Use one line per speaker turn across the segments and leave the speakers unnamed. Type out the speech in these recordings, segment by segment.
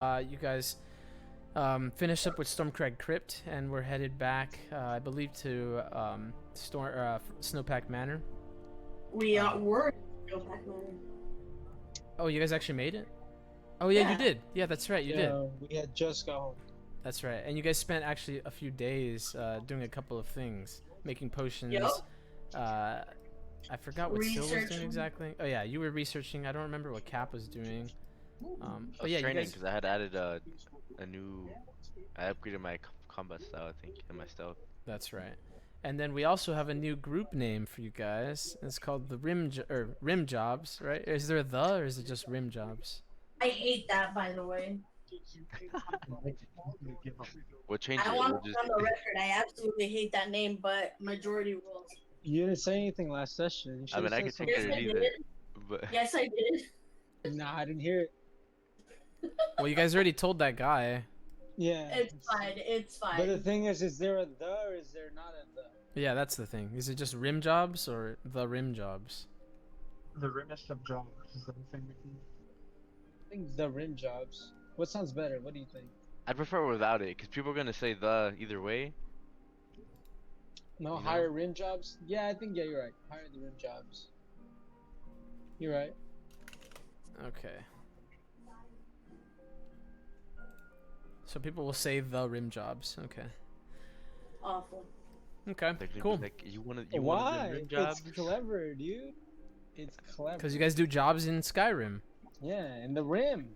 You guys finished up with Stormcrag Crypt, and we're headed back, I believe, to Snowpack Manor.
We were still back then.
Oh, you guys actually made it? Oh yeah, you
Yeah.
did. Yeah, that's right, you did.
Yeah, we had just got home.
That's right. And you guys spent actually a few days doing a couple of things, making potions.
Yep.
I forgot what Sil was doing
Researching.
exactly. Oh yeah, you were researching. I don't remember what Cap was doing.
I
But
was
yeah, you
training
guys.
because I had added a new. I upgraded my combat style, I think, and my stealth.
That's right. And then we also have a new group name for you guys. It's called the Rim Jobs, right? Is there a the or is it just Rim Jobs?
I hate that, by the way.
We'll change
I
it.
want
We'll
to
just.
put on the record. I absolutely hate that name, but majority rules.
You didn't say anything last session. You
I mean,
should've
I
said
could take
Yes,
it
I
either,
did.
but
Yes, I did.
something. Nah, I didn't hear it.
Well, you guys already told that guy.
Yeah.
It's fine. It's
But the
fine.
thing is there a the or is there not a the?
Yeah, that's the thing. Is it just Rim Jobs or the Rim Jobs?
The remiss of jobs is the thing we can.
I think the rim jobs. What sounds better? What do you think?
I'd prefer without it because people are gonna say the either way.
No,
You know?
higher rim jobs? Yeah, I think you're right. Higher the rim jobs. You're right.
Okay. So people will say the Rim Jobs. Okay.
Awful.
Okay.
Like, they'd be
Cool.
Like you want to
Why?
rim jobs?
It's clever, dude. It's clever.
Because you guys do jobs in Skyrim.
Yeah, and the rim.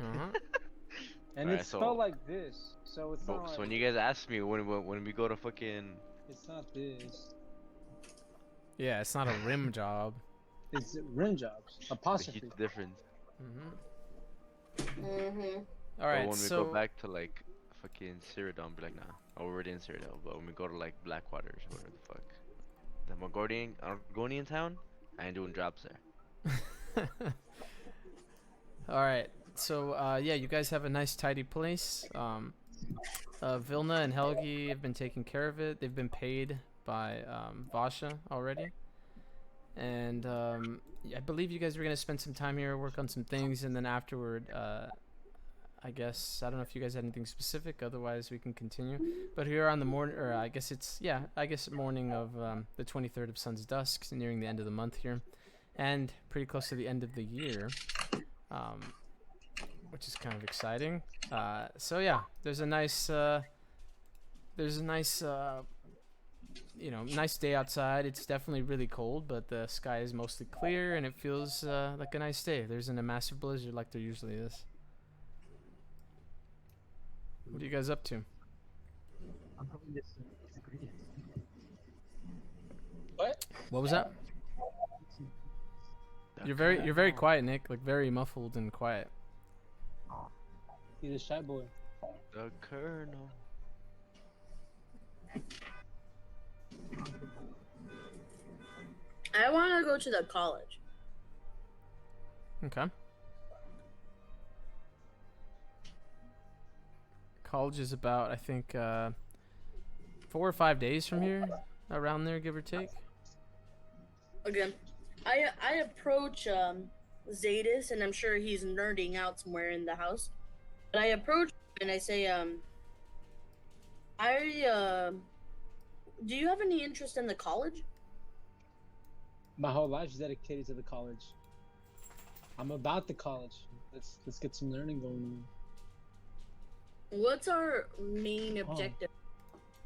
Uh-huh.
And
Alright,
it's
so-
spelled like this. So it's not
So
like,
when you guys ask me when we go to fucking.
it's not this.
Yeah, it's not a rim job.
It's rim jobs.
The
Apostrophe.
huge difference.
Mm-hmm.
Mm-hmm.
All
But
right.
when we
So
go back to like fucking Cyrodiil, be like, nah, oh, we're already in Cyrodiil. But when we go to like Blackwaters, whatever the fuck, the Mongolian town, I ain't doing jobs there.
all right. So yeah, you guys have a nice tidy place. Vilna and Helgi have been taking care of it. They've been paid by Vasha already. And I believe you guys were gonna spend some time here, work on some things, and then afterward, I guess I don't know if you guys had anything specific. Otherwise, we can continue. But here on the morning, or I guess it's morning of the 23rd of Sun's Dusk, nearing the end of the month here, and pretty close to the end of the year, which is kind of exciting. So yeah, there's a nice nice day outside. It's definitely really cold, but the sky is mostly clear, and it feels like a nice day. There isn't a massive blizzard like there usually is. What are you guys up to?
I'm probably just ingredients.
What?
What was that? You're very quiet, Nick. Like very muffled and quiet.
He's a shy boy.
The Colonel.
I want to go to the college.
Okay. College is about, I think, 4 or 5 days from here, around there, give or take.
Again, I approach Zadis, and I'm sure he's nerding out somewhere in the house. But I approach him and I say, do you have any interest in the college?
My whole life's dedicated to the college. I'm about the college. Let's get some learning going
What's our main objective?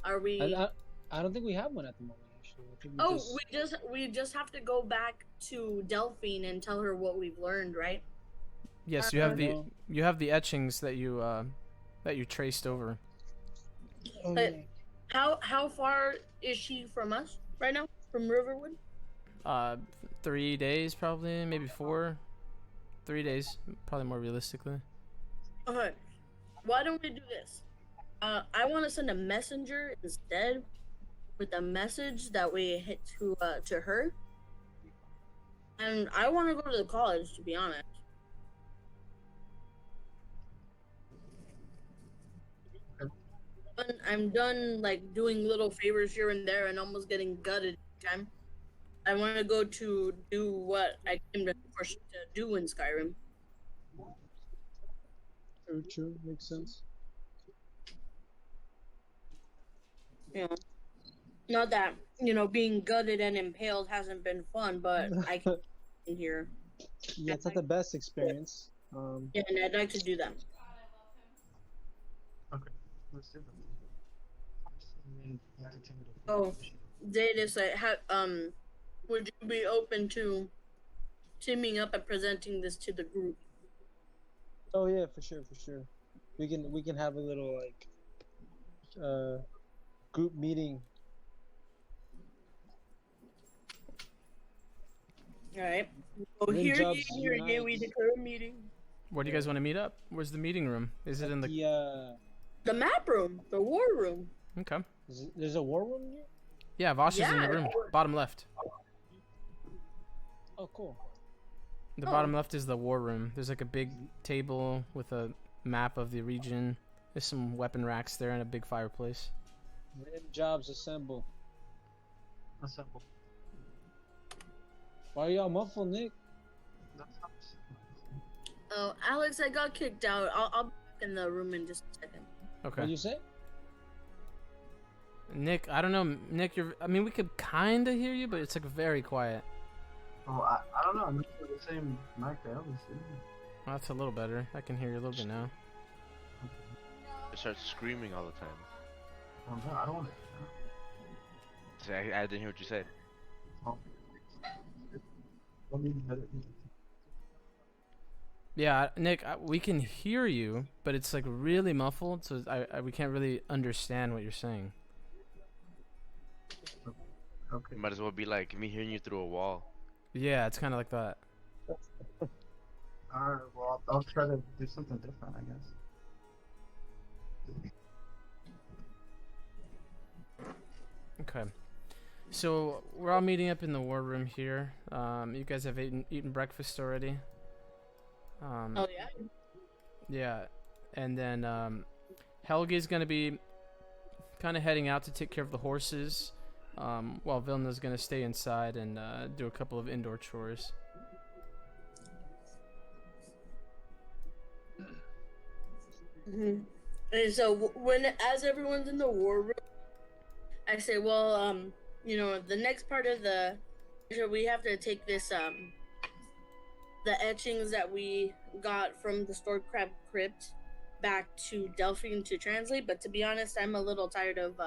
Are we?
on. I don't think we have one at the moment. Actually, I think
We just have to go back to Delphine and tell her what we've learned, right?
Yes, you have the etchings that you traced over.
Oh,
But-
yeah.
How far is she from us right now? From Riverwood?
3 days probably, maybe 4. 3 days, probably more realistically.
Okay. Why don't we do this? I want to send a messenger instead with a message that we hit to her. And I want to go to the college, to be honest. I'm done like doing little favors here and there and almost getting gutted every time. I want to go to do what I came to force to do in Skyrim.
True. Makes sense.
You know, not that being gutted and impaled hasn't been fun, but I can here.
Yeah, it's not the best experience.
Yeah, and I'd like to do that.
Okay, let's do that.
Oh, Datus, would you be open to teaming up and presenting this to the group?
Oh yeah, for sure. We can have a little like group meeting.
All right. Well,
Rim
here
jobs
you, we
unite.
declare a meeting.
Where do you guys want to meet up? Where's the meeting room? Is it in the?
The map room, the war room.
Okay.
There's a war room here.
Yeah, Vasha's in the
Yeah.
room, bottom left.
Oh, cool.
The bottom left is the war room. There's like a big table with a map of the region. There's some weapon racks there and a big fireplace.
Rim jobs assemble.
Assemble.
Why are y'all muffled, Nick?
That's not.
Oh, Alex, I got kicked out. I'll be back in the room in just a second.
Okay.
What'd you say?
Nick, I don't know. Nick, I mean, we could kind of hear you, but it's like very quiet.
Oh, I don't know. I'm using the same mic that I was using.
Well, that's a little better. I can hear you a little bit now.
It starts screaming all the time.
Oh no, I don't want
See, I didn't hear what you said.
to.
Yeah, Nick, we can hear you, but it's like really muffled, so we can't really understand what you're saying.
Okay.
Might as well be like me hearing you through a wall.
Yeah, it's kind of like that.
Alright, well, I'll try to do something different, I guess.
Okay. So we're all meeting up in the war room here. You guys have eaten breakfast already.
Oh yeah.
Yeah, and then Helgi's gonna be kind of heading out to take care of the horses, while Vilna's gonna stay inside and do a couple of indoor chores.
Mm-hmm. And so as everyone's in the war room, I say, well, the next part of we have to take this the etchings that we got from the Stormcrag Crypt back to Delphine to translate. But to be honest, I'm a little tired of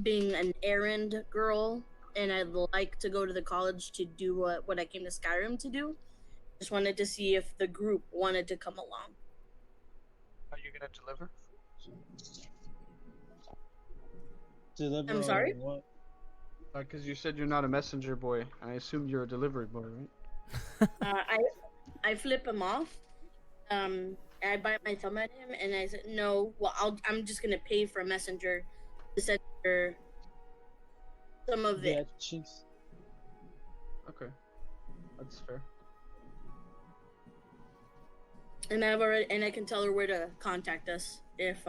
being an errand girl, and I'd like to go to the college to do what I came to Skyrim to do. Just wanted to see if the group wanted to come along.
Are you gonna deliver?
Deliver
I'm sorry?
What?
Because you said you're not a messenger boy. I assumed you're a delivery boy, right?
I flip him off. I bite my thumb at him, and I said, "No, well, I'm just gonna pay for a messenger to send her some of
Yeah,
it."
cheeks.
Okay. That's fair.
And I can tell her where to contact us if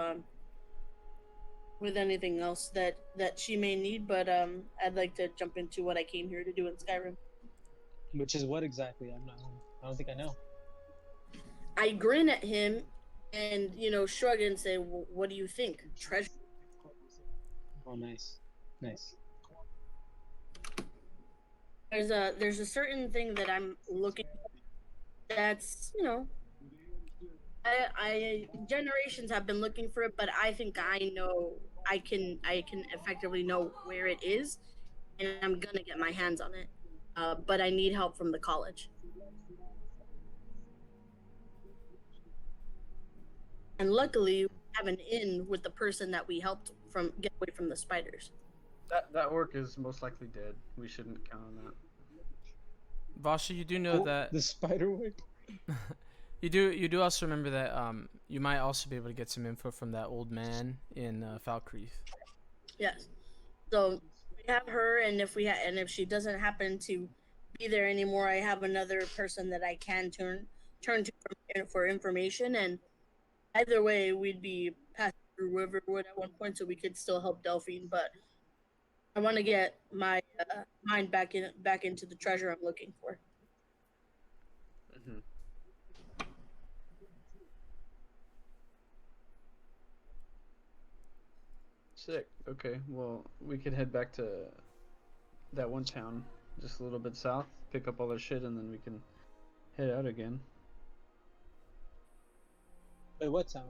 with anything else that she may need. But I'd like to jump into what I came here to do in Skyrim.
Which is what exactly? I don't think I know.
I grin at him, and shrug and say, well, "What do you think? Treasure?"
Oh, nice.
There's a certain thing that I'm looking for that's I generations have been looking for it, but I think I know I can effectively know where it is, and I'm gonna get my hands on it. But I need help from the college. And luckily, we have an in with the person that we helped get away from the spiders.
That orc is most likely dead. We shouldn't count on that.
Vasha, you do know that
The spider wick.
you do also remember that you might also be able to get some info from that old man in Falkreath.
Yes. So we have her, and if she doesn't happen to be there anymore, I have another person that I can turn to for information. And either way, we'd be passing through Riverwood at one point, so we could still help Delphine. But I want to get my mind back into the treasure I'm looking for.
Sick. Okay, well, we could head back to that one town, just a little bit south, pick up all our shit, and then we can head out again.
Wait, what town?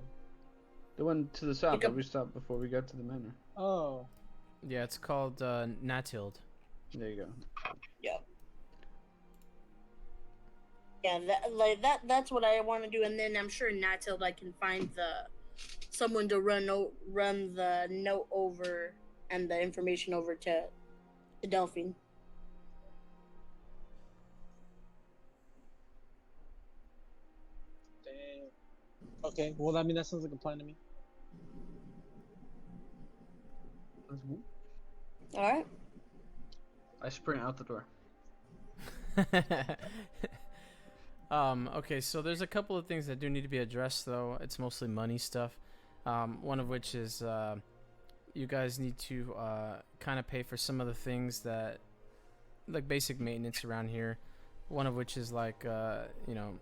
The one to the south
Pick
that
up-
we stopped before we got to the manor.
Oh,
Yeah, it's called Natild.
There you go.
Yeah, that's what I want to do, and then I'm sure Natilda I can find someone to run the note over and the information over to Delphine.
damn. Okay, well, I mean, that sounds like a plan to me.
All right.
I sprint out the door.
Okay, so there's a couple of things that do need to be addressed, though. It's mostly money stuff. One of which is you guys need to kind of pay for some of the things that, like basic maintenance around here. One of which is like, you know,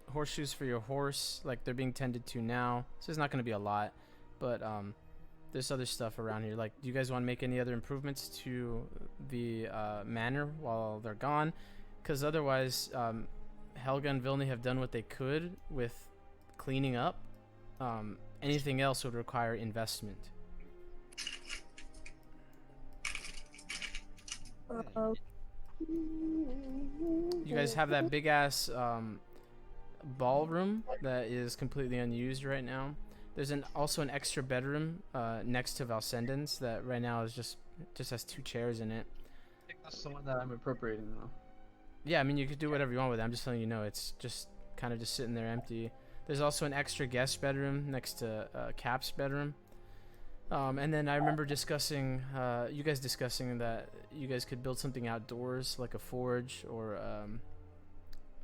horseshoes for your horse. Like they're being tended to now, so it's not going to be a lot. But there's other stuff around here. Like, do you guys want to make any other improvements to the manor while they're gone? Because otherwise, Helga and Vilna have done what they could with cleaning up. Anything else would require investment. You guys have that big ass ballroom that is completely unused right now. There's also an extra bedroom next to Valsenden's that right now is just has 2 chairs in it.
I think that's the one that I'm appropriating though.
Yeah, I mean, you could do whatever you want with it. I'm just letting you know it's just kind of just sitting there empty. There's also an extra guest bedroom next to Cap's bedroom. And then I remember discussing, you guys discussing that you guys could build something outdoors, like a forge, or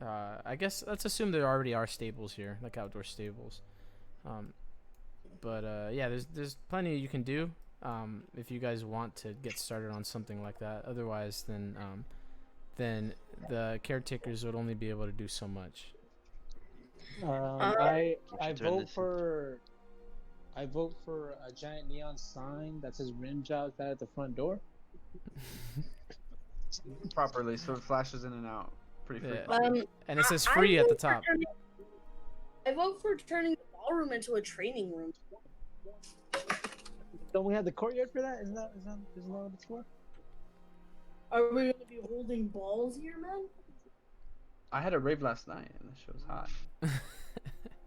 I guess let's assume there already are stables here, like outdoor stables. But yeah, there's plenty you can do if you guys want to get started on something like that. Otherwise, then the caretakers would only be able to do so much.
I
turn
vote
this
for a giant neon sign that says rim jobs that at the front door.
Properly, so it flashes in and out pretty
Yeah.
frequently.
And it says
I
free at the
vote for
top.
I vote for turning the ballroom into a training room.
Don't we have the courtyard for that? Isn't that what it's for?
Are we gonna be holding balls here, man?
I had a rave last night and the shit was hot.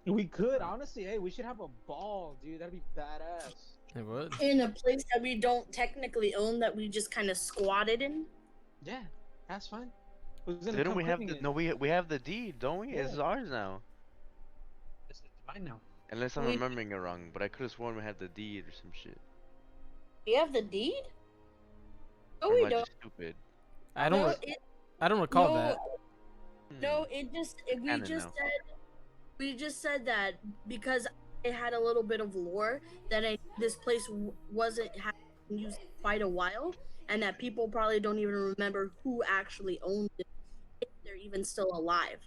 We could honestly. Hey, we should have a ball, dude. That'd be badass.
It would.
In a place that we don't technically own, that we just kind of squatted in.
Yeah, that's fine. Who's gonna
Didn't
come
we have
cooking
the
it?
no? We have the deed, don't we? It's
Yeah.
ours now.
It's mine now.
Unless I'm
We-
remembering it wrong, but I could have sworn we had the deed or some shit.
We have the deed? No,
Or
we
am I
don't.
just stupid?
I
No,
don't. I don't recall
no,
that.
No, we
Canon
just
now.
said that because it had a little bit of lore that this place wasn't been used quite a while, and that people probably don't even remember who actually owned it, if they're even still alive.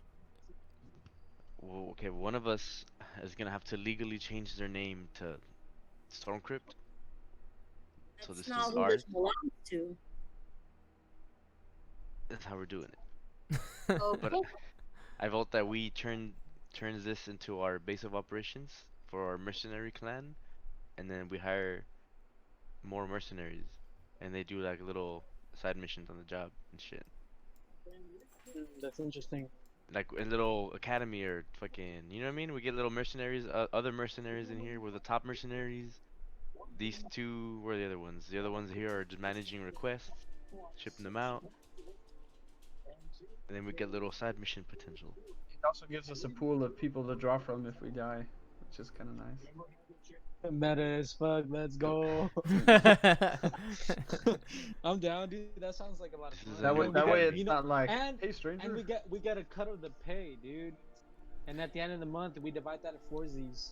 Well, okay, one of us is gonna have to legally change their name to Stormcrag. So
That's
this
not
is
who
ours.
this belongs to.
That's how we're doing it.
Okay.
But I vote that we turns this into our base of operations for our mercenary clan, and then we hire more mercenaries, and they do like little side missions on the job and shit.
That's interesting.
Like a little academy or fucking, you know what I mean? We get little mercenaries, other mercenaries in here. We're the top mercenaries. These two were the other ones. The other ones here are just managing requests, shipping them out, and then we get little side mission potential.
It also gives us a pool of people to draw from if we die, which is kind of nice.
Meta as fuck. Let's go. I'm down, dude. That sounds like a lot of
This is
fun.
a new
That way
academy.
it's not like,
and-
hey stranger.
And we get a cut of the pay, dude. And at the end of the month, we divide that at 4Zs.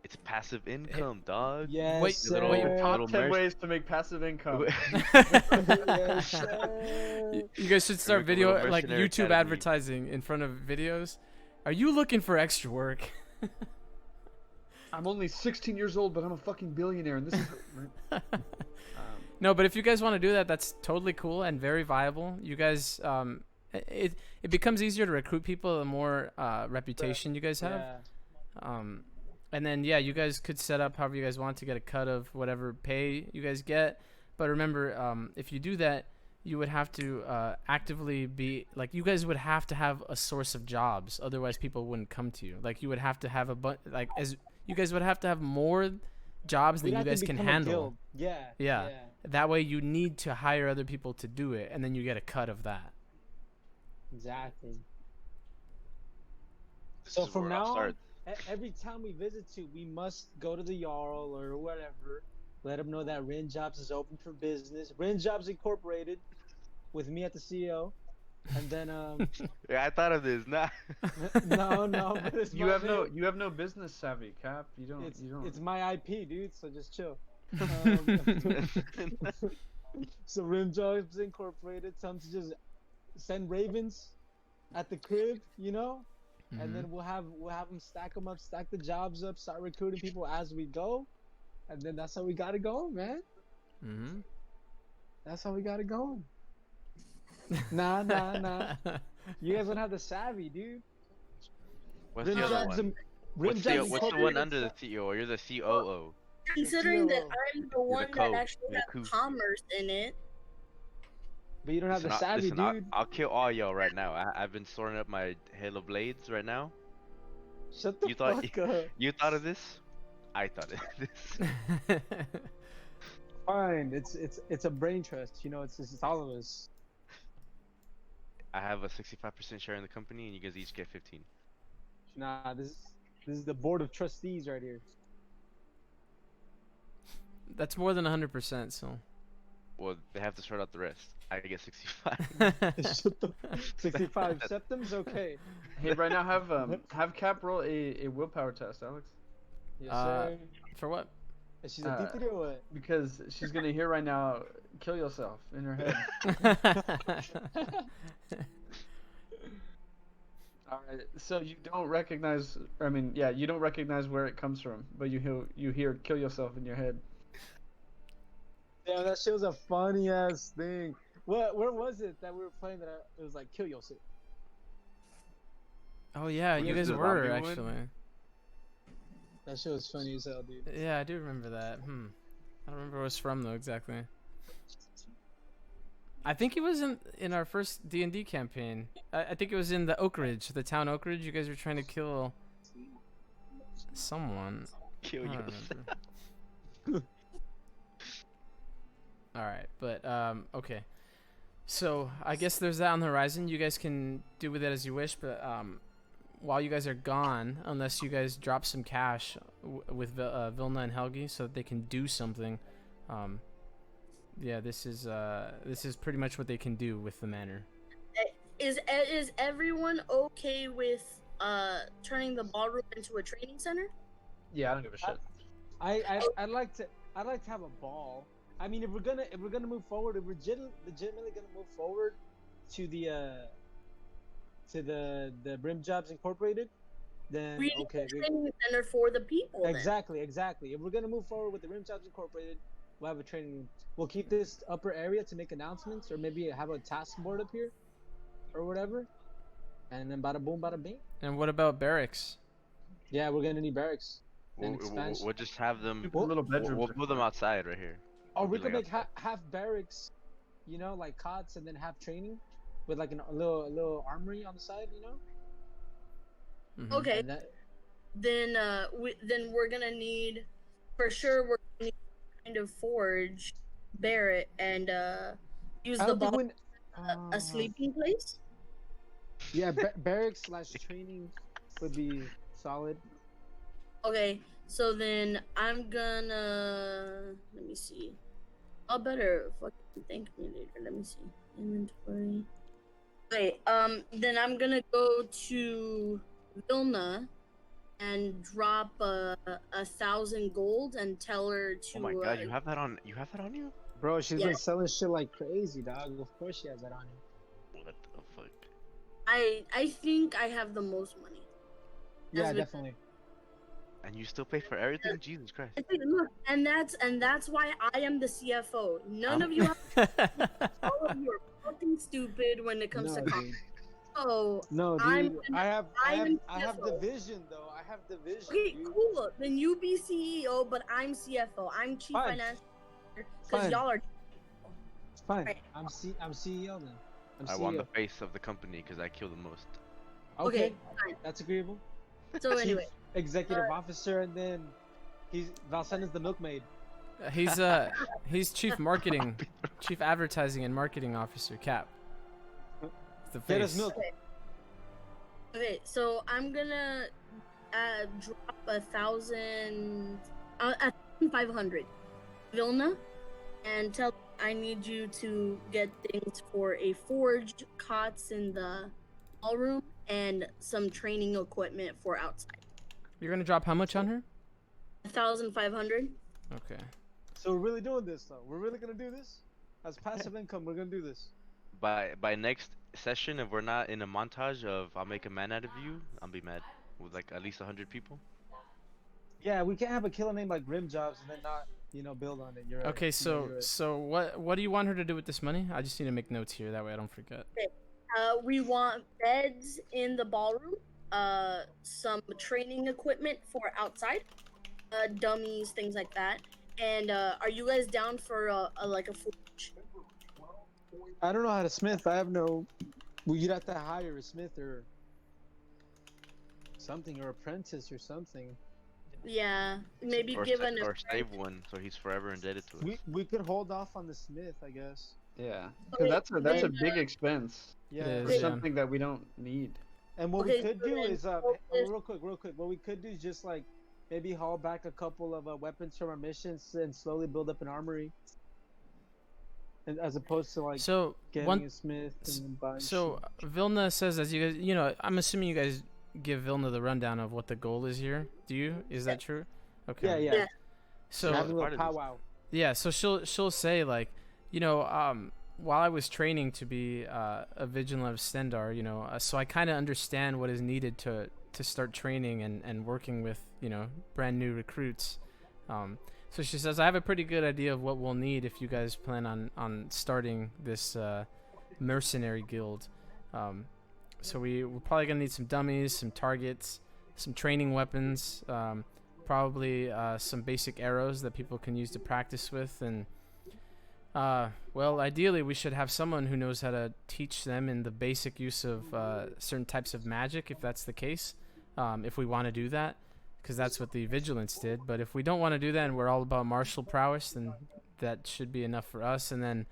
It's passive income, dog.
Yes,
Wait,
sir.
wait,
Top
little
10
merc-
ways to make passive income.
Yes, sir.
You guys should start
Make a little
video like
mercenary
YouTube
academy.
advertising in front of videos. Are you looking for extra work?
I'm only 16 years old, but I'm a fucking billionaire, and this is.
No, but if you guys want to do that, that's totally cool and very viable. You guys, it becomes easier to recruit people the more reputation you guys have.
Yeah.
And then yeah, you guys could set up however you guys want to get a cut of whatever pay you guys get. But remember, if you do that, you would have to actively be like, you guys would have to have a source of jobs, otherwise people wouldn't come to you. Like you would have to have as you guys would have to have more jobs than you guys can handle.
Yeah.
That way you need to hire other people to do it, and then you get a cut of that.
Exactly.
This
So
is
from
where I'll
now on,
start.
every time we visit to, we must go to the Jarl or whatever, let them know that Rin Jobs is open for business. Rin Jobs Incorporated, with me at the CEO, and then
Yeah, I thought of this. Nah.
no, but it's
You
my
have no,
name.
you have no business savvy, Cap. You don't.
It's
You don't.
it's my IP, dude. So just chill. Um, so Rim Jobs Incorporated, tell them to just send ravens at the crib, you know, and then we'll have them stack them up, stack the jobs up, start recruiting people as we go, and then that's how we got it going, man. That's how we got it going. Nah. You guys don't have the savvy, dude.
What's
Rim
the other
Jobs,
one?
Rim
What's
Jobs
the one
Incorporated
under the
stuff.
CEO? You're the COO.
Considering that
CEO.
I'm the one
co.
that actually
You're the
has
co.
commerce in it.
But you don't have the
Listen,
savvy, dude.
I'll kill all y'all right now. I've been sorting up my Halo blades right now.
Shut the
You thought
fuck up.
you thought of this? I thought of this.
Fine, it's a brain trust, you know. It's all of us.
I have a 65% share in the company, and you guys each get 15.
Nah, this is the board of trustees right here.
That's more than 100%. So.
Well, they have to sort out the rest. I get 65.
Shut the 65 septums, okay.
Hey, right now have Cap roll a willpower test, Alex,
Yes, sir.
For what?
Is she a titiri or what?
because she's gonna hear right now, kill yourself in her head. All right. So you don't recognize. I mean, yeah, you don't recognize where it comes from, but you hear kill yourself in your head.
Damn, that shit was a funny ass thing. Where was it that we were playing that it was like kill yourself?
Oh yeah,
Was
you
it
guys
the
were
zombie one?
actually.
That shit was funny as hell, dude.
Yeah, I do remember that. I don't remember where it was from though exactly. I think it was in our first D&D campaign. I think it was in the Oak Ridge, the town Oak Ridge. You guys were trying to kill someone.
Kill
I don't
yourself.
remember. All right, but okay. So I guess there's that on the horizon. You guys can do with it as you wish, but while you guys are gone, unless you guys drop some cash with Vilna and Helgi so that they can do something, yeah, this is pretty much what they can do with the manor.
Is everyone okay with turning the ballroom into a training center?
Yeah, I don't give a shit.
I'd like to have a ball. I mean, if we're gonna move forward, if we're legitimately gonna move forward to the Brim Jobs Incorporated, then
We need
okay.
a training center for the people. then.
Exactly. If we're gonna move forward with the Rim Jobs Incorporated, we'll have a training room. We'll keep this upper area to make announcements, or maybe have a task board up here, or whatever. And then bada boom, bada bing.
And what about barracks?
Yeah, we're gonna need barracks. And
We'll
expansion.
just have them.
Super little bedrooms.
We'll put them outside right here.
Or
We'll
we
be
could
like
make half barracks, you know, like cots, and then have training with like a little armory on the side, you know.
Mhm.
Okay,
And that,
then we're gonna need, for sure, we're gonna need kind of forge, Barrett, and use
I
the
don't think
ball
when,
a sleeping place.
Yeah, barracks / training would be solid.
Okay, so then I'm gonna let me see. I'll better fucking thank me later. Let me see. Inventory. Okay, then I'm gonna go to Vilna and drop 1,000 gold and tell her to.
Oh my god, you have that on you?
Bro, she's
Yeah.
been selling shit like crazy, dog. Of course she has that on her.
What the fuck?
I think I have the most money.
Yeah,
That's what-
definitely.
And you still pay for everything? Jesus Christ.
Look, and that's why I am the CFO. None of you, all of you are fucking stupid when it comes
No,
to cost.
dude.
So
No,
I'm
dude. I have
CFO.
division though. I have division.
Okay,
Dude.
cool. Then you be CEO, but I'm CFO. I'm Chief
Fine.
Financial Officer because
Fine.
y'all are.
It's fine.
Right.
I'm CEO then. I'm
I
CEO.
want the face of the company because I kill the most.
Okay,
Fine.
that's agreeable.
So
Chief
anyway,
Executive Officer, and then Valsen is the milkmaid.
He's chief marketing, chief advertising and marketing officer. Cap. The face.
Get us milk.
okay. So I'm gonna drop 1,500 Vilna, and tell I need you to get things for a forge, cots in the ballroom, and some training equipment for outside.
You're gonna drop how much on her?
1,500.
Okay.
So we're really doing this though. We're really gonna do this as passive income. We're gonna do this.
By next session, if we're not in a montage of I'll make a man out of you, I'll be mad with like at least 100 people.
Yeah, we can't have a killer name like Rim Jobs and then not, build on it. You're right.
Okay.
You're
So
right.
so what do you want her to do with this money? I just need to make notes here. That way I don't forget.
We want beds in the ballroom, some training equipment for outside, dummies, things like that. And are you guys down for a forge?
I don't know how to smith. I have no. Well, you'd have to hire a smith or something, or apprentice or something.
Yeah, maybe
Or,
give an
or save one so he's forever indebted to us.
We could hold off on the smith, I guess.
Yeah,
Okay,
because that's a
then,
big expense
Yeah.
It
for
is, yeah.
something that we don't need.
And what
Okay,
we could
so
do
then
is
focus-
real quick. What we could do is just like maybe haul back a couple of weapons from our missions and slowly build up an armory. And as opposed to like
So
getting a smith and then buying.
So Vilna says, as you guys, I'm assuming you guys give Vilna the rundown of what the goal is here. Do you? Is that true? Okay.
Yeah.
Yeah.
So
having a
part
little
of this.
powwow.
yeah, so she'll say like, while I was training to be a vigilant of Stendar, so I kind of understand what is needed to start training and working with brand new recruits. So she says I have a pretty good idea of what we'll need if you guys plan on starting this mercenary guild. So we're probably gonna need some dummies, some targets, some training weapons, probably some basic arrows that people can use to practice with, and well, ideally we should have someone who knows how to teach them in the basic use of certain types of magic, if that's the case, if we want to do that, because that's what the vigilance did. But if we don't want to do that and we're all about martial prowess, then that should be enough for us. And then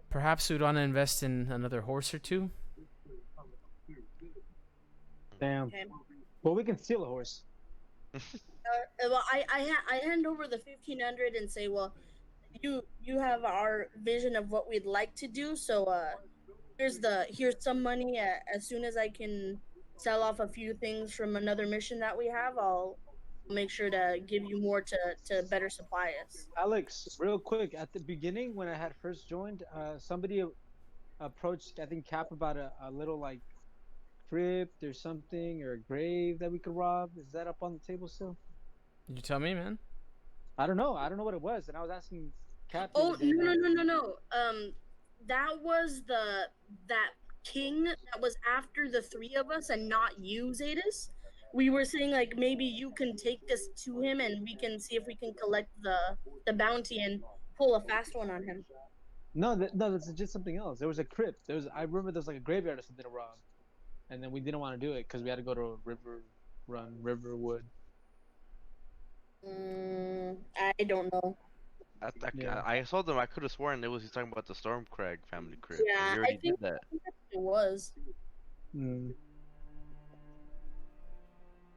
perhaps we'd want to invest in another horse or two.
Damn.
Okay.
Well, we can steal a horse.
Well, I hand over the 1,500 and say, well, you have our vision of what we'd like to do. So here's some money. As soon as I can sell off a few things from another mission that we have, I'll make sure to give you more to better supply us.
Alex, real quick, at the beginning when I had first joined, somebody approached, I think, Cap about a little like crypt or something, or a grave that we could rob. Is that up on the table still?
You tell me, man.
I don't know what it was, and I was asking Cap. the
Oh,
other day,
no. That was that king that was after the three of us and not you, Zadis. We were saying like maybe you can take us to him and we can see if we can collect the bounty and pull a fast one on him.
No, that's just something else. There was a crypt. I remember there was like a graveyard or something to rob, and then we didn't want to do it because we had to go to Riverwood.
I don't know.
Yeah.
I saw them. I could have sworn he's talking about the Stormcrag family crypt.
Yeah,
and we
I
already
think-
did that.
It was.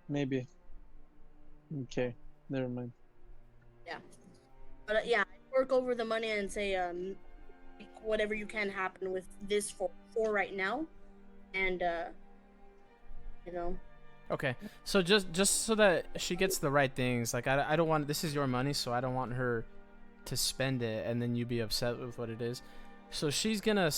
Maybe. Okay, never mind.
But yeah, I work over the money and say make whatever you can happen with this for right now, and
Okay, so just so that she gets the right things, like I don't want, this is your money, so I don't want her to spend it and then you be upset with what it is. So she's gonna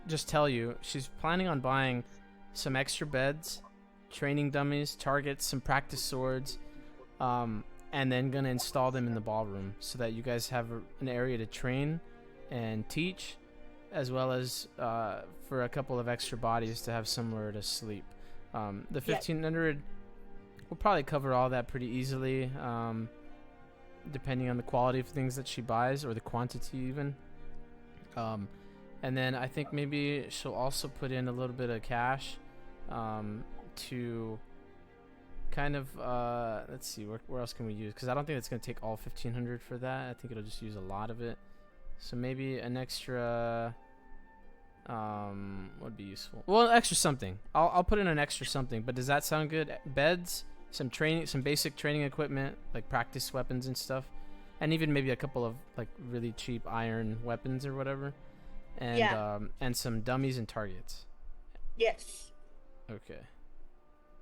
just tell you she's planning on buying some extra beds, training dummies, targets, some practice swords, and then gonna install them in the ballroom so that you guys have an area to train and teach, as well as for a couple of extra bodies to have somewhere to sleep. The 1500 will probably cover all that pretty easily, depending on the quality of things that she buys or the quantity even. And then I think maybe she'll also put in a little bit of cash to kind of let's see, where else can we use, because I don't think it's going to take all 1500 for that. I think it'll just use a lot of it, so maybe an extra would be useful. Well, extra something. I'll put in an extra something. But does that sound good? Beds, some basic training equipment like practice weapons and stuff, and even maybe a couple of like really cheap iron weapons or whatever, and and some dummies and targets.
Yes.
Okay.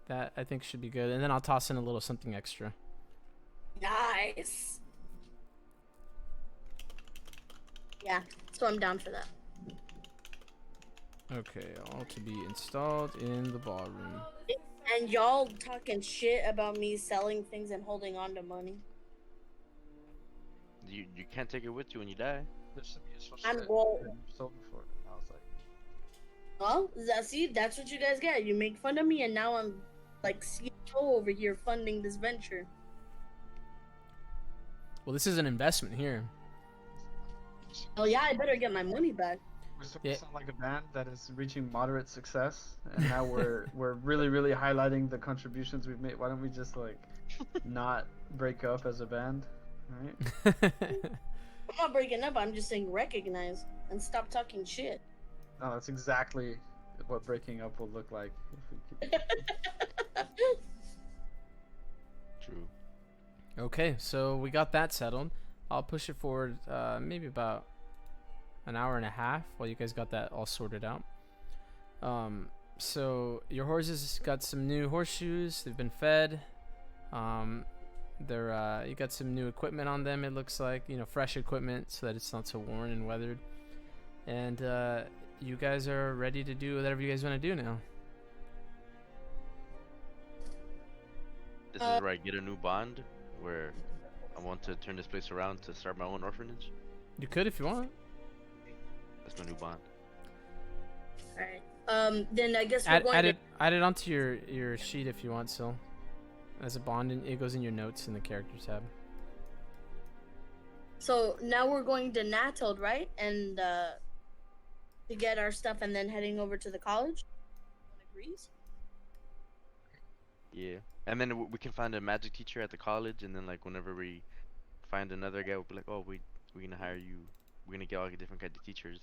That I think should be good, and then I'll toss in a little something extra.
Nice. Yeah, so I'm down for that.
Okay, all to be installed in the ballroom.
And y'all talking shit about me selling things and holding on to money.
You can't take it with you when you die.
There's some useful
I'm
shit
well.
that you sold before. I was like,
Well, see, that's what you guys get. You make fun of me, and now I'm like CEO over here funding this venture.
Well, this is an investment here.
Oh yeah, I better get my money back.
we sound like a band that is reaching moderate success, and now we're really highlighting the contributions we've made. Why don't we just like not break up as a band, right?
I'm not breaking up. I'm just saying recognize and stop talking shit.
No, that's exactly what breaking up will look like if we keep.
True.
Okay, so we got that settled. I'll push it forward maybe about an hour and a half while you guys got that all sorted out. So your horses got some new horseshoes. They've been fed. You got some new equipment on them. It looks like, fresh equipment so that it's not so worn and weathered. And you guys are ready to do whatever you guys want to do now.
This is where I get a new bond, where I want to turn this place around to start my own orphanage.
You could if you want.
That's my new bond.
Alright. Then I guess we're going
add it onto your sheet if you want, Sil. As a bond, and it goes in your notes in the character tab.
So now we're going to Natold, right? And to get our stuff, and then heading over to the college. Everyone agrees?
Yeah. And then we can find a magic teacher at the college, and then like whenever we find another guy, we'll be like, oh, we're gonna hire you. We're gonna get all the different kinds of teachers.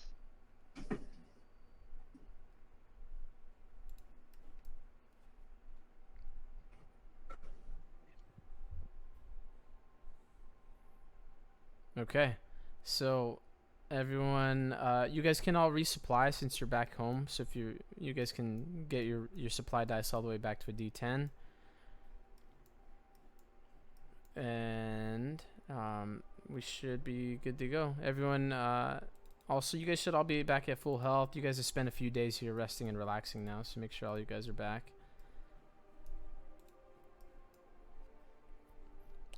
Okay, so everyone, you guys can all resupply since you're back home. So if you guys can get your supply dice all the way back to a D10, and we should be good to go. Everyone, also you guys should all be back at full health. You guys have spent a few days here resting and relaxing now, so make sure all you guys are back.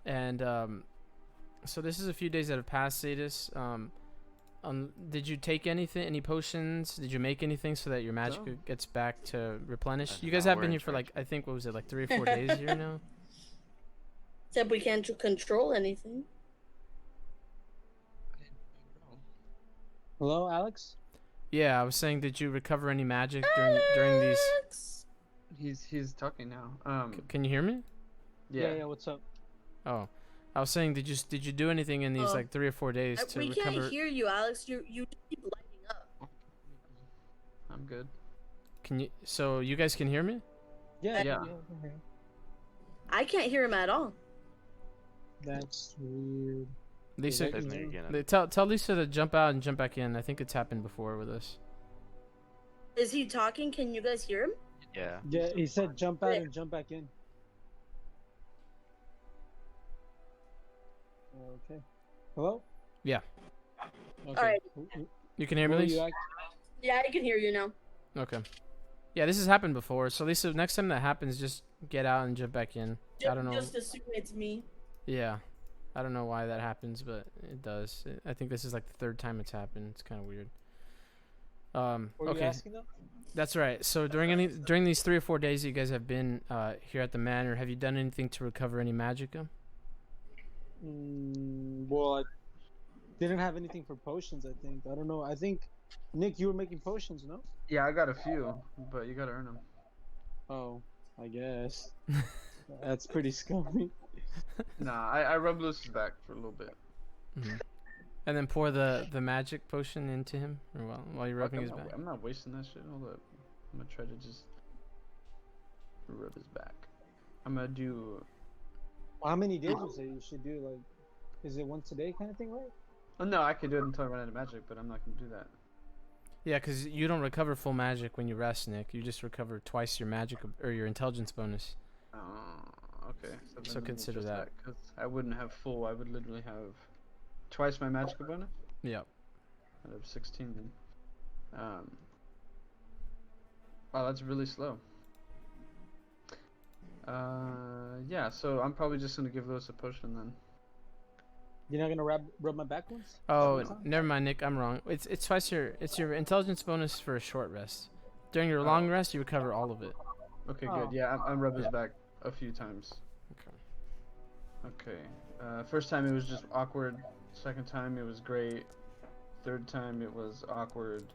And so this is a few days that have passed, Sadis. Did you take any potions? Did you make anything so that your magic gets back to replenish? You guys have been here for like, I think, what was it, like 3 or 4 days here now?
Except we can't control anything.
Hello, Alex?
Yeah, I was saying, did you recover any magic during these?
He's talking now.
Can you hear me?
Yeah, what's up?
Oh, I was saying, did you do anything in these like 3 or 4 days to
we
recover?
can't hear you, Alex. You keep lighting up.
I'm good.
Can you? So you guys can hear me?
Yeah.
I can't hear him at all.
That's weird.
Lisa,
That's me again.
tell Lisa to jump out and jump back in. I think it's happened before with us.
Is he talking? Can you guys hear him?
Yeah.
Yeah, he said jump out and jump back in. Okay. Hello?
Yeah.
Okay.
Alright.
You can hear me, Lisa?
Yeah, I can hear you now.
Okay. Yeah, this has happened before. So Lisa, next time that happens, just get out and jump back in. I don't know.
Just assume it's me.
Yeah, I don't know why that happens, but it does. I think this is like the third time it's happened. It's kind of weird.
Were you
Okay,
asking though?
that's right. So during these 3 or 4 days that you guys have been here at the manor, have you done anything to recover any magicka?
Well, I didn't have anything for potions. I think. I don't know. I think, Nick, you were making potions, no?
Yeah, I got a few, but you gotta earn them.
Oh, I guess. That's pretty scummy.
Nah, I rubbed Lucy's back for a little bit.
Mhm. And then pour the magic potion into him, or while you're rubbing his
I'm
back.
I'm not wasting that shit. Hold up. I'm gonna try to just rub his back. I'm gonna do.
How many days you say you should do? Like, is it once a day kind of thing, right?
Oh no, I could do it until I run out of magic, but I'm not gonna do that.
Yeah, because you don't recover full magic when you rest, Nick. You just recover twice your magic or your intelligence bonus.
Oh, okay.
So consider that.
Because I wouldn't have full. I would literally have twice my magic bonus.
Yep.
I'd have 16 then. Wow, that's really slow. Yeah. So I'm probably just gonna give Lewis a potion then.
You're not gonna rub my back once?
Oh,
Sometime?
never mind, Nick. I'm wrong. It's twice your intelligence bonus for a short rest. During your
Oh.
long rest, you recover all of it.
Okay,
Oh.
good. Yeah, I'm rubbed his back a few times.
Okay.
Okay. First time it was just awkward. Second time it was great. Third time it was awkward.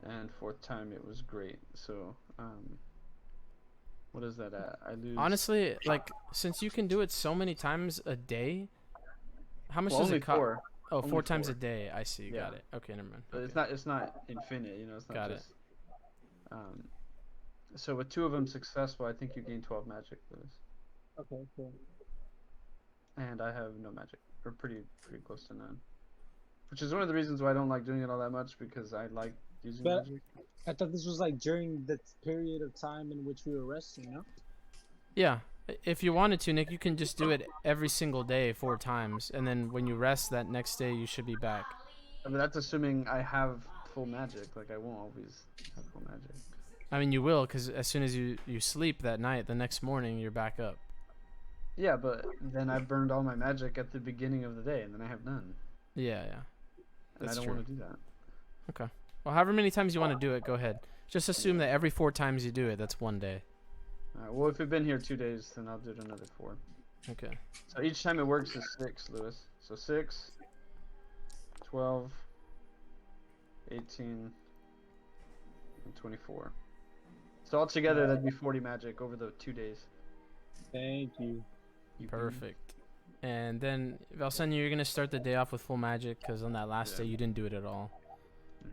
And fourth time it was great. So, what is that at? I lose.
Honestly, like since you can do it so many times a day, how much
Well,
does
only
it cost?
4.
Oh,
only
4 times a
4.
day. I see.
Yeah.
Got it. Okay, never mind.
But
Okay.
it's not infinite. You know, it's not
Got it.
just. So with 2 of them successful, I think you gain 12 magic, Lewis.
Okay, cool.
And I have no magic, or pretty close to none. Which is one of the reasons why I don't like doing it all that much, because I like using
But-
magic.
I thought this was like during the period of time in which we were resting, no?
Yeah. If you wanted to, Nick, you can just do it every single day 4 times, and then when you rest that next day, you should be back.
I mean, that's assuming I have full magic. Like, I won't always have full magic.
I mean, you will, because as soon as you sleep that night, the next morning, you're back up.
Yeah, but then I burned all my magic at the beginning of the day, and then I have none.
Yeah.
And
That's
I don't
true.
want to do that.
Well, however many times you want to do it, go ahead. Just assume that every 4 times you do it, that's 1 day.
Alright, well, if we've been here 2 days, then I'll do it another 4.
Okay.
So each time it works is 6, Lewis. So 6, 12, 18, and 24. So altogether, that'd be 40 magic over the 2 days.
Thank you.
Perfect. And then, Valsen, you're going to start the day off with full magic, because on that last
Yeah.
day, you didn't do it at all.
Mhm.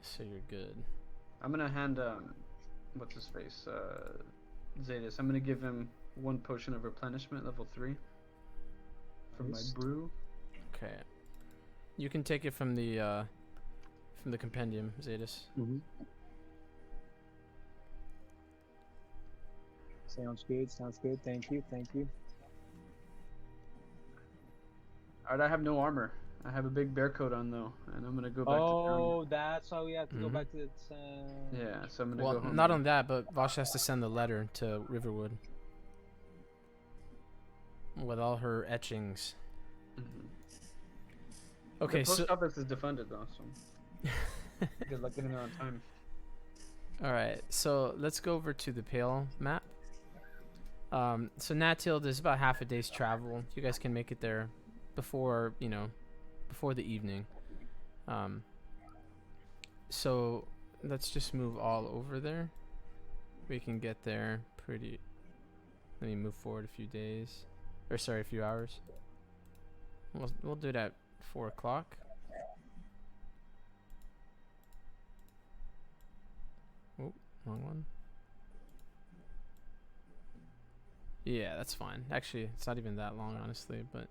So you're good.
I'm gonna hand what's his face, Zadis. I'm gonna give him 1 potion of replenishment, level 3, from
Nice.
my brew.
Okay. You can take it from the compendium, Zadis.
Mm-hmm. Sounds good. Sounds good. Thank you. Thank you.
Alright, I have no armor. I have a big bear coat on though, and I'm gonna go back to town.
Oh, that's why we have to go
Mhm.
back to the.
Yeah, so I'm gonna
Well,
go home.
not on that, but Vasha has to send the letter to Riverwood with all her etchings.
Mhm.
Okay,
the post
so
office is defunded though, so good luck getting there on time.
all right, so let's go over to the Pale map. So Natild is about half a day's travel. You guys can make it there before before the evening. So let's just move all over there. We can get there pretty. Let me move forward a few days, or sorry, a few hours. We'll do it at 4 o'clock. Oh, wrong one. Yeah, that's fine. Actually, it's not even that long, honestly, but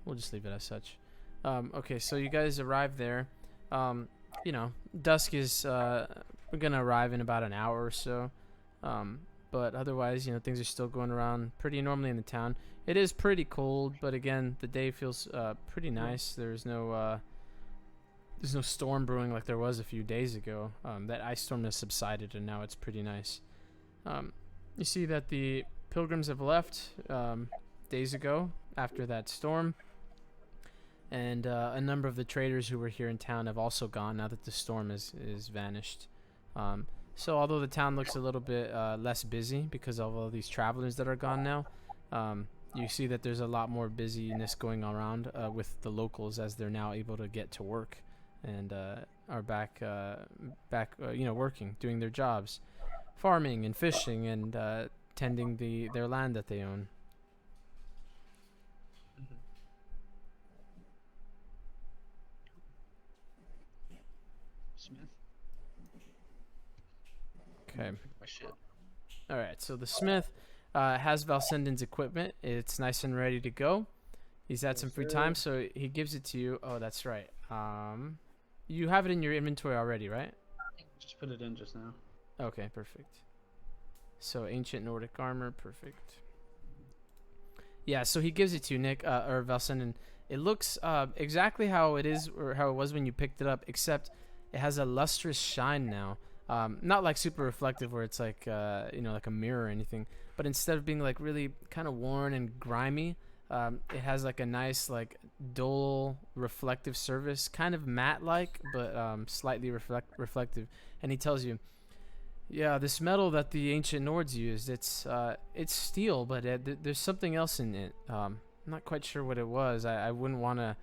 we'll just leave it as such. Okay, so you guys arrive there. Dusk is we're gonna arrive in about an hour or so. But otherwise, things are still going around pretty normally in the town. It is pretty cold, but again, the day feels pretty nice. There's no there's no storm brewing like there was a few days ago. That ice storm has subsided, and now it's pretty nice. You see that the pilgrims have left days ago after that storm, and a number of the traders who were here in town have also gone now that the storm is vanished. So although the town looks a little bit less busy because of all these travelers that are gone now, you see that there's a lot more busyness going around with the locals as they're now able to get to work and are back working, doing their jobs, farming and fishing and tending their land that they own.
Smith.
Okay.
My shit.
All right. So the smith has Valsenden's equipment. It's nice and ready to go. He's had some free time, so he gives it to you. Oh, that's right. You have it in your inventory already, right?
Just put it in just now.
Okay, perfect. So ancient Nordic armor, perfect. Yeah, so he gives it to you, Nick, or Valsenden. It looks exactly how it is, or how it was when you picked it up, except it has a lustrous shine now. Not like super reflective, where it's like like a mirror or anything. But instead of being like really kind of worn and grimy, it has like a nice like dull reflective surface, kind of matte-like, but slightly reflective. And he tells you, yeah, this metal that the ancient Nords used, it's steel, but there's something else in it. I'm not quite sure what it was. I wouldn't want to,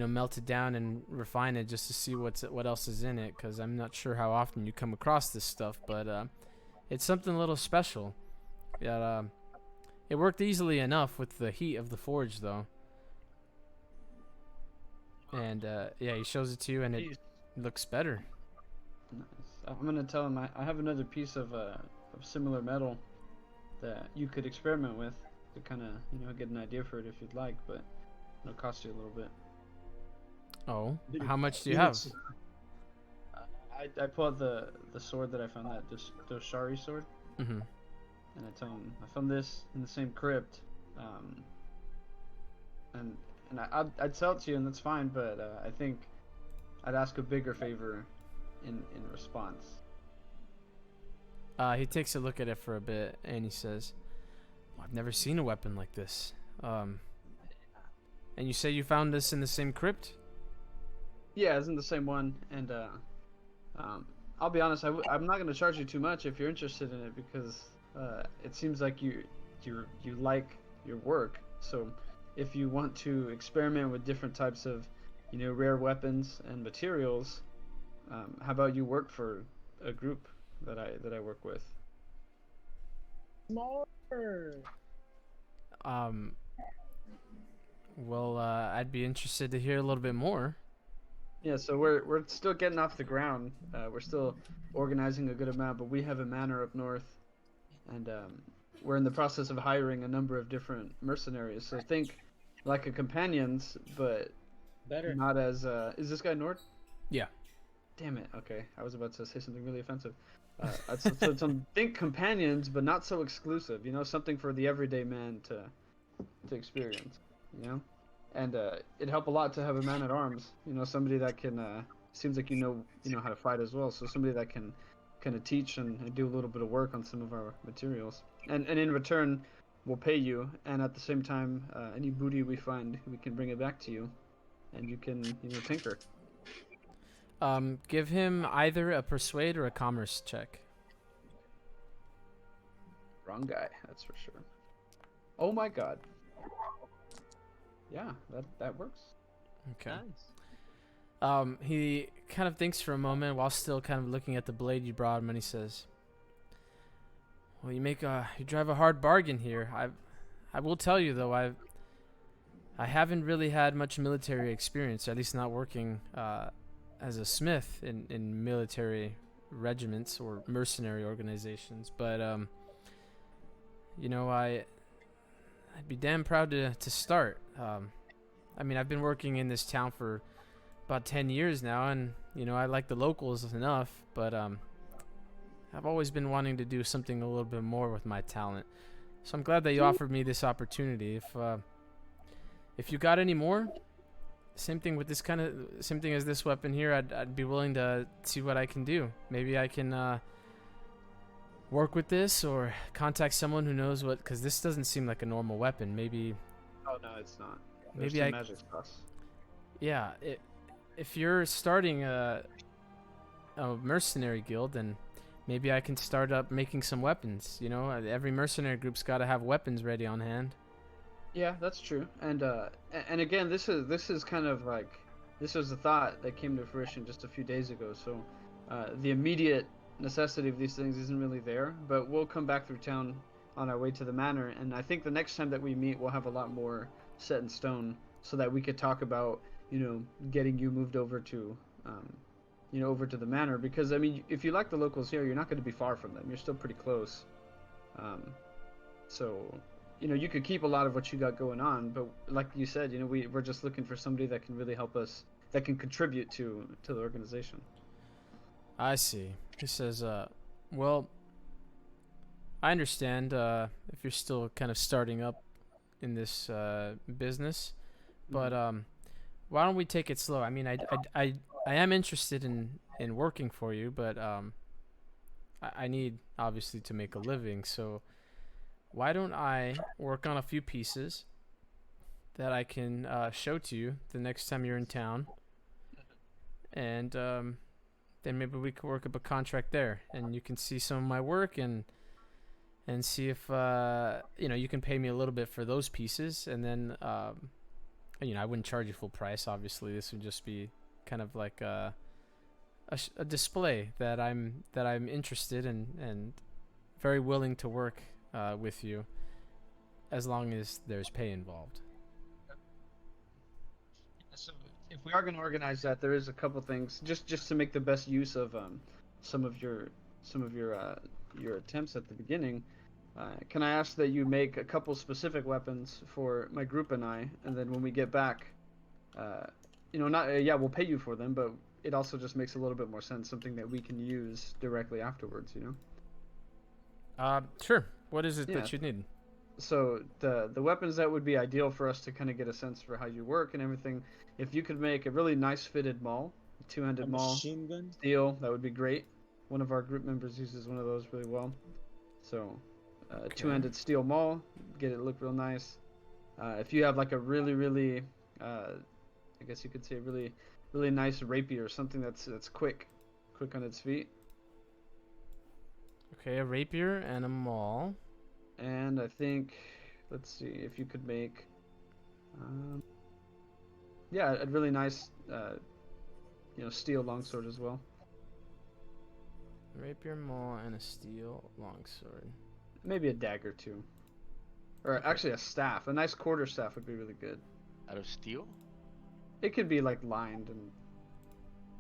melt it down and refine it just to see what else is in it, because I'm not sure how often you come across this stuff. But it's something a little special. Yeah, it worked easily enough with the heat of the forge, though. And he shows it to you, and it looks better.
Nice. I'm gonna tell him I have another piece of similar metal that you could experiment with to kind of get an idea for it if you'd like, but it'll cost you a little bit.
Oh, how much do you have?
I pull out the sword that I found, that Doshari sword.
Mm-hmm.
And I tell him I found this in the same crypt, and I'd sell it to you, and that's fine. But I think I'd ask a bigger favor in response.
He takes a look at it for a bit, and he says, "I've never seen a weapon like this. And you say you found this in the same crypt?"
Yeah, it's in the same one, and I'll be honest, I'm not gonna charge you too much if you're interested in it, because it seems like you like your work. So if you want to experiment with different types of rare weapons and materials, how about you work for a group that I work with?
Smaller.
Well, I'd be interested to hear a little bit more.
Yeah, so we're still getting off the ground. We're still organizing a good amount, but we have a manor up north, and we're in the process of hiring a number of different mercenaries. So think like a companions, but
Better.
not as. Is this guy Nord?
Yeah.
Damn it. Okay, I was about to say something really offensive. So think companions, but not so exclusive. Something for the everyday man to experience. And it'd help a lot to have a man at arms. Somebody that can. Seems like you know how to fight as well. So somebody that can kind of teach and do a little bit of work on some of our materials. And in return, we'll pay you. And at the same time, any booty we find, we can bring it back to you, and you can tinker.
Give him either a persuade or a commerce check.
Wrong guy, that's for sure. Oh my god. Yeah, that works.
Okay.
Nice.
He kind of thinks for a moment while still kind of looking at the blade you brought him, and he says, "Well, you drive a hard bargain here. I will tell you though, I haven't really had much military experience, at least not working as a smith in military regiments or mercenary organizations. But I'd be damn proud to start. I've been working in this town for about 10 years now, and I like the locals enough, but I've always been wanting to do something a little bit more with my talent. So I'm glad that you offered me this opportunity. If you got any more, same thing with this same thing as this weapon here. I'd be willing to see what I can do. Maybe I can work with this or contact someone who knows what, because this doesn't seem like a normal weapon. Maybe
Oh no, it's not.
Maybe
There's
I-
some magic sauce.
yeah. If you're starting a mercenary guild, then maybe I can start up making some weapons. You know, every mercenary group's got to have weapons ready on hand.
Yeah, that's true. And again, this is kind of like, this was a thought that came to fruition just a few days ago. So the immediate necessity of these things isn't really there, but we'll come back through town on our way to the manor, and I think the next time that we meet, we'll have a lot more set in stone, so that we could talk about, you know, getting you moved over to, you know, over to the manor. Because I mean, if you like the locals here, you're not going to be far from them. You're still pretty close. So, you know, you could keep a lot of what you got going on, but like you said, you know, we're just looking for somebody that can really help us, that can contribute to the organization.
I see. He says, well, I understand if you're still kind of starting up in this business, but why don't we take it slow? I mean, I am interested in working for you, but I need, obviously, to make a living, so why don't I work on a few pieces that I can show to you the next time you're in town, and then maybe we could work up a contract there, and you can see some of my work and see if you know, you can pay me a little bit for those pieces, and then you know, I wouldn't charge you full price. Obviously, this would just be kind of like a display that I'm interested in and very willing to work with you, as long as there's pay involved.
So if we are going to organize that, there is a couple things just to make the best use of some of your attempts at the beginning. Can I ask that you make a couple specific weapons for my group and I, and then when we get back, you know, not yeah, we'll pay you for them, but it also just makes a little bit more sense, something that we can use directly afterwards, you know?
Sure. What is it
Yeah.
that you need?
So the weapons that would be ideal for us to kind of get a sense for how you work and everything, if you could make a really nice fitted maul, a two-handed
A
maul,
machine gun.
steel, that would be great. One of our group members uses one of those really well. So
Okay.
two-handed steel maul, get it look real nice. If you have like a really I guess you could say really nice rapier, something that's quick on its feet.
Okay, a rapier and a maul.
And I think, let's see if you could make, yeah, a really nice, you know, steel longsword as well.
Rapier, maul, and a steel longsword.
Maybe a dagger too, or
Okay.
actually a staff. A nice quarter staff would be really good.
Out of steel?
It could be like lined and.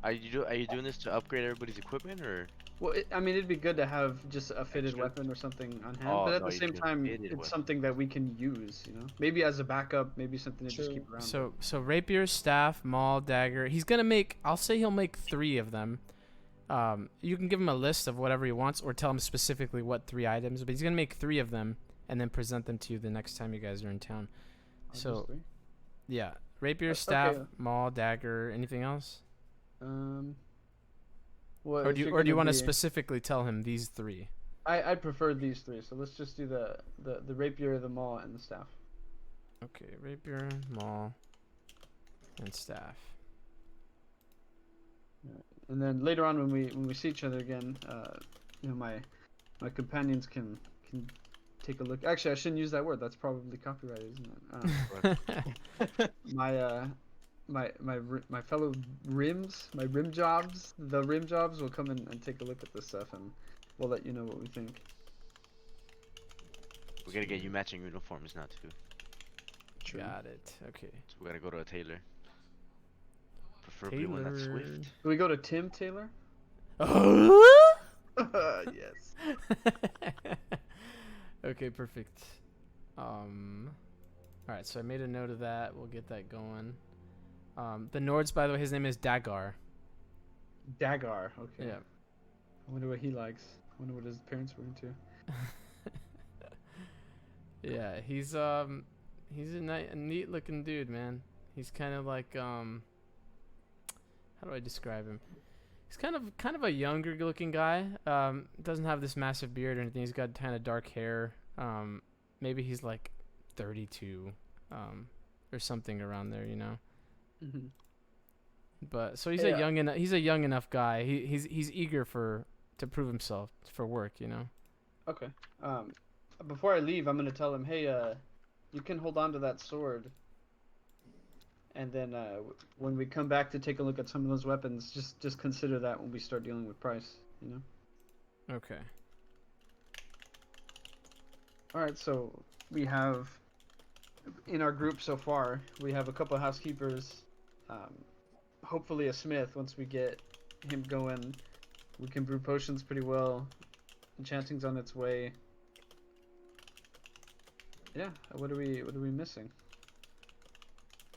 Are you doing this to upgrade everybody's equipment, or?
Well, I mean, it'd be good to have just a fitted
Extra?
weapon or something on hand,
Oh,
but at
no,
the
you
same
can
time,
fitted
it's
weapon.
something that we can use, you know? Maybe as a backup, maybe something to just
True.
keep around.
So rapier, staff, maul, dagger. He's gonna make. I'll say he'll make 3 of them. You can give him a list of whatever he wants, or tell him specifically what 3 items. But he's gonna make 3 of them, and then present them to you the next time you guys are in town. So
Obviously.
yeah, rapier,
Okay.
staff, maul, dagger. Anything else?
Well,
Or
if
do you
you're gonna
want to
be-
specifically tell him these 3?
I prefer these 3, so let's just do the rapier, the maul, and the staff.
Okay, rapier, maul, and staff.
And then later on, when we see each other again, you know, my companions can take a look. Actually, I shouldn't use that word. That's probably copyrighted, isn't it? My fellow rims, my rim jobs, will come in and take a look at this stuff, and we'll let you know what we think.
We gotta get you matching uniforms now too.
True.
Got it. Okay.
So we gotta go to a tailor. Preferably one that's
Tailored.
swift.
Do we go to Tim Taylor?
Oh!
Yes.
Okay, perfect. All right, so I made a note of that. We'll get that going. The Nords, by the way, his name is Dagar.
Dagar. Okay.
Yeah.
I wonder what he likes. I wonder what his parents were into.
Yeah, he's a neat looking dude, man. He's kind of like how do I describe him? He's kind of a younger looking guy. Doesn't have this massive beard or anything. He's got kind of dark hair. Maybe he's like 32, or something around there, you know.
Mm-hmm.
But so he's
Yeah.
he's a young enough guy. He's eager to prove himself for work, you know.
Okay. Before I leave, I'm gonna tell him, hey, you can hold on to that sword. And then when we come back to take a look at some of those weapons, just consider that when we start dealing with price, you know?
Okay.
Alright, so we have, in our group so far, we have a couple of housekeepers, hopefully a smith once we get him going. We can brew potions pretty well. Enchanting's on its way. Yeah, what are we missing?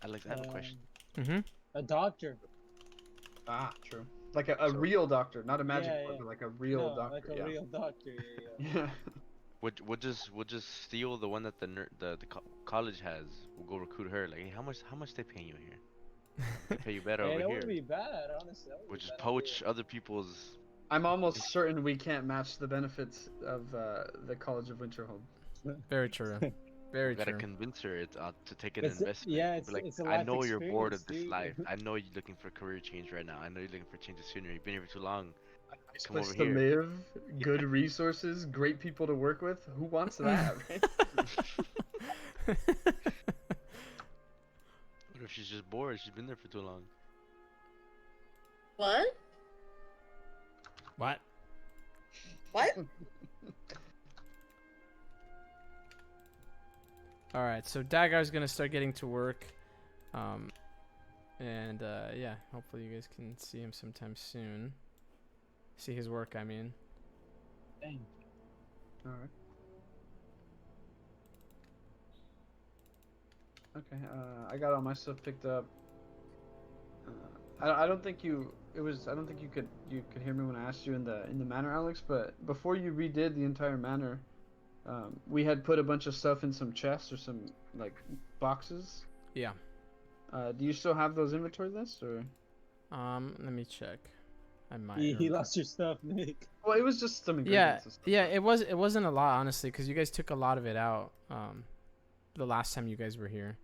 Alex, I have a question.
Mm-hmm.
A doctor.
Ah, true. Like a real doctor, not a magic
Yeah,
one,
yeah.
but like a real
No,
doctor.
like a
Yeah.
real doctor. Yeah.
Yeah.
We'll just steal the one that the college has. We'll go recruit her. Like, hey, how much they paying you here? They pay you better
Hey,
over
that
here.
wouldn't be bad, honestly. That wouldn't
We'll
be
just
bad
poach
idea.
other people's.
I'm almost certain we can't match the benefits of the College of Winterhold.
Very true. Very
We gotta
true.
convince her to take an
It's-
investment.
yeah,
Be
it's-
like,
it's a
I
life
know you're bored of
experience,
this
dude."
life. I know you're looking for career change right now. I know you're looking for change of scenery. You've been here for too long.
Nice
Come
place
over
to
here.
live, good resources, great people to work with. Who wants that, right?
What if she's just bored? She's been there for too long.
What?
What?
What?
All right, so Dagar's gonna start getting to work, and yeah, hopefully you guys can see him sometime soon. See his work, I mean.
Dang.
Alright. Okay, I got all my stuff picked up. I don't think you could hear me when I asked you in the manor, Alex, but before you redid the entire manor, we had put a bunch of stuff in some chests or some like boxes.
Yeah.
Do you still have those inventory lists or?
Let me check. I might.
He lost your stuff, Nick.
Well, it was just some
Yeah,
ingredients. and stuff,
yeah.
but-
It wasn't a lot, honestly, because you guys took a lot of it out. The last time you guys were here,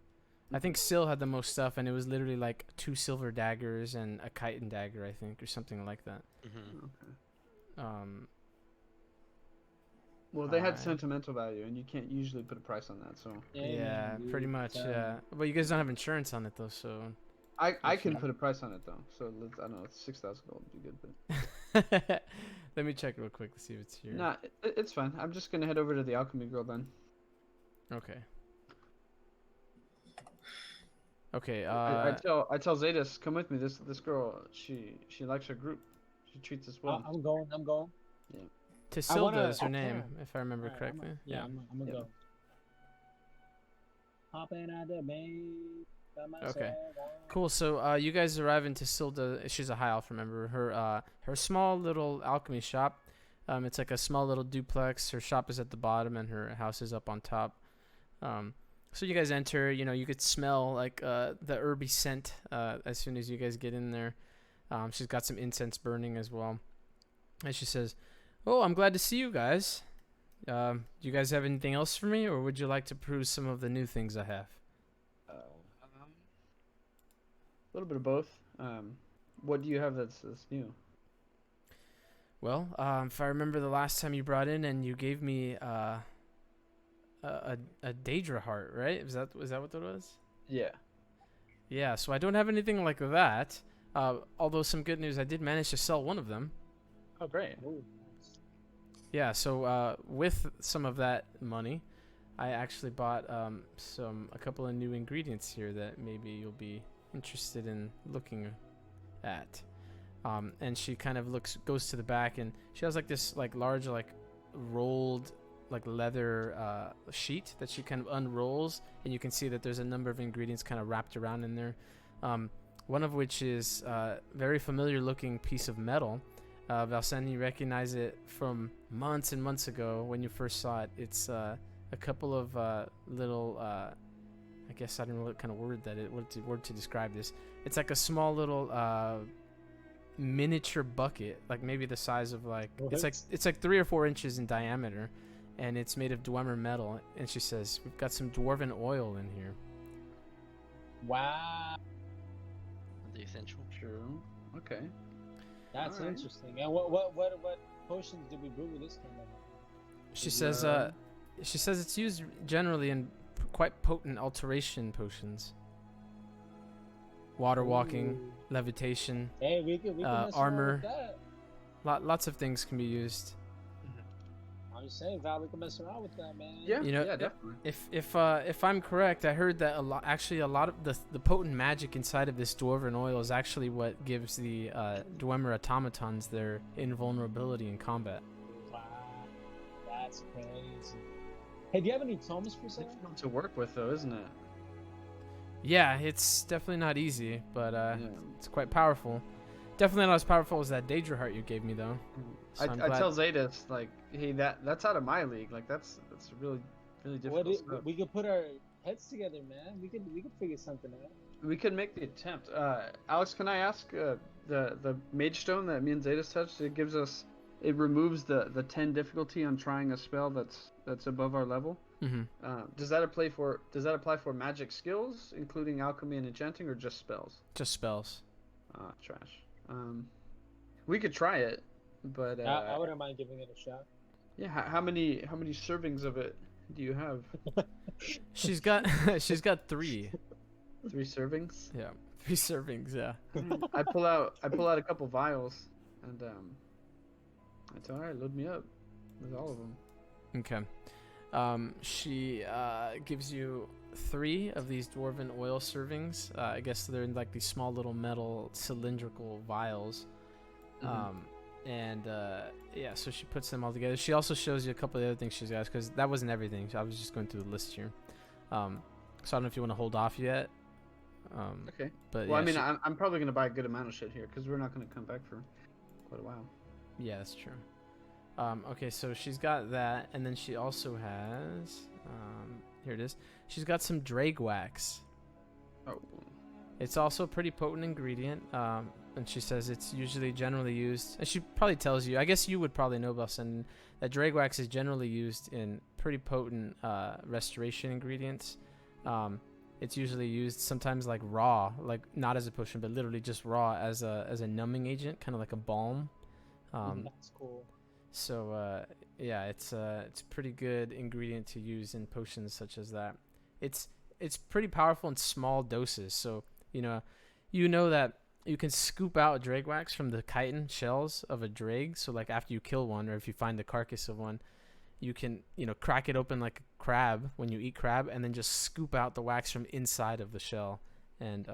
I think Syl had the most stuff, and it was literally like 2 silver daggers and a chitin dagger, I think, or something like that.
Mm-hmm.
Okay. Well, they had
I-
sentimental value, and you can't usually put a price on that. So
Yeah,
man,
pretty
dude,
much.
tell
Yeah, but you guys don't have insurance on it though, so.
I can
Sure.
put a price on it though. So I don't know, 6,000 gold would be good, but
Let me check real quick to see if it's here.
nah, it's fine. I'm just gonna head over to the alchemy girl then.
Okay. Okay.
I tell Zetas, come with me. This girl, she likes her group. She treats us well.
I'm going.
Tisilda
wanna-
is her name,
yeah.
if I remember
Alright,
correctly.
I'm gonna
Yeah.
go. Hopping out the bay. by myself,
Okay. Cool. So you guys arrive in Tisilda. She's a high elf, remember. Her small little alchemy shop. It's like a small little duplex. Her shop is at the bottom and her house is up on top. So you guys enter. You know, you could smell like the herby scent as soon as you guys get in there. She's got some incense burning as well. And she says, "Oh, I'm glad to see you guys. Do you guys have anything else for me, or would you like to peruse some of the new things I have?"
A little bit of both. What do you have that's new?
Well, if I remember the last time you brought in and you gave me a Daedra heart, right? Was that what that was?
Yeah.
Yeah. So I don't have anything like that. Although some good news, I did manage to sell one of them.
Oh, great.
Ooh,
Yeah. So with some of that money, I actually bought a couple of new ingredients here that maybe you'll be interested in looking at. And she kind of goes to the back, and she has like this like large like rolled like leather sheet that she kind of unrolls, and you can see that there's a number of ingredients kind of wrapped around in there. One of which is a very familiar looking piece of metal. Valsen, you recognize it from months and months ago when you first saw it. It's a couple of little I I guess I don't know what kind of word to describe this. It's like a small little miniature bucket, like maybe the size of like it's like 3 or 4 inches in diameter, and it's made of Dwemer metal. And she says, "We've got some dwarven oil in here."
Wow,
The essential.
True. Okay.
that's
Alright.
interesting. And what potions did we brew with this kind of?
She says,
Yeah.
it's used generally in quite potent alteration potions. Water walking,
Ooh.
levitation,
Hey, we can mess around with
armor.
that.
Lots of things can be used.
I'm just saying, Val, we can mess around with that, man.
Yeah.
You know,
yeah, definitely.
If I'm correct, I heard that a lot of the potent magic inside of this dwarven oil is actually what gives the Dwemer automatons their invulnerability in combat.
Wow, that's crazy. Hey, do you have any tomes for sale?
Difficult to work with, though, isn't it?
Yeah, it's definitely not easy, but
Yeah.
it's quite powerful. Definitely not as powerful as that Daedra heart you gave me, though. So I'm
I
glad-
tell Zetas, like, hey, that's out of my league. Like, that's really difficult stuff.
We could put our heads together, man. We could figure something out.
We could make the attempt. Alex, can I ask the mage stone that me and Zetas touched? It removes the 10 difficulty on trying a spell that's above our level.
Mhm.
Does that apply for magic skills, including alchemy and enchanting, or just spells?
Just spells.
Trash. We could try it, but
I wouldn't mind giving it a shot.
yeah. How many servings of it do you have?
She's got she's got 3.
3 servings.
Yeah, 3 servings. Yeah.
I pull out a couple vials, and I tell her, load me up with all of them.
Okay. She gives you 3 of these dwarven oil servings. I guess they're in like these small little metal cylindrical vials. Yeah, so she puts them all together. She also shows you a couple of the other things she's got, because that wasn't everything. So I was just going through the list here. So I don't know if you want to hold off yet.
Okay.
But
Well,
yeah,
I mean, I'm probably gonna buy a good amount of shit here because we're not gonna come back for quite a while.
yeah, that's true. Okay, so she's got that, and then she also has here it is. She's got some drag wax.
Oh.
It's also a pretty potent ingredient, and she says it's usually generally used, and she probably tells you, I guess you would probably know, Belson, that drag wax is generally used in pretty potent restoration ingredients. It's usually used sometimes like raw, like not as a potion, but literally just raw as a numbing agent, kind of like a balm.
That's cool.
So yeah, it's a pretty good ingredient to use in potions such as that. It's pretty powerful in small doses. So you know that you can scoop out drag wax from the chitin shells of a drag. So like after you kill one, or if you find the carcass of one, you can crack it open like a crab when you eat crab, and then just scoop out the wax from inside of the shell. And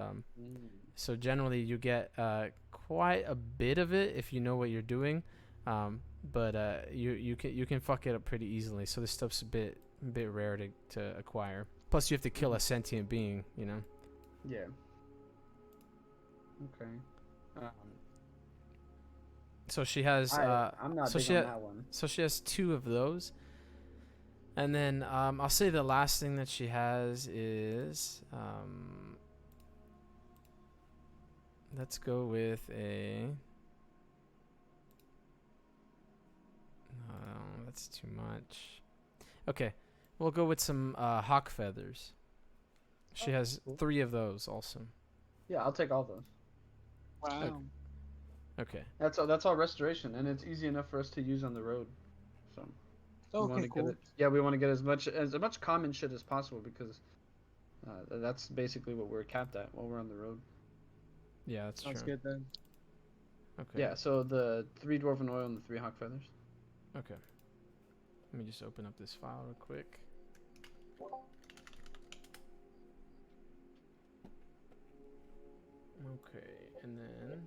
so generally you get quite a bit of it if you know what you're doing. But you can fuck it up pretty easily. So this stuff's a bit rare to acquire. Plus you have to kill a sentient being,
Yeah. Okay.
So she has
I'm not
so
big
she
on
ha-
that one.
so she has 2 of those. And then I'll say the last thing that she has is let's go with a no, that's too much. Okay, we'll go with some hawk feathers. She has
cool.
3 of those also.
Yeah, I'll take all those.
Wow.
Okay.
That's all restoration, and it's easy enough for us to use on the road. So we
Okay,
wanna
cool.
get it. Yeah, we want to get as much common shit as possible because that's basically what we're capped at while we're on the road.
Yeah, that's
Sounds
true.
good then.
Okay.
Yeah, so the 3 dwarven oil and the 3 hawk feathers.
Okay. Let me just open up this file real quick. Okay, and then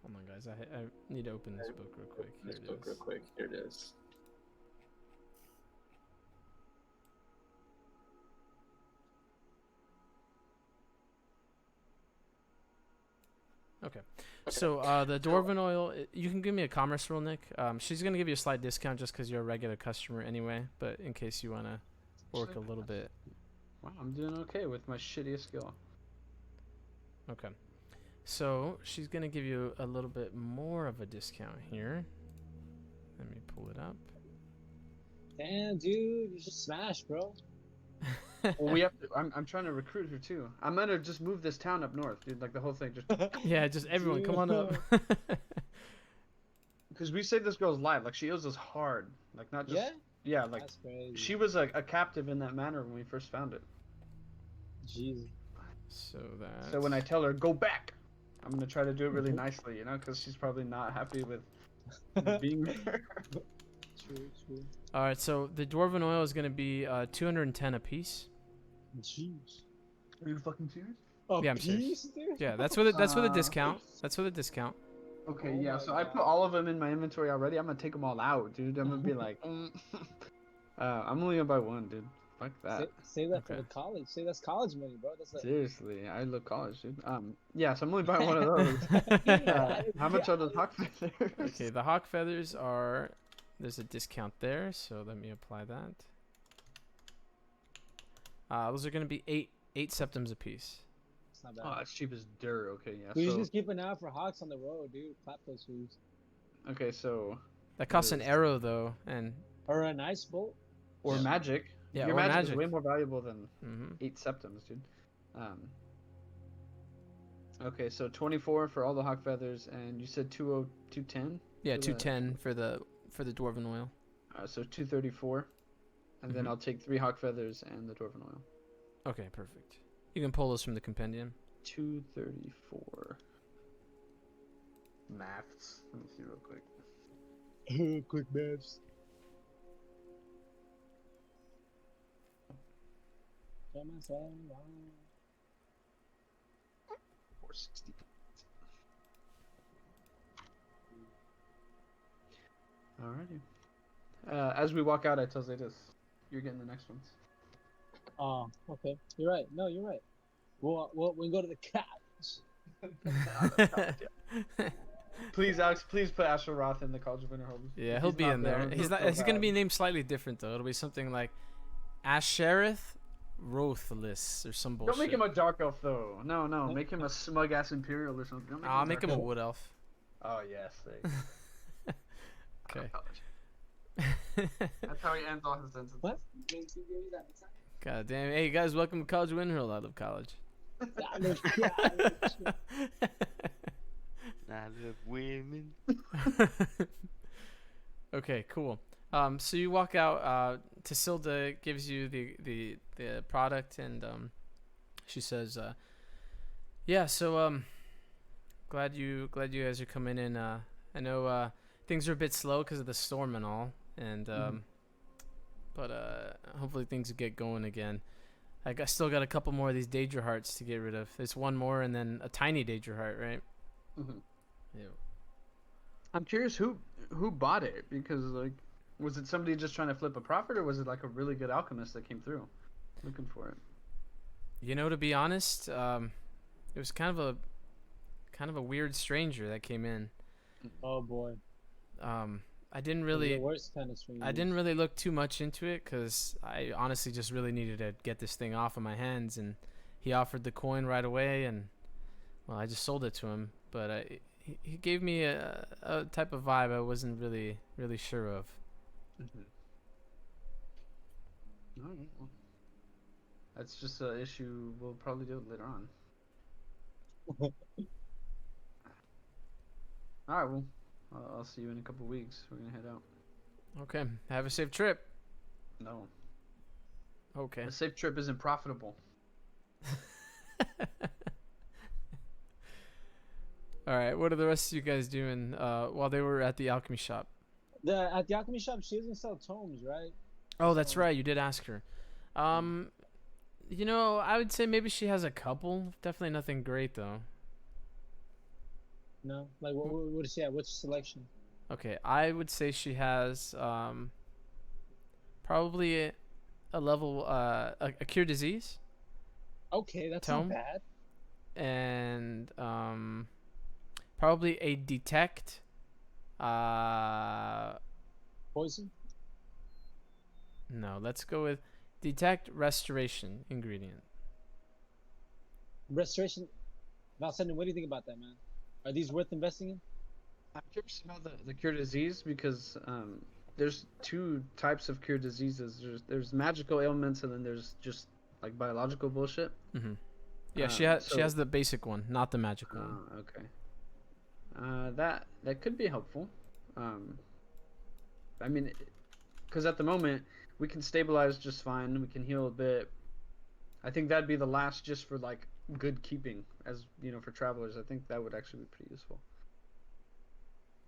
hold on, guys. I need to open this book real quick.
Here it is.
Okay. So the dwarven oil, you can give me a commerce roll, Nick. She's gonna give you a slight discount just because you're a regular customer anyway. But in case you wanna work a little bit.
Wow, I'm doing okay with my shittiest skill.
Okay. So she's gonna give you a little bit more of a discount here. Let me pull it up.
Damn, dude, you should smash, bro.
Well, we have to. I'm trying to recruit her too. I'm gonna just move this town up north, dude. Like the whole thing, just
Yeah, just everyone, come on up.
because we saved this girl's life. Like she owes us hard. Like not just.
Yeah?
Yeah, like
That's crazy.
she was a captive in that manor when we first found it.
Jesus.
So that.
So when I tell her go back, I'm gonna try to do it really nicely, you know, because she's probably not happy with being there.
True.
All right, so the dwarven oil is gonna be 210 a piece.
Jeez.
Are you fucking serious?
Yeah, I'm serious.
Piece, dude?
Yeah, that's with a discount. That's with a discount.
Okay,
Oh
yeah.
my
So I put all of them in my inventory already. I'm gonna take them all out, dude. I'm gonna be like, I'm only gonna buy one, dude. Fuck that.
Say that for
Okay.
the college. Say that's college money, bro. That's like.
Seriously, I love college, dude. Yeah. So I'm only buying one of those. How much are those hawk feathers?
Okay, the hawk feathers are. There's a discount there, so let me apply that. Those are gonna be eight septims a piece.
It's not bad.
Oh, it's cheap as dirt. Okay, yeah.
We
So
just keep an eye out for hawks on the road, dude. Clap those fools.
okay, so
That costs an
is-
arrow though, and
Or a nice bolt.
or
Yeah.
magic.
Yeah,
Your
or
magic is
magic.
way more valuable than
hmm
8 septims, dude. Okay, so 24 for all the hawk feathers, and you said 210.
yeah,
For the-
210 for the dwarven oil.
So 234, and then
Mhm.
I'll take 3 hawk feathers and the dwarven oil.
Okay, perfect. You can pull those from the compendium.
234. Maths. Let me see real quick.
Quick maps.
460. Alrighty. As we walk out, I tell Zetas, you're getting the next ones.
Oh, okay. You're right. No, you're right. We go to the couch.
Please, Alex, please put Asheroth in the College of Winterhold.
Yeah,
If
he'll
he's
be
not
in there.
I'm
He's
gonna
not.
feel
He's gonna
bad.
be named slightly different though. It'll be something like Asherith Rothless or some bullshit.
Don't make him a dark elf though. No,
Nope.
make him a smug ass imperial or something. Don't
I'll make him a
dark elf.
wood elf.
Oh yes, there you go.
Okay.
That's how he ends all his sentences.
What?
God damn. Hey guys, welcome to College of Winterhold. I love college.
I love women.
Okay, cool. So you walk out. Tasilda gives you the product, and she says, "Yeah, so glad you guys are coming in. I know things are a bit slow because of the storm and all, and but hopefully things get going again. I still got a couple more of these Daedra hearts to get rid of. There's one more, and then a tiny Daedra heart, right?
Mhm.
Yeah.
I'm curious who bought it, because like, was it somebody just trying to flip a profit, or was it like a really good alchemist that came through looking for it?
You know, to be honest, it was kind of a weird stranger that came in.
Oh boy.
I didn't
The
really
worst kind of string.
I didn't really look too much into it because I honestly just really needed to get this thing off of my hands, and he offered the coin right away, and well, I just sold it to him. But he gave me a type of vibe I wasn't really sure of.
Alright, well, that's just an issue we'll probably deal with later on. Alright, well, I'll see you in a couple weeks. We're gonna head out.
Okay, have a safe trip.
No,
Okay.
a safe trip isn't profitable.
All right. What are the rest of you guys doing while they were at the alchemy shop?
At the alchemy shop, she doesn't sell tomes, right?
Oh, that's right. You did ask her. You know, I would say maybe she has a couple. Definitely nothing great though.
No. Like what does she have? What's your selection?
Okay, I would say she has probably a level a cure disease
Okay, that's
Tome?
not bad.
and probably a detect.
Poison.
No, let's go with detect restoration ingredient.
Restoration. Valsenden, what do you think about that, man? Are these worth investing in?
I'm curious about the cure disease because there's two types of cure diseases. There's magical ailments and then there's just like biological bullshit.
Mm-hmm. Yeah, she has the basic one, not the magic one.
Okay. That could be helpful. I mean, because at the moment we can stabilize just fine. We can heal a bit. I think that'd be the last just for like good keeping, as you know, for travelers. I think that would actually be pretty useful.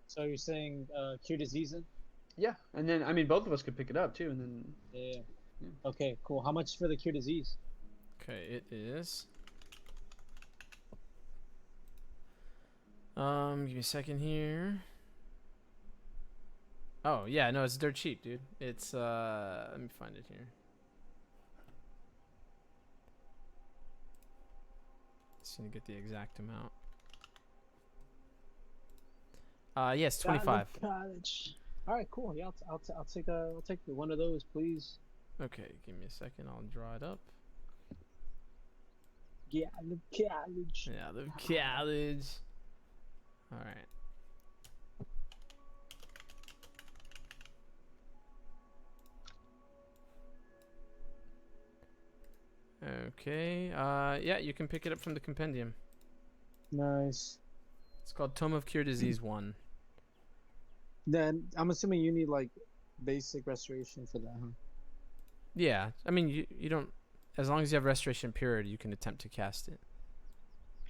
So you're saying cure disease? Then?
Yeah, and then I mean both of us could pick it up too, and then
Yeah.
Yeah.
Okay, cool. How much for the cure disease?
Okay, it is. Give me a second here. Oh yeah, no, it's dirt cheap, dude. It's let me find it here. Just gonna get the exact amount. Yes, 25.
College. All right, cool. Yeah, I'll take one of those, please.
Okay, give me a second. I'll draw it up.
Yeah, I love college.
Yeah, the college. All right. Okay. Yeah, you can pick it up from the compendium.
Nice.
It's called Tome of Cure Disease 1.
Then I'm assuming you need like basic restoration for that, huh?
Yeah, I mean you don't. As long as you have restoration period, you can attempt to cast it.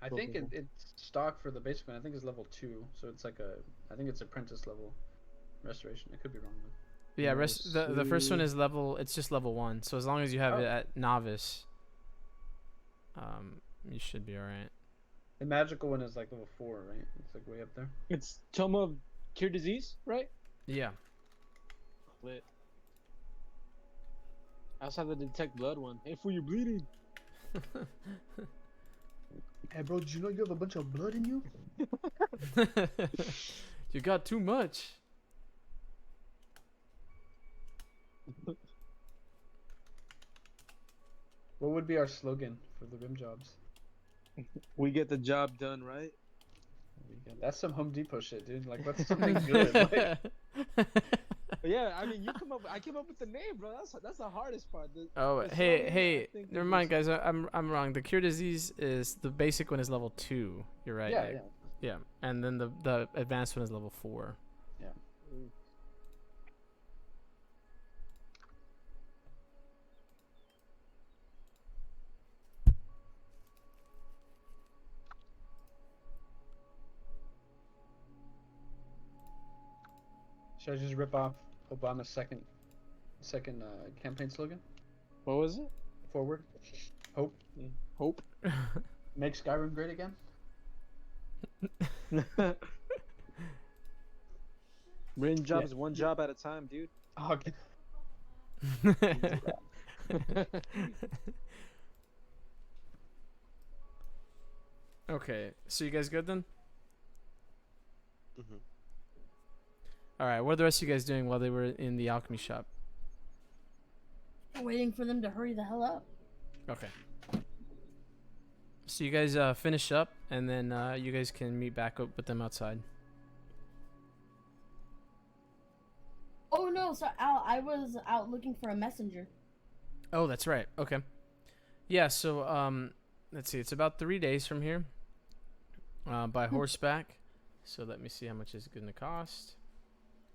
I
Cool,
think
cool, cool.
it's stock for the basic one. I think it's level 2, so it's like I think it's apprentice level restoration. I could be wrong though.
Yeah,
Nice.
the first one is level. It's just level 1. So as long as you have
Oh.
it at novice, you should be all right.
The magical one is like level 4, right? It's like way up there.
It's Tome of Cure Disease, right?
Yeah.
Lit. I also have the Detect Blood one. Hey, for you bleeding.
Hey bro, did you know you have a bunch of blood in you?
You got too much.
What would be our slogan for the rim jobs?
We get the job done, right?
That's some Home Depot shit, dude. Like, what's something good? Like,
Yeah, I mean, I came up with the name, bro. That's the hardest part.
Oh,
the
hey,
slogan, I
hey,
think,
never
is
mind, guys. I'm wrong. The cure disease is the basic one is level 2. You're right.
yeah,
Nick.
yeah.
Yeah, and then the advanced one is level 4.
Mm.
Should I just rip off Obama's second campaign slogan?
What was it?
Forward. Hope.
Hope.
Make Skyrim great again.
Rin jobs, one job at a time, dude.
Oh, okay.
Okay, so you guys good then?
Mhm.
All right, what are the rest of you guys doing while they were in the alchemy shop?
Waiting for them to hurry the hell up.
Okay. So you guys finish up, and then you guys can meet back up with them outside.
Oh no, so Al, I was out looking for a messenger.
Oh, that's right. Okay. Yeah. So let's see. It's about 3 days from here. By horseback. So let me see how much it's going to cost.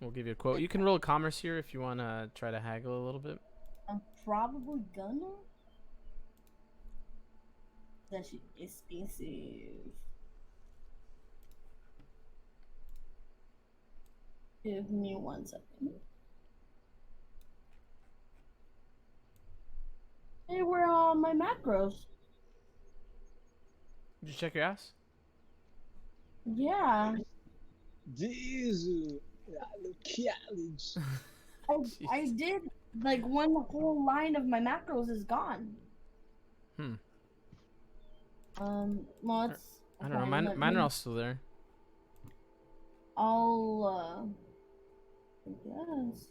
We'll give you a quote. You can roll commerce here if you want to try to haggle a little bit.
I'm probably gonna. That shit expensive. Give me 1 second. Hey, where are all my macros?
Did you check your ass?
Yeah,
Jesus. College.
I did. Like one whole line of my macros is gone.
Hmm.
Well, it's.
I don't know.
okay,
Mine
let
are
me-
all still there.
I'll I guess.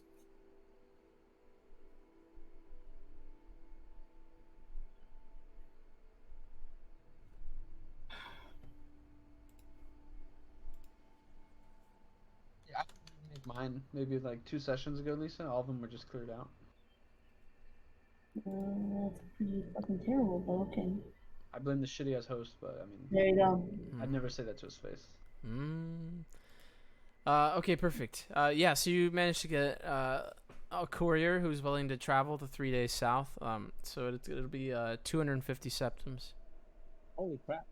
Yeah, I made mine maybe like 2 sessions ago, Lisa. All of them were just cleared out.
That's pretty fucking terrible, but okay.
I blame the shitty ass host, but I mean,
There you go.
I'd never say that to his face.
Mm. Okay, perfect. Yeah, so you managed to get a courier who's willing to travel the 3 days south. So it'll be 250 septims.
Holy crap.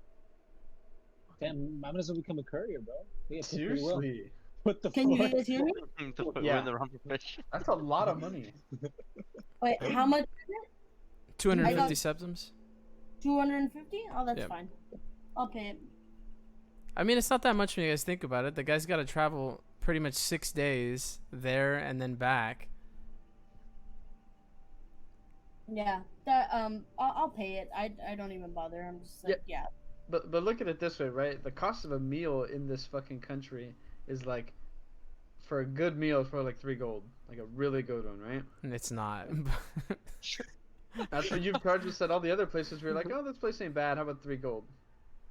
Damn, I might as well become a courier, bro. Yeah, pretty well.
Seriously,
What the
Can you
fuck?
guys hear me?
We're
Yeah.
in the wrong profession.
that's a lot of money.
Wait, how much?
250 septims.
250? Oh, that's
Yep.
fine. I'll pay it.
I mean, it's not that much when you guys think about it. The guy's got to travel pretty much 6 days there and then back.
Yeah, that I'll pay it. I don't even bother. I'm just like, yeah.
But look at it this way, right? The cost of a meal in this fucking country is like, for a good meal, it's probably like 3 gold, like a really good one, right?
And it's not.
That's what you've charged us at all the other places. Where you're like, oh, this place ain't bad. How about 3 gold?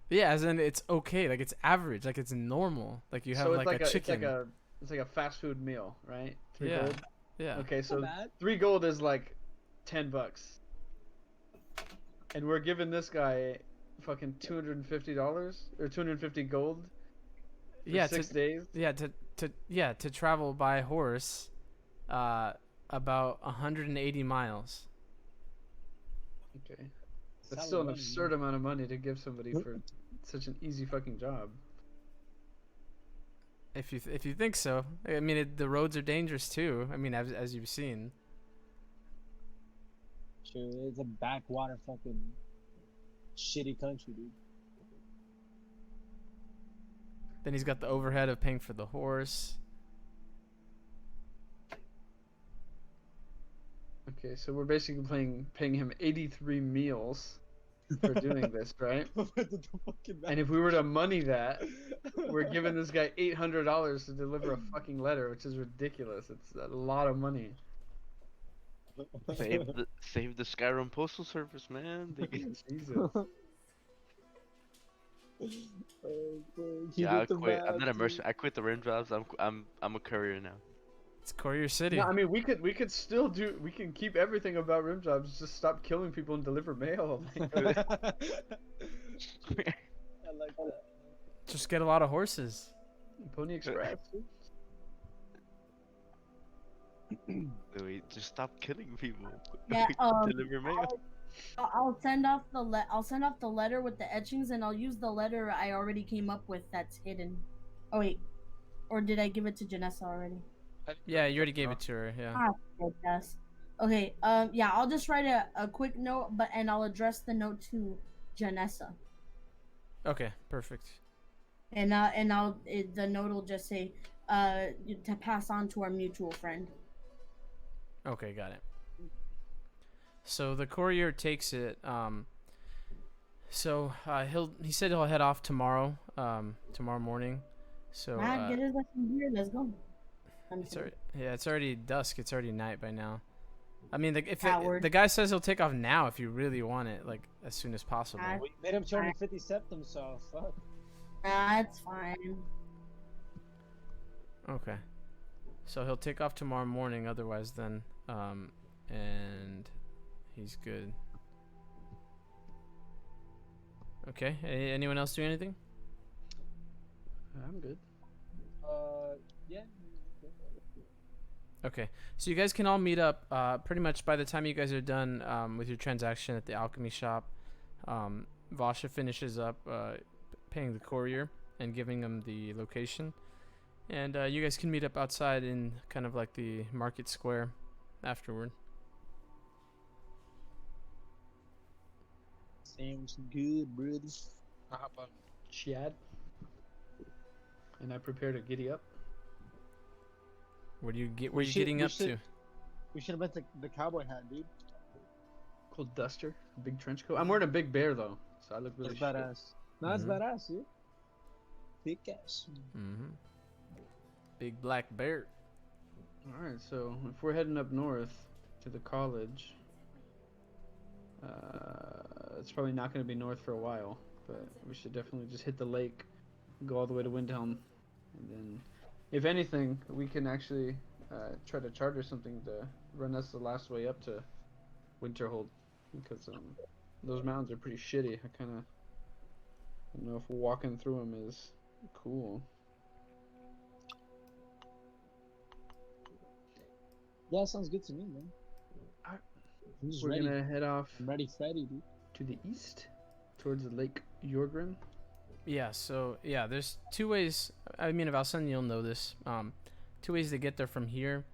Yeah, as in it's okay. Like it's average. Like it's normal. Like you have
So it's
like a chicken.
it's like a fast food meal, right? 3
Yeah.
gold.
Yeah.
Okay, so
Not bad.
3 gold is like $10, and we're giving this guy fucking $250 or 250 gold for
Yeah.
6 days.
To travel by horse, about 180 miles.
Okay,
Solid
that's still an
money,
absurd amount of money to give somebody for such an easy fucking job.
If you think so. I mean, the roads are dangerous too. I mean, as you've seen.
Sure, it's a backwater fucking shitty country, dude.
Then he's got the overhead of paying for the horse.
Okay, so we're basically paying him 83 meals for doing this, right? And if we were to money that, we're giving this guy $800 to deliver a fucking letter, which is ridiculous. It's a lot of money.
Save the Skyrim postal service, man.
Jesus.
Yeah, I quit. I'm not a mercenary. I quit the rim jobs. I'm a courier now.
It's Courier City.
No, I mean we can still we can keep everything about rim jobs. Just stop killing people and deliver mail.
I like that.
Just get a lot of horses.
Pony Express.
Wait, just stop killing people.
Yeah,
Deliver mail.
I'll send off the letter with the etchings, and I'll use the letter I already came up with that's hidden. Oh wait, or did I give it to Janessa already?
Yeah, you already gave it to her. Yeah.
Yes. Okay. Yeah, I'll just write a quick note, and I'll address the note to Janessa.
Okay. Perfect.
And the note will just say, to pass on to our mutual friend.
Okay, got it. So the courier takes it. So he said he'll head off tomorrow. Tomorrow morning. So.
Get his lesson here. Let's go.
It's already dusk. It's already night by now. I mean, if
Coward.
the guy says he'll take off now if you really want it, like as soon as possible.
We made him 250 septums, so fuck.
That's fine.
Okay. So he'll take off tomorrow morning. Otherwise, then, and he's good. Okay. Anyone else do anything?
I'm good.
Yeah.
Okay, so you guys can all meet up pretty much by the time you guys are done with your transaction at the alchemy shop. Vasha finishes up paying the courier and giving him the location. And you guys can meet up outside in kind of like the market square afterward.
Sounds good, brother.
I hop on Chad, and I prepare to giddy up.
Where are you getting up to?
We should have went to the cowboy hat, dude.
Cool duster, big trench coat. I'm wearing a big bear though, so I look really
That's badass. No, that's
Mhm.
badass, dude. Thick ass.
Mm-hmm. Big black bear.
All right, so if we're heading up north to the college, it's probably not going to be north for a while, but we should definitely just hit the lake, go all the way to Windhelm, and then, if anything, we can actually try to charter something to run us the last way up to Winterhold, because those mountains are pretty shitty. I kind of don't know if walking through them is cool.
Yeah, sounds good to me, man.
Alright.
I'm just
We're
ready.
gonna head off
I'm ready, Freddy, dude.
to the east, towards the Lake Jorgrim.
Yeah, so yeah, there's two ways. I mean, if I'll send you'll know this. Two ways to get there from here.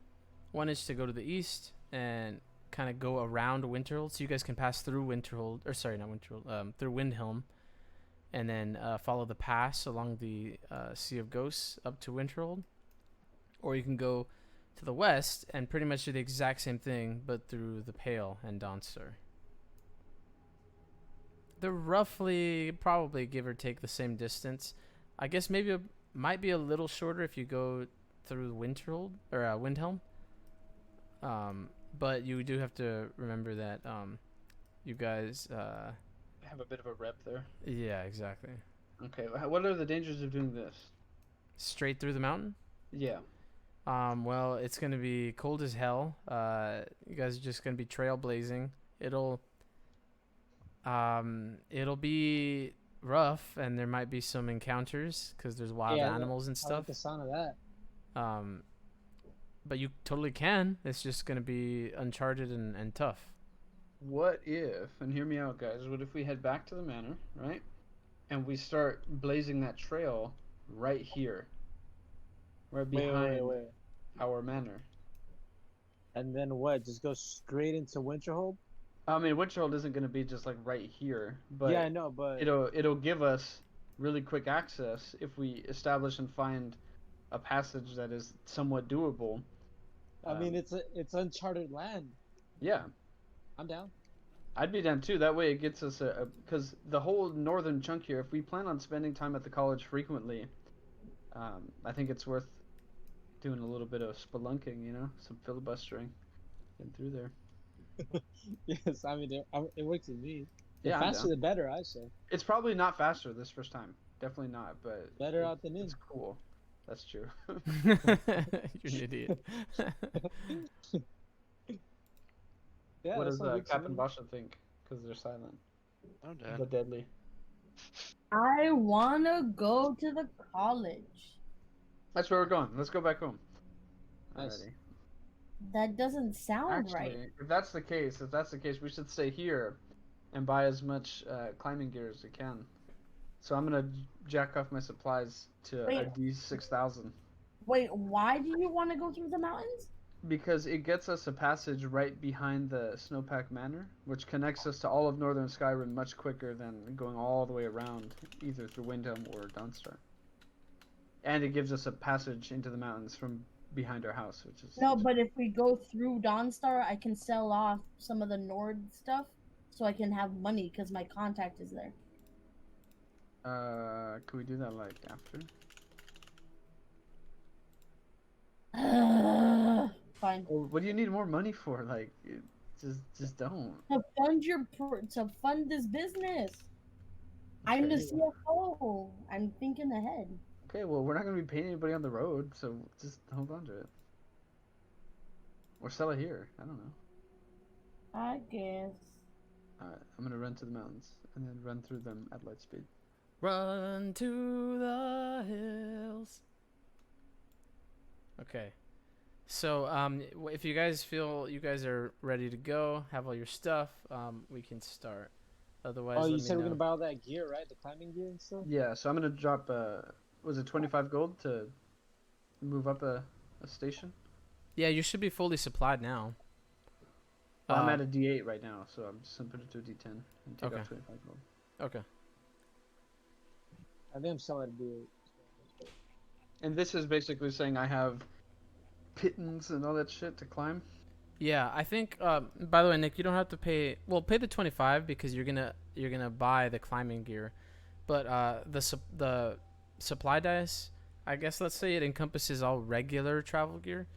One is to go to the east and kind of go around Winterhold, so you guys can pass through Winterhold, or sorry, not Winterhold, through Windhelm, and then follow the pass along the Sea of Ghosts up to Winterhold. Or you can go to the west and pretty much do the exact same thing, but through the Pale and Dawnstar. They're roughly, probably give or take the same distance. I guess maybe it might be a little shorter if you go through Winterhold or Windhelm. But you do have to remember that you guys.
Have a bit of a rep there.
Yeah, exactly.
Okay, what are the dangers of doing this?
Straight through the mountain.
Yeah.
Well, it's gonna be cold as hell. You guys are just gonna be trailblazing. It'll be rough, and there might be some encounters because there's wild animals and
I like
stuff.
the sound of that.
But you totally can. It's just gonna be uncharted and tough.
What if, and hear me out, guys, what if we head back to the manor, right? And we start blazing that trail right here. Right behind
Wait.
our manor.
And then what? Just go straight into Winterhold?
I mean, Winterhold isn't going to be just like right here, but
Yeah, I know, but
it'll give us really quick access if we establish and find a passage that is somewhat doable.
I mean, it's uncharted land.
Yeah,
I'm down.
I'd be down too. That way it gets us because the whole northern chunk here, if we plan on spending time at the college frequently, I think it's worth doing a little bit of spelunking, some filibustering, getting through there.
Yes, I mean, it works with me. The
Yeah, I'm
faster
down.
the better, I say.
It's probably not faster this first time. Definitely not, but
Better out than in.
it's cool. That's true.
You're an idiot.
Yeah,
What
that
does
sounds good to
Captain
me.
Vasha think? Because they're silent.
I'm done.
But deadly.
I wanna go to the college.
That's where we're going. Let's go back home.
Nice.
Alrighty.
That doesn't sound
Actually,
right.
if that's the case, we should stay here and buy as much climbing gear as we can. So I'm gonna jack off my supplies to a
Wait.
D6000
Wait, why do you want to go through the mountains?
because it gets us a passage right behind the Snowpack Manor, which connects us to all of Northern Skyrim much quicker than going all the way around, either through Windhelm or Dawnstar. And it gives us a passage into the mountains from behind our house, which is
No, but if we go through Dawnstar, I can sell off some of the Nord stuff so I can have money because my contact is there.
Could we do that like after?
Fine.
Well, what do you need more money for? Like, just don't.
To fund this business. I'm the CFO. I'm thinking ahead.
Okay, well, we're not gonna be paying anybody on the road, so just hold on to it. Or sell it here. I don't know.
I guess.
Alright, I'm gonna run to the mountains and then run through them at light speed.
Run to the hills. Okay. So, if you guys feel you guys are ready to go, have all your stuff, we can start. Otherwise,
Oh, you
let
said
me
we're
know.
gonna buy all that gear, right? The climbing gear and stuff?
Yeah, so I'm gonna drop, was it 25 gold to move up a station?
Yeah, you should be fully supplied now.
Well, I'm at a D8 right now, so I'm just gonna put it to a D10 and take
Okay.
off 25 gold.
Okay.
I think I'm selling a deal.
And this is basically saying I have pittance and all that shit to climb.
Yeah, I think. By the way, Nick, you don't have to pay. Well, pay the 25 because you're gonna buy the climbing gear, but the supply dice I guess let's say it encompasses all regular travel gear.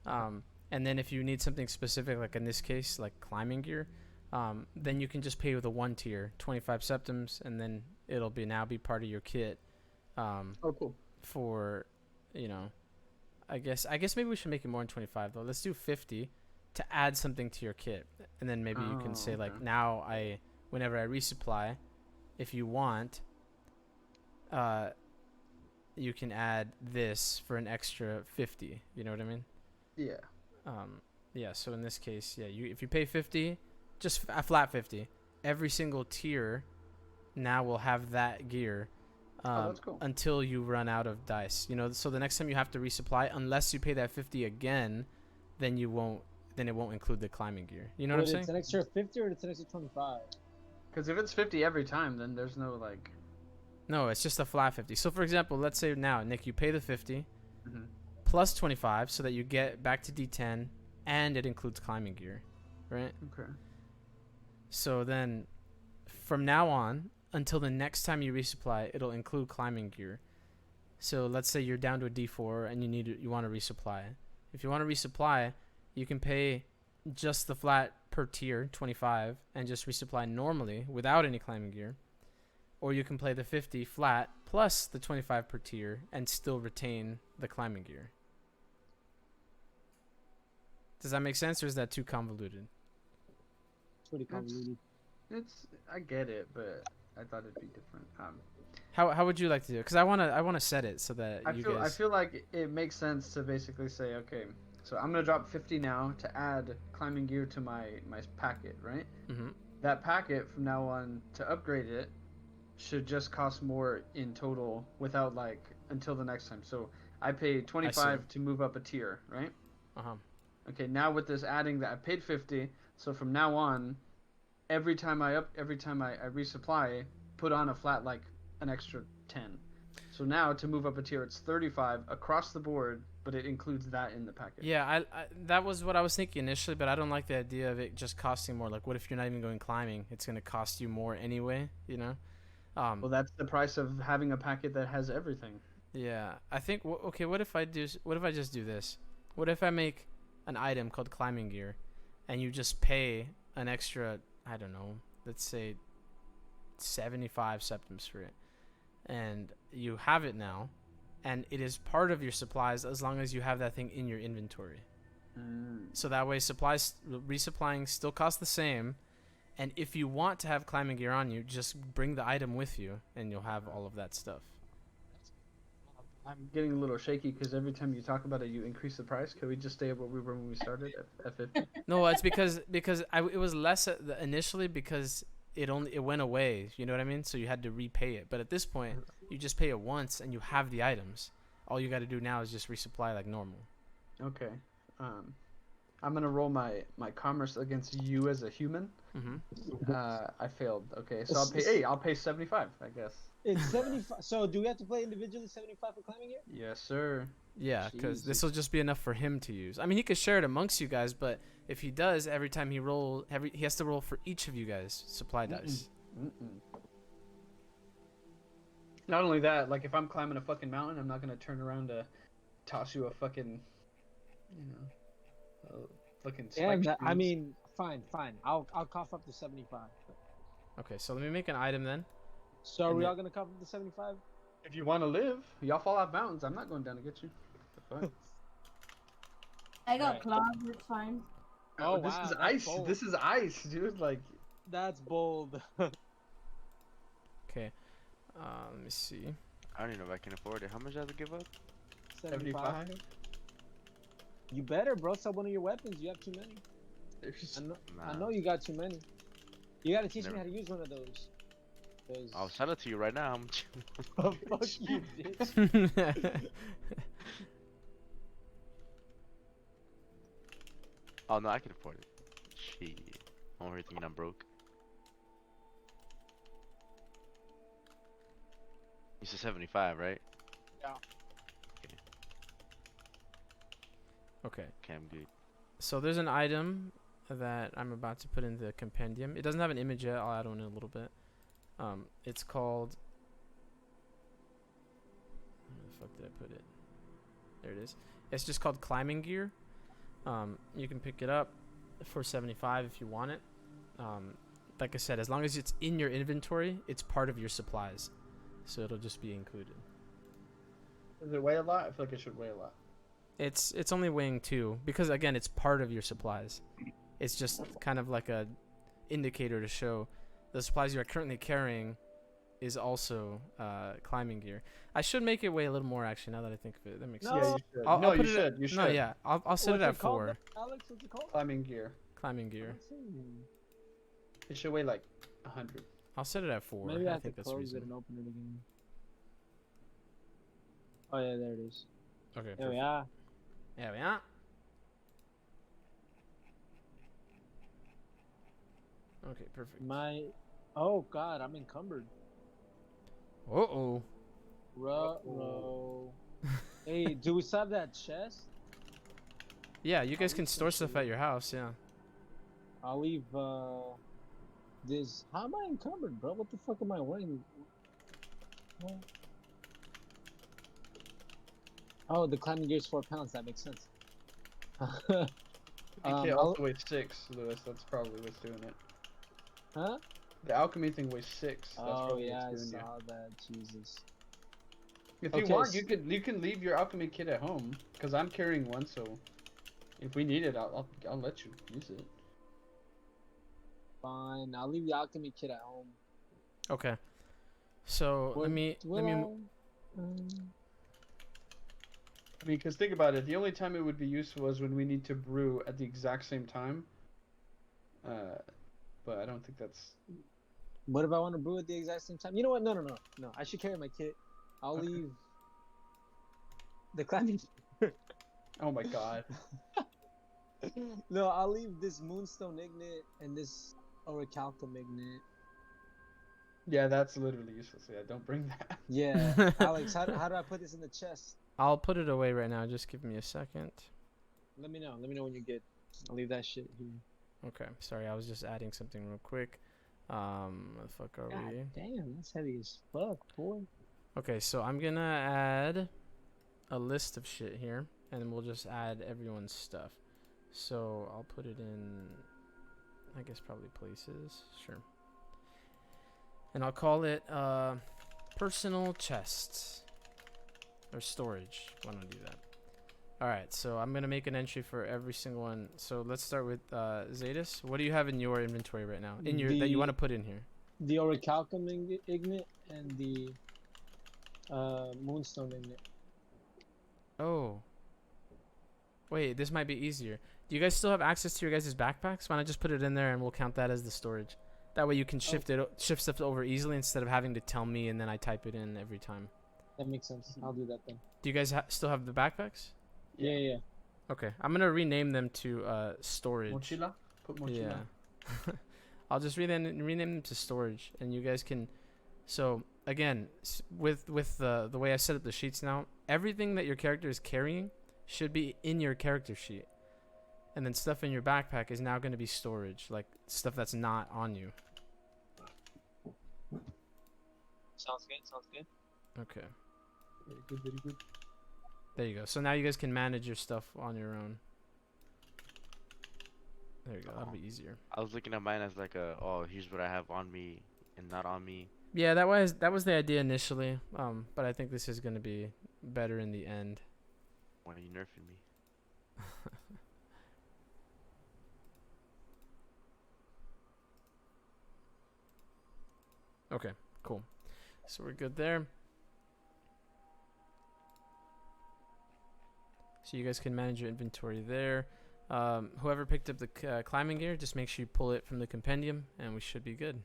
And then if you need something specific, like in this case, like climbing gear, then you can just pay with a 1 tier, 25 septims, and then it'll now be part of your kit.
Oh, cool.
For, you know, I guess maybe we should make it more than 25 though. Let's do 50 to add something to your kit, and then maybe you can say like, now whenever I resupply, if you want, you can add this for an extra 50. You know what I mean?
Yeah.
Yeah. So in this case, yeah, if you pay 50, just a flat 50, every single tier now will have that gear.
That's cool.
Until you run out of dice, you know. So the next time you have to resupply, unless you pay that 50 again, then it won't include the climbing gear. You know what I'm saying?
It's an extra 50 or it's an extra 25?
Because if it's 50 every time, then there's no like.
No, it's just a flat 50. So for example, let's say now, Nick, you pay the 50
Mm-hmm.
plus 25, so that you get back to D10, and it includes climbing gear, right?
Okay.
So then, from now on, until the next time you resupply, it'll include climbing gear. So let's say you're down to a D4 and you want to resupply. If you want to resupply, you can pay just the flat per tier, 25, and just resupply normally without any climbing gear. Or you can play the 50 flat plus the 25 per tier and still retain the climbing gear. Does that make sense, or is that too convoluted?
It's pretty convoluted.
I get it, but I thought it'd be different.
How would you like to do it? Because I wanna set it so that
I feel like it makes sense to basically say, okay, so I'm gonna drop 50 now to add climbing gear to my packet, right?
Mm-hmm.
That packet from now on to upgrade it should just cost more in total without like until the next time. So I pay 25 to move up a tier, right?
Uh-huh.
Okay, now with this adding that I paid 50, so from now on, every time I resupply, put on a flat like an extra 10. So now to move up a tier, it's 35 across the board, but it includes that in the package.
Yeah, I that was what I was thinking initially, but I don't like the idea of it just costing more. Like, what if you're not even going climbing? It's gonna cost you more anyway, you know?
Well, that's the price of having a packet that has everything.
Yeah, I think. Okay, what if I just do this? What if I make an item called climbing gear, and you just pay an extra, I don't know, let's say 75 septims for it, and you have it now, and it is part of your supplies as long as you have that thing in your inventory. So that way resupplying still costs the same, and if you want to have climbing gear on you, just bring the item with you and you'll have all of that stuff.
I'm getting a little shaky because every time you talk about it, you increase the price. Could we just stay at what we were when we started at 50?
No, it's because it was less initially because it went away. You know what I mean? So you had to repay it. But at this point, you just pay it once and you have the items. All you got to do now is just resupply like normal.
Okay. I'm gonna roll my commerce against you as a human.
Mm-hmm.
I failed. Okay, so I'll pay 75, I guess.
It's 75. So do we have to play individually 75 for climbing gear?
Yes, sir.
Yeah, because this will just be enough for him to use. I mean, he could share it amongst you guys, but if he does, every time he he has to roll for each of you guys supply dice.
Not only that, like if I'm climbing a fucking mountain, I'm not gonna turn around to toss you a fucking, fucking.
Yeah, I mean, fine. I'll cough up to 75.
Okay, so let me make an item then.
So are we all gonna cough up to 75?
If you want to live, y'all fall off mountains. I'm not going down to get you. The fuck?
I got claws. It's fine.
Oh, this is ice.
Bold.
This is ice, dude. Like.
That's bold.
Okay. Let me see.
I don't even know if I can afford it. How much do I have to give up?
75.
You better, bro. Sell one of your weapons. You have too many. I know you got too many. You gotta teach me how to use one of those.
I'll sell it to you right now.
Oh, fuck you, bitch.
Oh no, I can afford it. Shit. I'm over here thinking I'm broke. You said 75, right?
Yeah.
Okay.
Okay, I'm good.
So there's an item that I'm about to put in the compendium. It doesn't have an image yet. I'll add one in a little bit. It's called. fuck did I put it? There it is. It's just called climbing gear. You can pick it up for 75 if you want it. Like I said, as long as it's in your inventory, it's part of your supplies, so it'll just be included.
Does it weigh a lot? I feel like it should weigh a lot.
It's only weighing 2 because again, it's part of your supplies. It's just kind of like a indicator to show the supplies you are currently carrying is also climbing gear. I should make it weigh a little more actually. Now that I think of it, that makes
No.
sense.
Yeah, you should.
I'll
no,
put
you
it
should. You should.
No, yeah, I'll set it
What's
at
called,
4.
Alex, what's it called?
Climbing gear.
Climbing gear.
It should weigh like 100.
I'll set it at 4.
Maybe I
I
have to
think that's
close it
reasonable.
and open it again. Oh yeah, there it is.
Okay.
There we
Perfect.
are.
There we are. Okay, perfect.
Oh god, I'm encumbered.
Uh-oh.
Ruh-roh. Hey, do we still have that chest?
Yeah, you guys can store stuff at your house, yeah.
I'll leave this. How am I encumbered, bro? What the fuck am I wearing? What? Oh, the climbing gear is 4 pounds. That makes sense.
DK also weighs 6, Lewis. That's probably what's doing it.
Huh?
The alchemy thing weighs 6. That's
Oh
probably
yeah, I
what's doing
saw that. Jesus.
If you
Okay,
want, you can leave your alchemy kit at home, because I'm carrying one. So if we need it, I'll let you use it.
Fine. I'll leave the alchemy kit at home.
Okay. So let me
I
I mean, because think about it. The only time it would be useful is when we need to brew at the exact same time. But I don't think that's.
What if I want to brew at the exact same time? You know what? No. I should carry my kit. I'll
Okay.
leave the climbing.
Oh my god.
No, I'll leave this moonstone ignet and this orichalcum ignet.
Yeah, that's literally useless. Yeah, don't bring that.
Yeah, Alex, how do I put this in the chest?
I'll put it away right now. Just give me a second.
Let me know. Let me know when you're good. I'll leave that shit here.
Okay. Sorry, I was just adding something real quick. Where the fuck are
God
we?
damn, that's heavy as fuck, boy.
Okay, so I'm gonna add a list of shit here, and then we'll just add everyone's stuff. So I'll put it in, I guess probably places. Sure. And I'll call it personal chests or storage. Why don't I do that? All right, so I'm gonna make an entry for every single one. So let's start with Zadis. What do you have in your inventory right now? In your that you want to put in here?
The orichalcum ignet and the moonstone ignet.
Oh. Wait, this might be easier. Do you guys still have access to your guys' backpacks? Why not just put it in there and we'll count that as the storage? That way you can shift stuff over easily instead of having to tell me and then I type it in every time.
That makes sense. I'll do that then.
Do you guys still have the backpacks?
Yeah.
Okay, I'm gonna rename them to storage.
Mochila? Put mochila.
Yeah. I'll just rename them to storage, and you guys can. So again, with the way I set up the sheets now, everything that your character is carrying should be in your character sheet, and then stuff in your backpack is now going to be storage, like stuff that's not on you.
Sounds good.
Okay.
Very good.
There you go. So now you guys can manage your stuff on your own. There you go. That'll be easier.
I was looking at mine as like here's what I have on me and not on me.
Yeah, that was the idea initially. But I think this is going to be better in the end.
Why are you nerfing me?
Okay, cool. So we're good there. So you guys can manage your inventory there. Whoever picked up the climbing gear, just make sure you pull it from the compendium, and we should be good.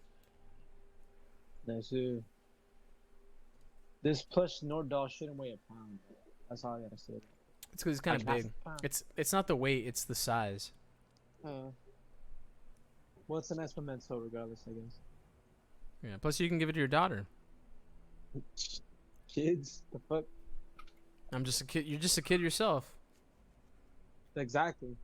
Nice. This plush Nordal shouldn't weigh a pound. That's all I gotta say.
It's because it's kind of big. It's not the weight, it's the size.
Well, it's a nice memento regardless, I guess.
Yeah. Plus, you can give it to your daughter.
Kids, the fuck?
I'm just a kid. You're just a kid yourself.
Exactly.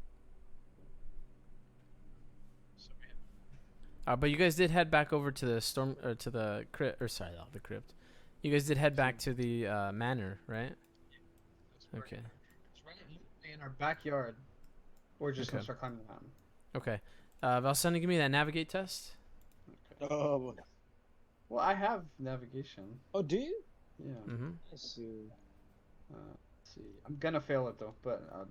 But you guys did head back over to the crypt, the crypt, You guys did head back to the manor, right? Okay.
It's right in our backyard. We're just gonna
Okay.
start climbing the mountain.
Okay. Valsena, give me that navigate test.
Oh, boy.
Well, I have navigation.
Oh, do you?
Yeah.
Mm-hmm.
I see.
Let's see. I'm gonna fail it though, but I'll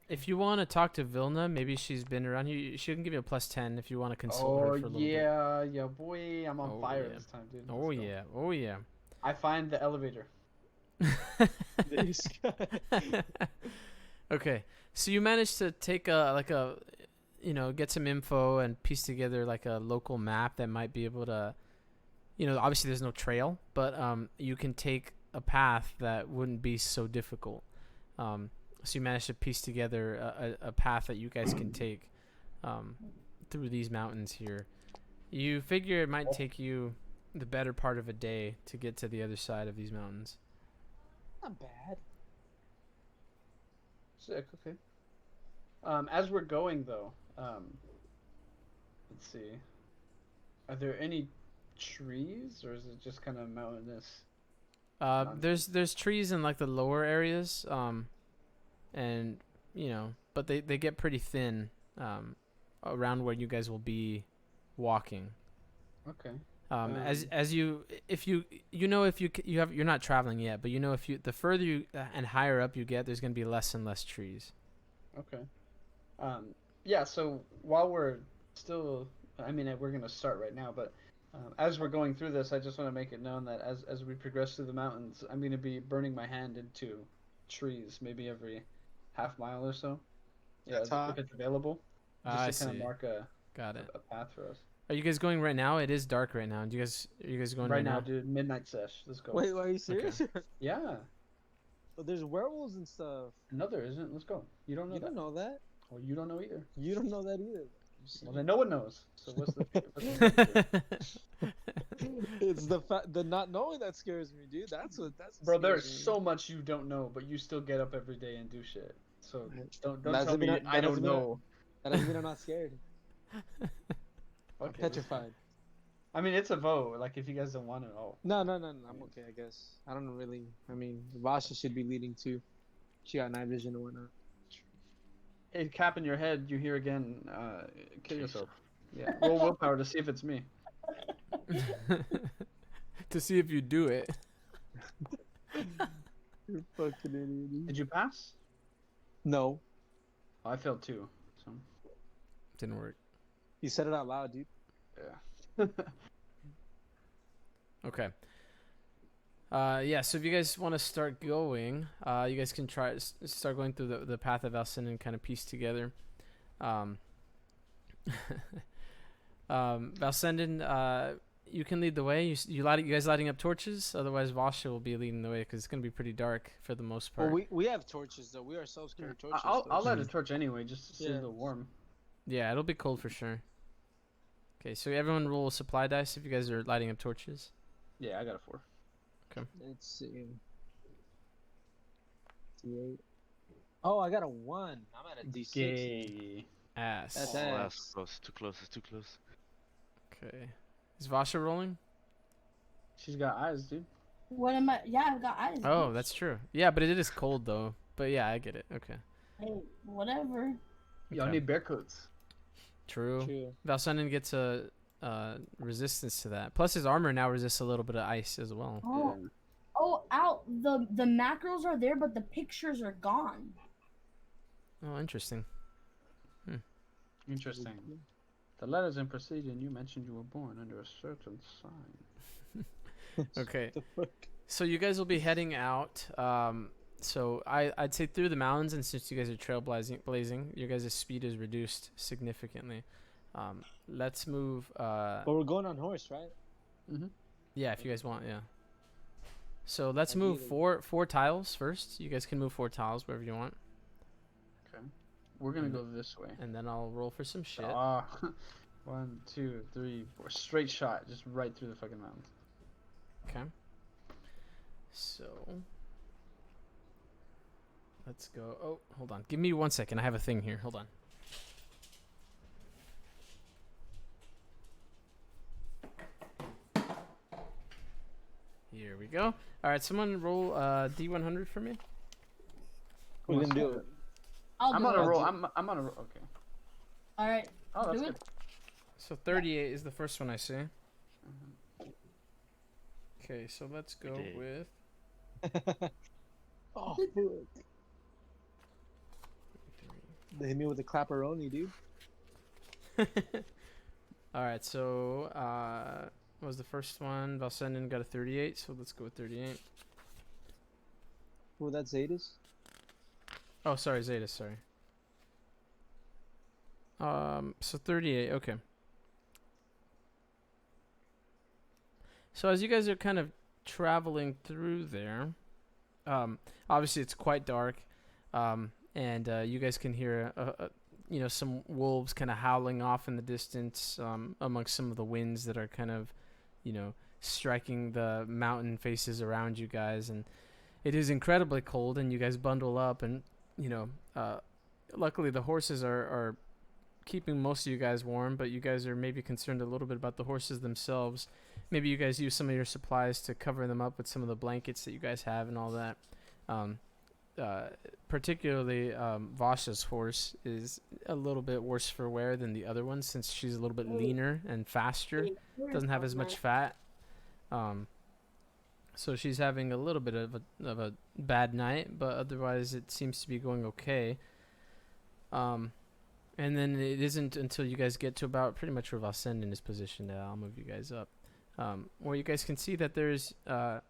If you want to talk to Vilna, maybe she's been around here. She can give you a +10 if you want to consult her for a little bit.
yeah, boy, I'm on
Oh,
fire
yeah.
this time, dude.
Oh
Let's go.
yeah. Oh yeah.
I find the elevator.
This guy.
Okay. So you managed to take get some info and piece together like a local map that might be able to, obviously there's no trail, but you can take a path that wouldn't be so difficult. So you managed to piece together a path that you guys can take through these mountains here. You figure it might take you the better part of a day to get to the other side of these mountains.
Not bad.
Sick. Okay. As we're going though, let's see. Are there any trees, or is it just kind of mountainous?
There's trees in like the lower areas, and but they get pretty thin around where you guys will be walking.
Okay.
As you you're not traveling yet, but if the further you and higher up you get, there's gonna be less and less trees.
Okay. Yeah. So while we're still, we're gonna start right now, but as we're going through this, I just want to make it known that as we progress through the mountains, I'm gonna be burning my hand into trees, maybe every half mile or so. Yeah,
That's hot.
if it's available,
I
just to kind
see.
of mark
Got it.
a path for us.
Are you guys going right now? It is dark right now. Are you guys going right now?
dude. Midnight sesh. Let's go.
Wait, are you serious?
Yeah.
But there's werewolves and stuff.
No, there isn't. Let's go. You don't know
You
that.
don't know that.
Well, you don't know either.
You don't know that either.
Well, then no one knows. So what's the?
It's the not knowing that scares me, dude. That's what
Bro,
scares
there's
me.
so much you don't know, but you still get up every day and do shit. So don't
That
tell
doesn't
me
mean
I
that
don't
doesn't mean
know.
That doesn't mean I'm not scared. I'm
Okay.
petrified.
I mean, it's a vote. Like, if you guys don't want it, oh.
No. I'm okay, I guess. I don't really. Vasha should be leading too. She got night vision and whatnot.
Hey, cap in your head, you hear again, kill yourself. Yeah, roll willpower to see if it's me.
To see if you do it.
You're fucking idiot.
Did you pass?
No.
Oh, I failed too. So,
Didn't work.
You said it out loud, dude.
yeah.
Okay. Yeah, so if you guys want to start going, you guys can start going through the path of Elsin and kind of piece together. Valsenden, you can lead the way. You guys lighting up torches? Otherwise, Vasha will be leading the way because it's going to be pretty dark for the most part.
Well, we have torches though. We ourselves carry torches.
I'll light a torch anyway, just to stay a little warm.
Yeah, it'll be cold for sure. Okay, so everyone roll supply dice if you guys are lighting up torches.
Yeah, I got a 4.
Let's see. D8. Oh, I got a 1. I'm at a D6.
Yay.
Ass.
That's
Oh,
ass.
that's close. Too close. It's too close.
Okay. Is Vasha rolling?
She's got eyes, dude.
What am I? Yeah, I've got eyes.
Oh,
bitch.
that's true. Yeah, but it is cold though. But yeah, I get it. Okay.
Hey, whatever.
Y'all
Okay.
need bear coats.
True.
True.
Valsenden gets a resistance to that. Plus his armor now resists a little bit of ice as well.
Oh, out. The macros are there, but the pictures are gone.
Oh, interesting.
Interesting. The letters in procedure, you mentioned you were born under a certain sign.
Okay.
The fuck?
So you guys will be heading out. So I'd say through the mountains, and since you guys are blazing, your guys' speed is reduced significantly. Let's move.
But we're going on horse, right?
Yeah, if you guys want, yeah. So let's move four tiles first. You guys can move 4 tiles wherever you want,
Okay. We're gonna go this way.
and then I'll roll for some shit.
Ah. 1, 2, 3, 4. Straight shot, just right through the fucking mountains.
Okay. So let's go. Oh, hold on. Give me 1 second. I have a thing here. Hold on. Here we go. All right, someone roll D100 for me.
We're gonna do it.
I'm
do
on a
it.
roll. I'm on a roll. Okay.
All right.
Oh, that's
Do
good.
it.
So 38 is the first one I see. Okay, so let's go
did.
with
Oh, fuck. They hit me with a clapperoni, dude.
All right, so what was the first one? Valsenden got a 38, so let's go with 38.
Well, that's Zetas.
Oh, sorry, Zeta, sorry. So 38, okay. So as you guys are kind of traveling through there, obviously it's quite dark, and you guys can hear some wolves kind of howling off in the distance, amongst some of the winds that are kind of, striking the mountain faces around you guys, and it is incredibly cold, and you guys bundle up, and luckily the horses are keeping most of you guys warm, but you guys are maybe concerned a little bit about the horses themselves. Maybe you guys use some of your supplies to cover them up with some of the blankets that you guys have and all that. Particularly Vasha's horse is a little bit worse for wear than the other ones, since she's a little bit leaner and faster, doesn't have as much fat. So she's having a little bit of a bad night, but otherwise it seems to be going okay. And then it isn't until you guys get to about pretty much where Valsenden is positioned that I'll move you guys up. Where you guys can see that there's... let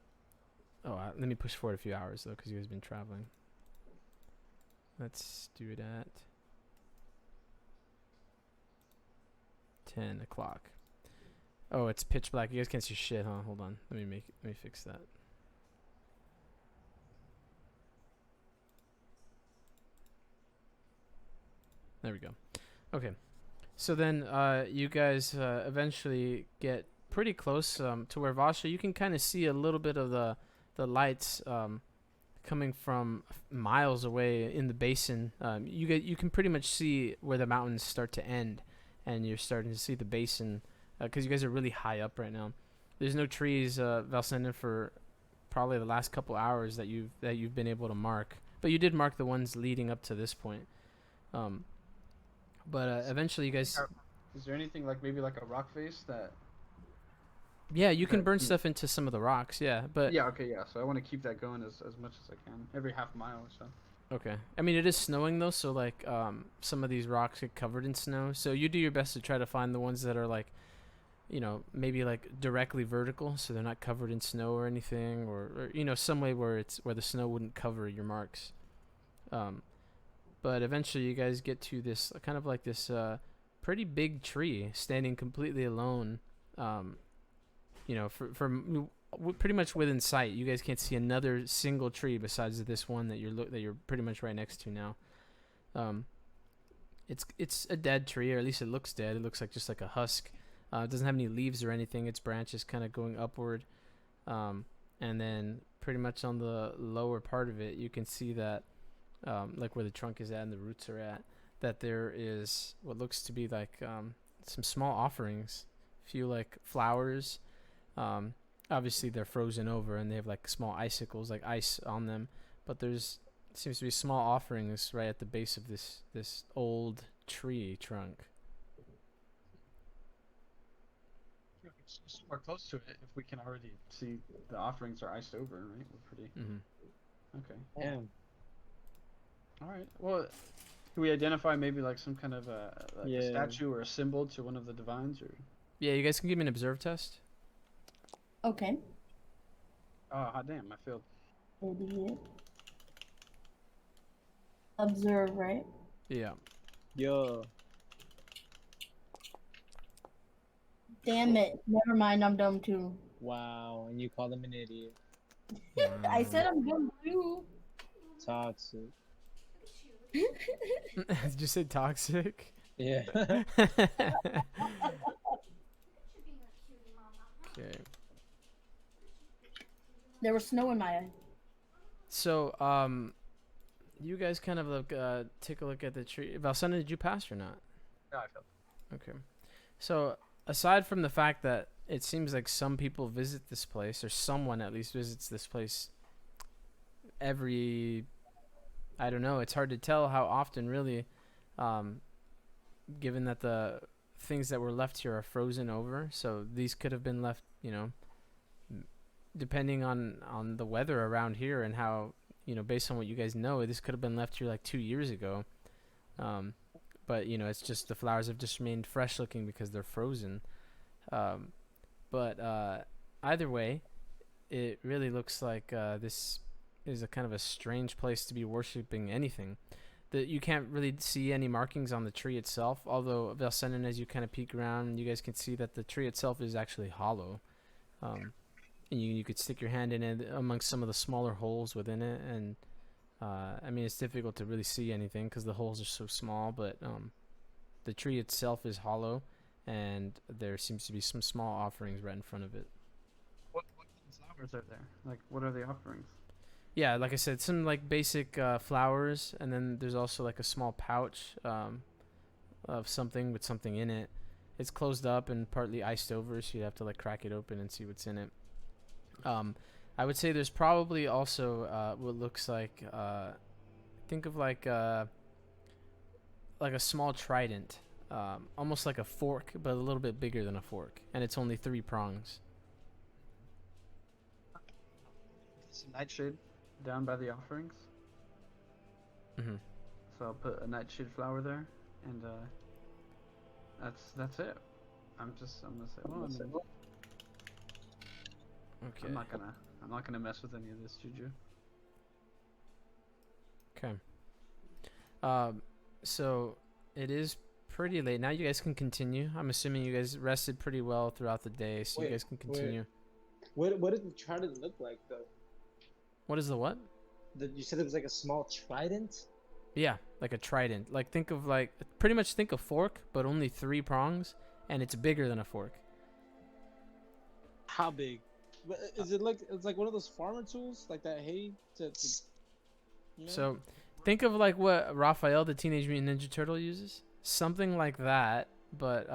me push forward a few hours, though, because you guys have been traveling. Let's do it at 10 o'clock. Oh, it's pitch black. You guys can't see shit, huh? Hold on. Let me fix that. There we go. Okay. So then you guys eventually get pretty close to where Vasha. You can kind of see a little bit of the lights coming from miles away in the basin. You can pretty much see where the mountains start to end, and you're starting to see the basin because you guys are really high up right now. There's no trees, Valsenden, for probably the last couple hours that you've been able to mark, but you did mark the ones leading up to this point. But eventually you guys...
Is there anything like maybe like a rock face that...
Yeah, you can burn stuff into some of the rocks, yeah, but...
Yeah, okay, yeah, so I want to keep that going as much as I can, every half mile or so.
Okay. I mean, it is snowing, though, so, like, some of these rocks get covered in snow, so you do your best to try to find the ones that are, like, maybe, like, directly vertical, so they're not covered in snow or anything, or some way where the snow wouldn't cover your marks. But eventually you guys get to this, kind of like this pretty big tree standing completely alone, pretty much within sight. You guys can't see another single tree besides this one that you're pretty much right next to now. It's a dead tree, or at least it looks dead. It looks like just like a husk. It doesn't have any leaves or anything. Its branches kind of going upward, and then pretty much on the lower part of it, you can see that, like where the trunk is at and the roots are at, that there is what looks to be like some small offerings, a few like flowers. Obviously they're frozen over and they have like small icicles, like ice on them, but seems to be small offerings right at the base of this old tree trunk.
We're close to it if we can already see the offerings are iced over, right? We're pretty... Okay.
Damn.
Alright, well, can we identify maybe like some kind of a statue or a symbol to one of the divines, or...
Yeah, you guys can give me an observe test.
Okay.
Oh, hot damn, I failed.
Idiot. Observe, right?
Yeah.
Yo.
Damn it. Never mind, I'm dumb too.
Wow, and you call them an idiot.
I said I'm dumb too.
Toxic.
Did you say toxic?
Yeah.
Okay.
There was snow in my eye.
So, you guys kind of look, take a look at the tree. Valsena, did you pass or not?
No, I failed.
Okay. So, aside from the fact that it seems like some people visit this place, or someone at least visits this place every. I don't know. It's hard to tell how often, really, given that the things that were left here are frozen over. So these could have been left, depending on the weather around here and how, based on what you guys know, this could have been left here like 2 years ago. But it's just the flowers have just remained fresh looking because they're frozen. But either way, it really looks like this is a kind of a strange place to be worshiping anything. That you can't really see any markings on the tree itself, although Valsenin, as you kind of peek around, you guys can see that the tree itself is actually hollow. And you could stick your hand in it amongst some of the smaller holes within it, and I mean, it's difficult to really see anything because the holes are so small, but the tree itself is hollow, and there seems to be some small offerings right in front of it.
What flowers are there? Like, what are the offerings?
Yeah, like I said, some like basic flowers, and then there's also like a small pouch of something with something in it. It's closed up and partly iced over, so you have to like crack it open and see what's in it. I would say there's probably also what looks like think of like a small trident, almost like a fork, but a little bit bigger than a fork, and it's only 3 prongs.
Some nightshade down by the offerings.
Mm-hmm.
So I'll put a nightshade flower there, and that's it. I'm gonna say, well,
Okay.
I'm not gonna mess with any of this juju.
Okay. So it is pretty late now. You guys can continue. I'm assuming you guys rested pretty well throughout the day, so you guys can continue.
What did the trident look like though?
What is the what?
You said it was like a small trident?
Yeah, like a trident. Like pretty much think a fork, but only 3 prongs, and it's bigger than a fork.
How big? Is it like it's like one of those farmer tools, like that hay to
So, think of like what Raphael, the Teenage Mutant Ninja Turtle, uses. Something like that, but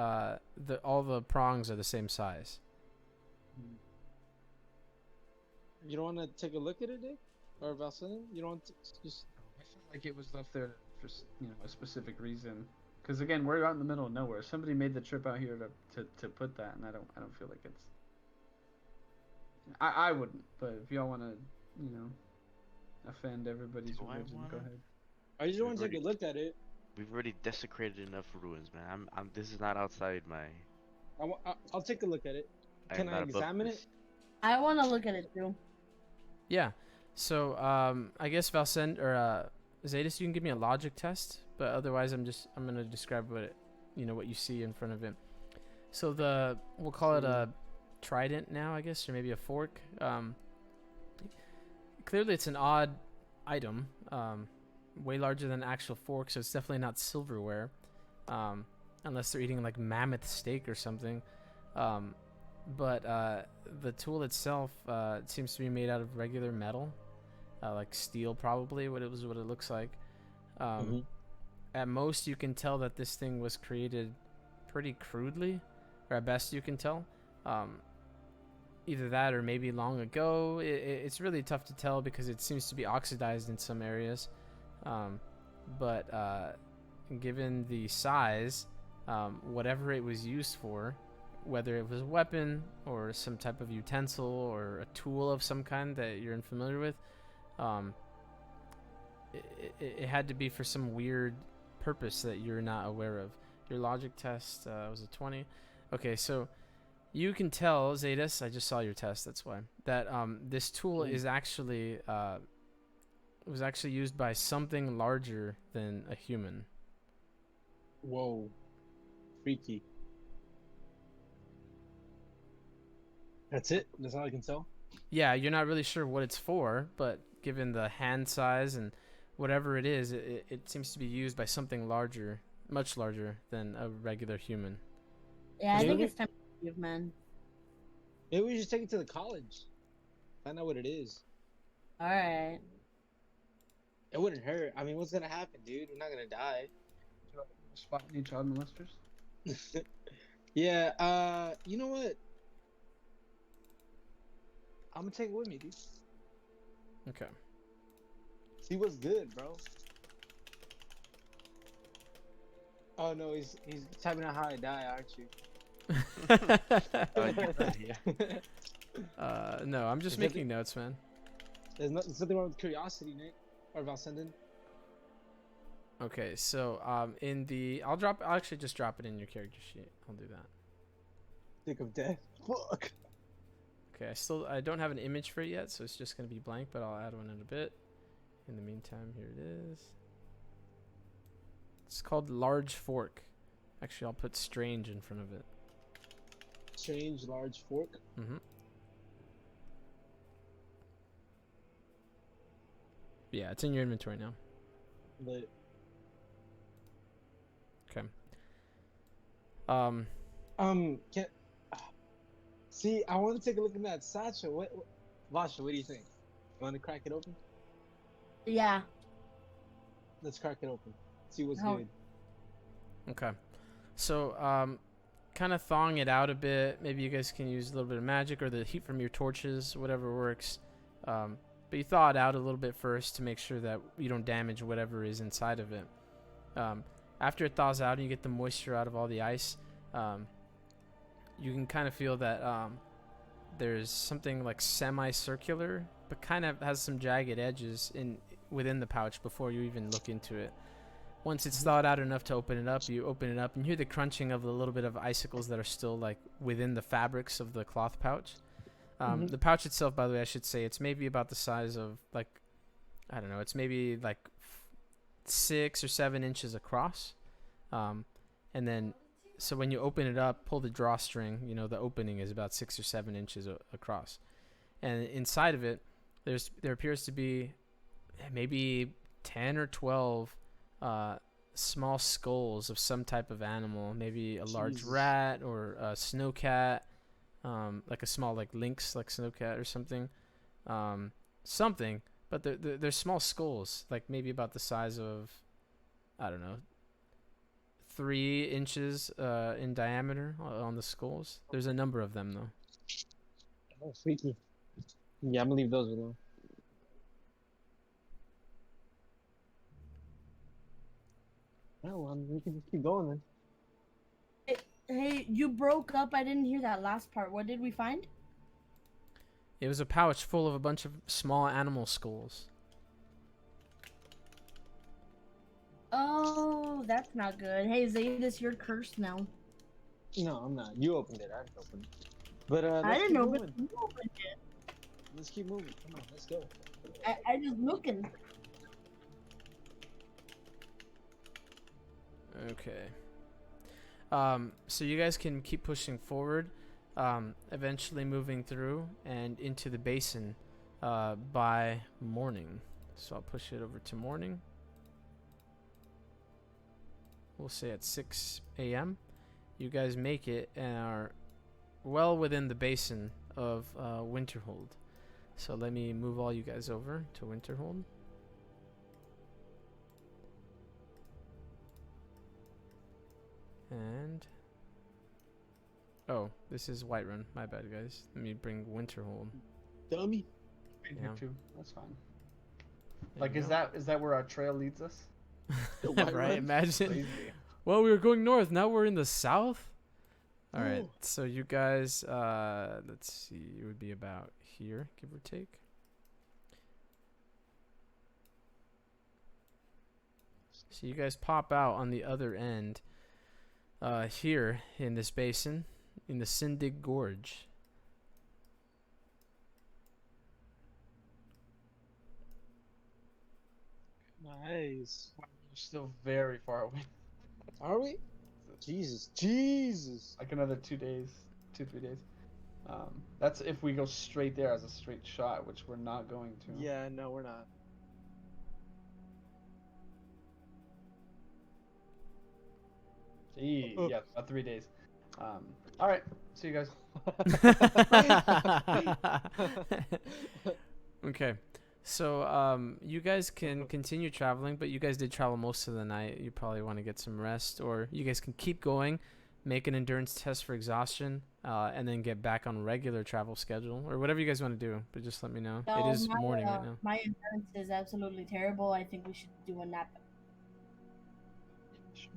all the prongs are the same size.
You don't want to take a look at it, Dick? Or Valsenin? You don't want to just...
I feel like it was left there for a specific reason. Because again, we're out in the middle of nowhere. Somebody made the trip out here to put that, and I don't feel like it's. I wouldn't, but if y'all want to, offend everybody's religion, go ahead.
I just want to take a look at it.
We've already desecrated enough ruins, man. This is not outside my.
I'll take a look at it. Can I examine it?
I want to look at it too.
Yeah. So I guess Valsen or Zadis, you can give me a logic test, but otherwise I'm gonna describe what what you see in front of it. So we'll call it a trident now, I guess, or maybe a fork. Clearly it's an odd item, way larger than an actual fork, so it's definitely not silverware, unless they're eating like mammoth steak or something. But the tool itself it seems to be made out of regular metal, like steel probably. What it looks like. At most you can tell that this thing was created pretty crudely, or at best you can tell. Either that or maybe long ago. It's really tough to tell because it seems to be oxidized in some areas. But given the size, whatever it was used for, whether it was a weapon or some type of utensil or a tool of some kind that you're unfamiliar with, it had to be for some weird purpose that you're not aware of. Your logic test was a 20. Okay, so you can tell, Zadis, I just saw your test, that's why, that this tool is actually was actually used by something larger than a human.
Whoa. Freaky. That's it? That's all I can tell?
Yeah, you're not really sure what it's for, but given the hand size and whatever it is, it seems to be used by something larger, much larger than a regular human.
Yeah, I think it's time to leave, man.
Maybe we just take it to the college. Find out what it is.
Alright.
It wouldn't hurt. I mean, what's gonna happen, dude? We're not gonna die.
Spot any child molesters?
Yeah, you know what? I'm gonna take it with me, dude.
Okay.
See what's good, bro. Oh no, he's typing out how I die, aren't you?
Yeah.
No, I'm just
Is
making notes, man.
There's nothing wrong with curiosity, Nick. Or Valsenden.
Okay, so I'll actually just drop it in your character sheet. I'll do that.
Thick of death. Fuck.
Okay, I don't have an image for it yet, so it's just gonna be blank, but I'll add one in a bit. In the meantime, here it is. It's called Large Fork. Actually, I'll put strange in front of it.
Strange large fork.
Mm-hmm. Yeah, it's in your inventory now.
But
Okay.
can see, I want to take a look at that satchel. What Vasha, what do you think? You want to crack it open?
Yeah.
Let's crack it open. See what's
Oh.
good.
Okay. So, kind of thawing it out a bit. Maybe you guys can use a little bit of magic or the heat from your torches, whatever works. But you thaw it out a little bit first to make sure that you don't damage whatever is inside of it. After it thaws out and you get the moisture out of all the ice, you can kind of feel that there's something like semi-circular, but kind of has some jagged edges within the pouch before you even look into it. Once it's thawed out enough to open it up, you open it up and you hear the crunching of a little bit of icicles that are still like within the fabrics of the cloth pouch. The pouch itself, by the way, I should say, it's maybe about the size of like, I don't know, it's maybe like 6 or 7 inches across. And then, so when you open it up, pull the drawstring, the opening is about 6 or 7 inches across. And inside of it, there appears to be maybe 10 or 12 small skulls of some type of animal, maybe a large
Jesus.
rat or a snowcat, like a small like lynx, like snowcat or something, but they're small skulls, like maybe about the size of, I don't know, 3 inches in diameter on the skulls. There's a number of them though.
Oh, freaky. Yeah, I'm gonna leave those alone. Well, we can just keep going then.
Hey, you broke up. I didn't hear that last part. What did we find?
It was a pouch full of a bunch of small animal skulls.
Oh, that's not good. Hey, Zaydis, you're cursed now.
No, I'm not. You opened it. I didn't open it. But
I
let's
didn't
keep
know,
moving.
but you opened it.
Let's keep moving. Come on, let's go.
I just looking.
Okay. So you guys can keep pushing forward, eventually moving through and into the basin by morning. So I'll push it over to morning. We'll say at 6 a.m. You guys make it and are well within the basin of Winterhold. So let me move all you guys over to Winterhold. And oh, this is Whiterun. My bad, guys. Let me bring Winterhold.
Dummy.
In
Yeah.
here too. That's fine.
There
Like,
you
is
go.
that where our trail leads us?
Right? Imagine.
Crazy.
Well, we were going north. Now we're in the south. All right.
Ooh.
So you guys, let's see. It would be about here, give or take. So you guys pop out on the other end, here in this basin, in the Sindig Gorge.
Nice.
We're still very far away.
Are we? Jesus.
Like another 2 days, 2-3 days. That's if we go straight there as a straight shot, which we're not going to.
Yeah, no, we're not.
Gee, yeah, about 3 days. All right, see you guys.
Okay. So you guys can continue traveling, but you guys did travel most of the night. You probably want to get some rest, or you guys can keep going, make an endurance test for exhaustion, and then get back on regular travel schedule or whatever you guys want to do. But just let me know.
No,
It is morning right now.
my endurance is absolutely terrible. I think we should do a nap.
Sure.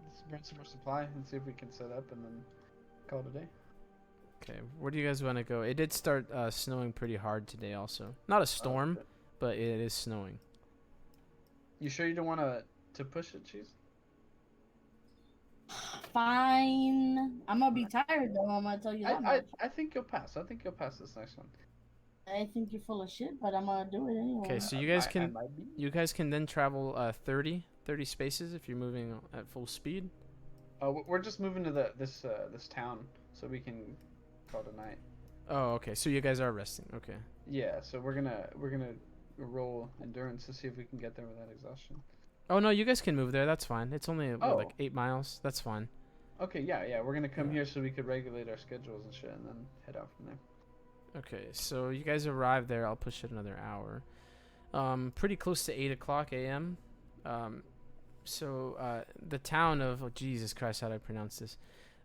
Let's burn some more supply and see if we can set up and then call it a day.
Okay, where do you guys want to go? It did start snowing pretty hard today also. Not a storm,
shit.
but it is snowing.
You sure you don't want to push it, Cheese?
Fine. I'm gonna be tired though. I'm gonna tell you that much.
I think you'll pass. I think you'll pass this next one.
I think you're full of shit, but I'm gonna do it anyway.
Okay, so you guys can then travel 30 spaces if you're moving at full speed.
We're just moving to this town so we can call it a night.
Oh, okay. So you guys are resting. Okay.
Yeah, so we're gonna roll endurance to see if we can get there without exhaustion.
Oh no, you guys can move there. That's fine. It's only
Oh.
like 8 miles. That's fine.
Okay, yeah, we're gonna come
Yeah.
here so we could regulate our schedules and shit, and then head out from there.
Okay, so you guys arrive there. I'll push it another hour. Pretty close to 8 o'clock a.m. The town of Jesus Christ, how do I pronounce this?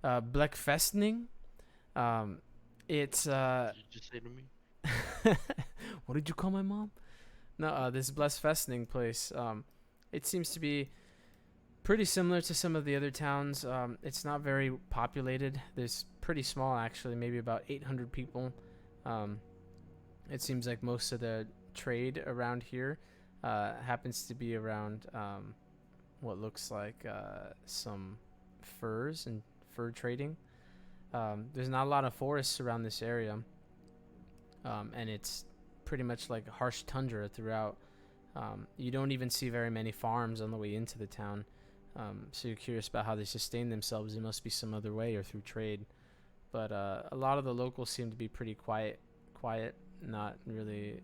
Blekfestning. It's
Did you just say to me?
what did you call my mom? No, this Blekfestning place. It seems to be pretty similar to some of the other towns. It's not very populated. There's pretty small actually, maybe about 800 people. It seems like most of the trade around here happens to be around what looks like some furs and fur trading. There's not a lot of forests around this area, and it's pretty much like harsh tundra throughout. You don't even see very many farms on the way into the town, so you're curious about how they sustain themselves. It must be some other way or through trade. But a lot of the locals seem to be pretty quiet, not really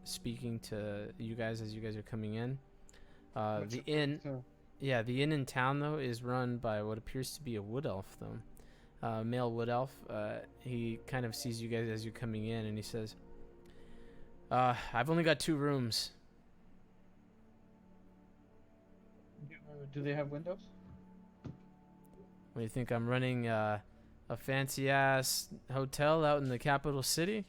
speaking to you guys as you guys are coming in. The inn in town though is run by what appears to be a wood elf though, male wood elf. He kind of sees you guys as you're coming in and he says, "I've only got 2 rooms."
Do they have windows?
What do you think? I'm running a fancy ass hotel out in the capital city?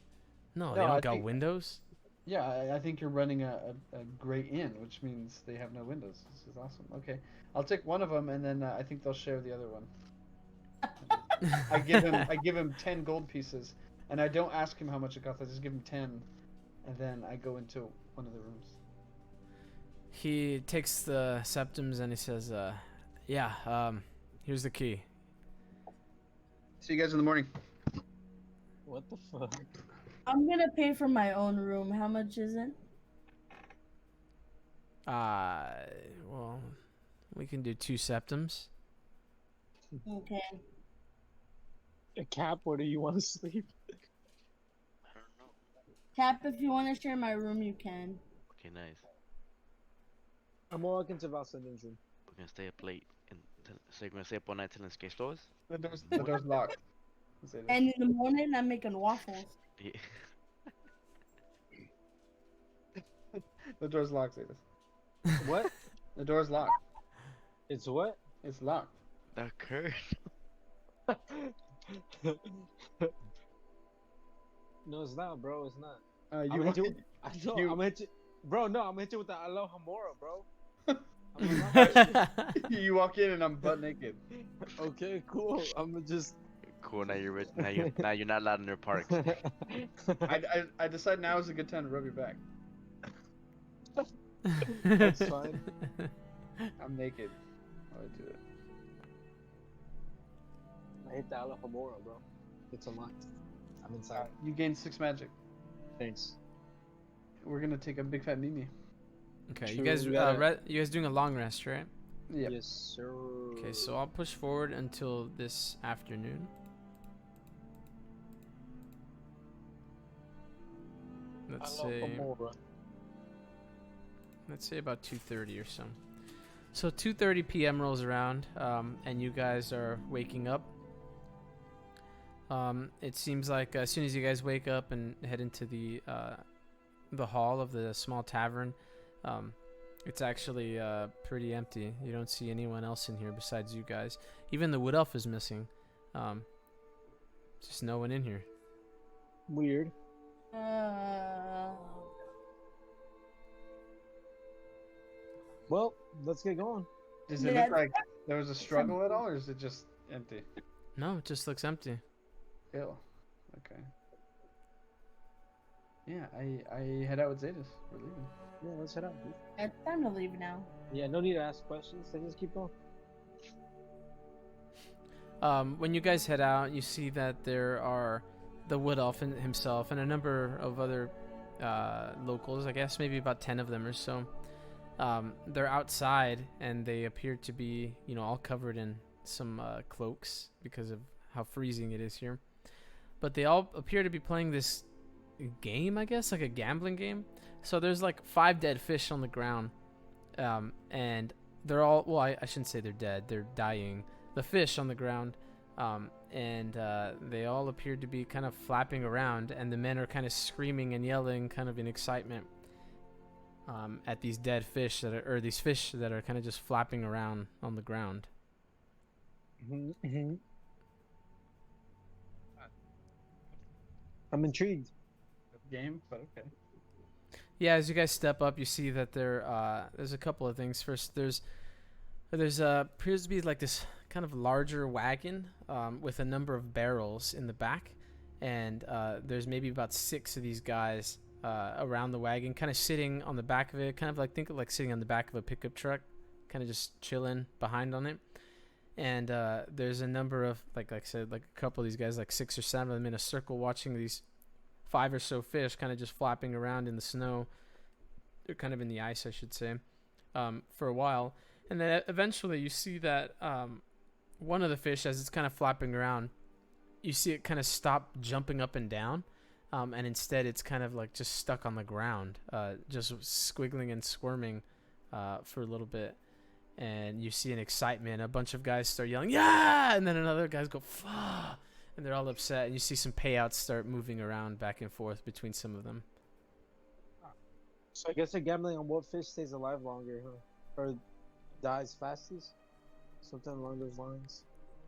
No, they
No,
don't
I
got
think-
windows.
Yeah, I think you're running a great inn, which means they have no windows. This is awesome. Okay, I'll take one of them, and then I think they'll share the other one. I give him 10 gold pieces, and I don't ask him how much it costs. I just give him 10, and then I go into one of the rooms.
He takes the septums and he says, here's the key.
See you guys in the morning.
What the fuck?
I'm gonna pay for my own room. How much is it?
Well, we can do 2 septums.
Okay.
A cap? Where do you want to sleep?
I don't know.
Cap, if you want to share my room, you can.
Okay, nice.
I'm walking to Vasalin's room.
We're gonna stay up late, so you're gonna stay up all night till it's case closed.
The door's locked. Say this.
And in the morning, I'm making waffles.
Yeah.
The door's locked. Say this.
What?
The door's locked.
It's what?
It's locked.
That curse.
No, it's not, bro. It's not.
You
I'm
walk-
hit you. I know.
you-
I'm hit you. Bro, no, I'm hit you with the Aloha Mora, bro.
you walk in and I'm butt naked.
Okay, cool. I'm just.
Cool. Now you're rich. Now you're not allowed in their parks.
I decide now is a good time to rub your back.
That's fine.
I'm naked. While I do it.
I hit the Aloha Mora, bro. It's unlocked. I'm inside.
You gain 6 magic.
Thanks.
We're gonna take a big fat Mimi.
Okay,
True,
you guys
we gotta-
you guys doing a long rest, right?
Yep.
Yes, sir.
Okay, so I'll push forward until this afternoon. Let's say about 2:30 or so. So 2:30 p.m. rolls around, and you guys are waking up. It seems like as soon as you guys wake up and head into the hall of the small tavern, it's actually pretty empty. You don't see anyone else in here besides you guys. Even the wood elf is missing. Just no one in here.
Weird. Well, let's get going.
Does it look like there was a struggle at all, or is it just empty?
No, it just looks empty.
Ew. Okay. Yeah, I head out with Zetas. We're leaving.
Yeah, let's head out, dude.
It's time to leave now.
Yeah, no need to ask questions. Let's just keep going.
When you guys head out, you see that there are the wood elf himself and a number of other locals, I guess maybe about 10 of them or so. They're outside and they appear to be, all covered in some cloaks because of how freezing it is here. But they all appear to be playing this game, I guess, like a gambling game. So there's like 5 dead fish on the ground, and they're all, well, I shouldn't say they're dead, they're dying. The fish on the ground, and they all appear to be kind of flapping around, and the men are kind of screaming and yelling kind of in excitement at these dead fish these fish that are kind of just flapping around on the ground.
Mm-hmm. I'm intrigued.
Game, but okay.
Yeah, as you guys step up, you see that there's a couple of things. First, there's appears to be like this kind of larger wagon with a number of barrels in the back, and there's maybe about 6 of these guys around the wagon, kind of sitting on the back of it, kind of like, think of like sitting on the back of a pickup truck, kind of just chilling behind on it. And there's a number of, like I said, like a couple of these guys, like 6 or 7 of them in a circle watching these 5 or so fish kind of just flapping around in the snow. They're kind of in the ice, I should say, for a while. And then eventually you see that one of the fish, as it's kind of flapping around, you see it kind of stop jumping up and down. And instead it's kind of like just stuck on the ground, just squiggling and squirming for a little bit. And you see an excitement. A bunch of guys start yelling, "Yeah!" And then another guys go, "Fuck!" And they're all upset. And you see some payouts start moving around back and forth between some of them.
So I guess they're gambling on what fish stays alive longer, huh? Or dies fastest? Something along those lines.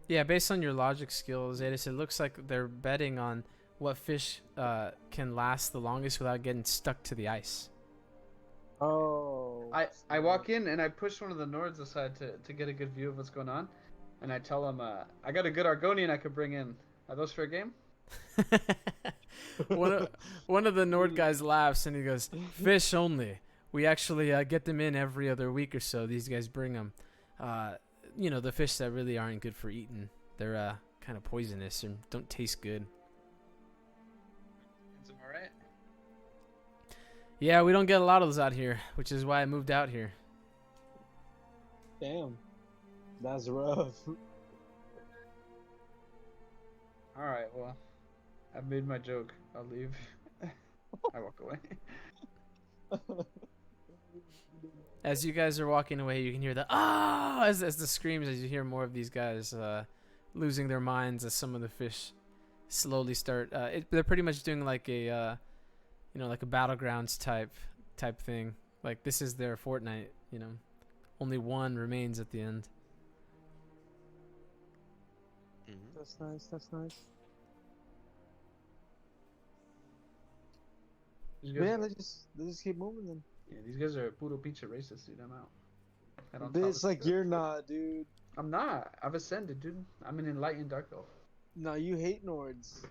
Yeah, based on your logic skills, Adis, it looks like they're betting on what fish can last the longest without getting stuck to the ice.
Oh.
I walk in and I push one of the Nords aside to get a good view of what's going on, and I tell him I got a good Argonian I could bring in. Are those fair game?
one of the Nord guys laughs and he goes, "Fish only. We actually get them in every other week or so. These guys bring them. The fish that really aren't good for eating. They're kind of poisonous and don't taste good."
Is it alright?
Yeah, we don't get a lot of those out here, which is why I moved out here.
Damn. That's rough.
Alright, well, I've made my joke. I'll leave. I walk away.
As you guys are walking away, you can hear the "ah" as the screams, as you hear more of these guys losing their minds as some of the fish slowly start. They're pretty much doing like a like a battlegrounds type thing. Like this is their Fortnite. Only one remains at the end.
That's nice. That's nice. Yeah, let's just keep moving then.
Yeah, these guys are puro pinche racist, dude. I'm out. I don't
Bitch, like you're not, dude.
I'm not. I've ascended, dude. I'm an enlightened dark elf.
No, you hate Nords.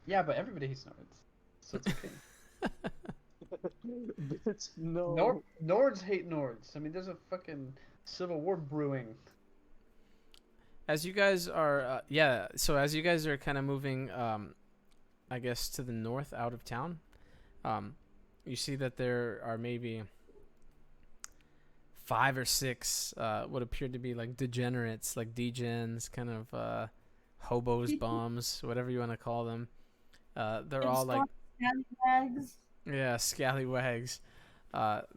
Yeah, but everybody hates Nords, so it's okay.
Bitch, no.
Nords hate Nords. I mean, there's a fucking civil war brewing.
As you guys are, so as you guys are kind of moving, I guess to the north out of town, you see that there are maybe 5 or 6 what appear to be like degenerates, like degens, kind of hobos, bums, whatever you want to call them. They're all like
scallywags.
Yeah, scallywags.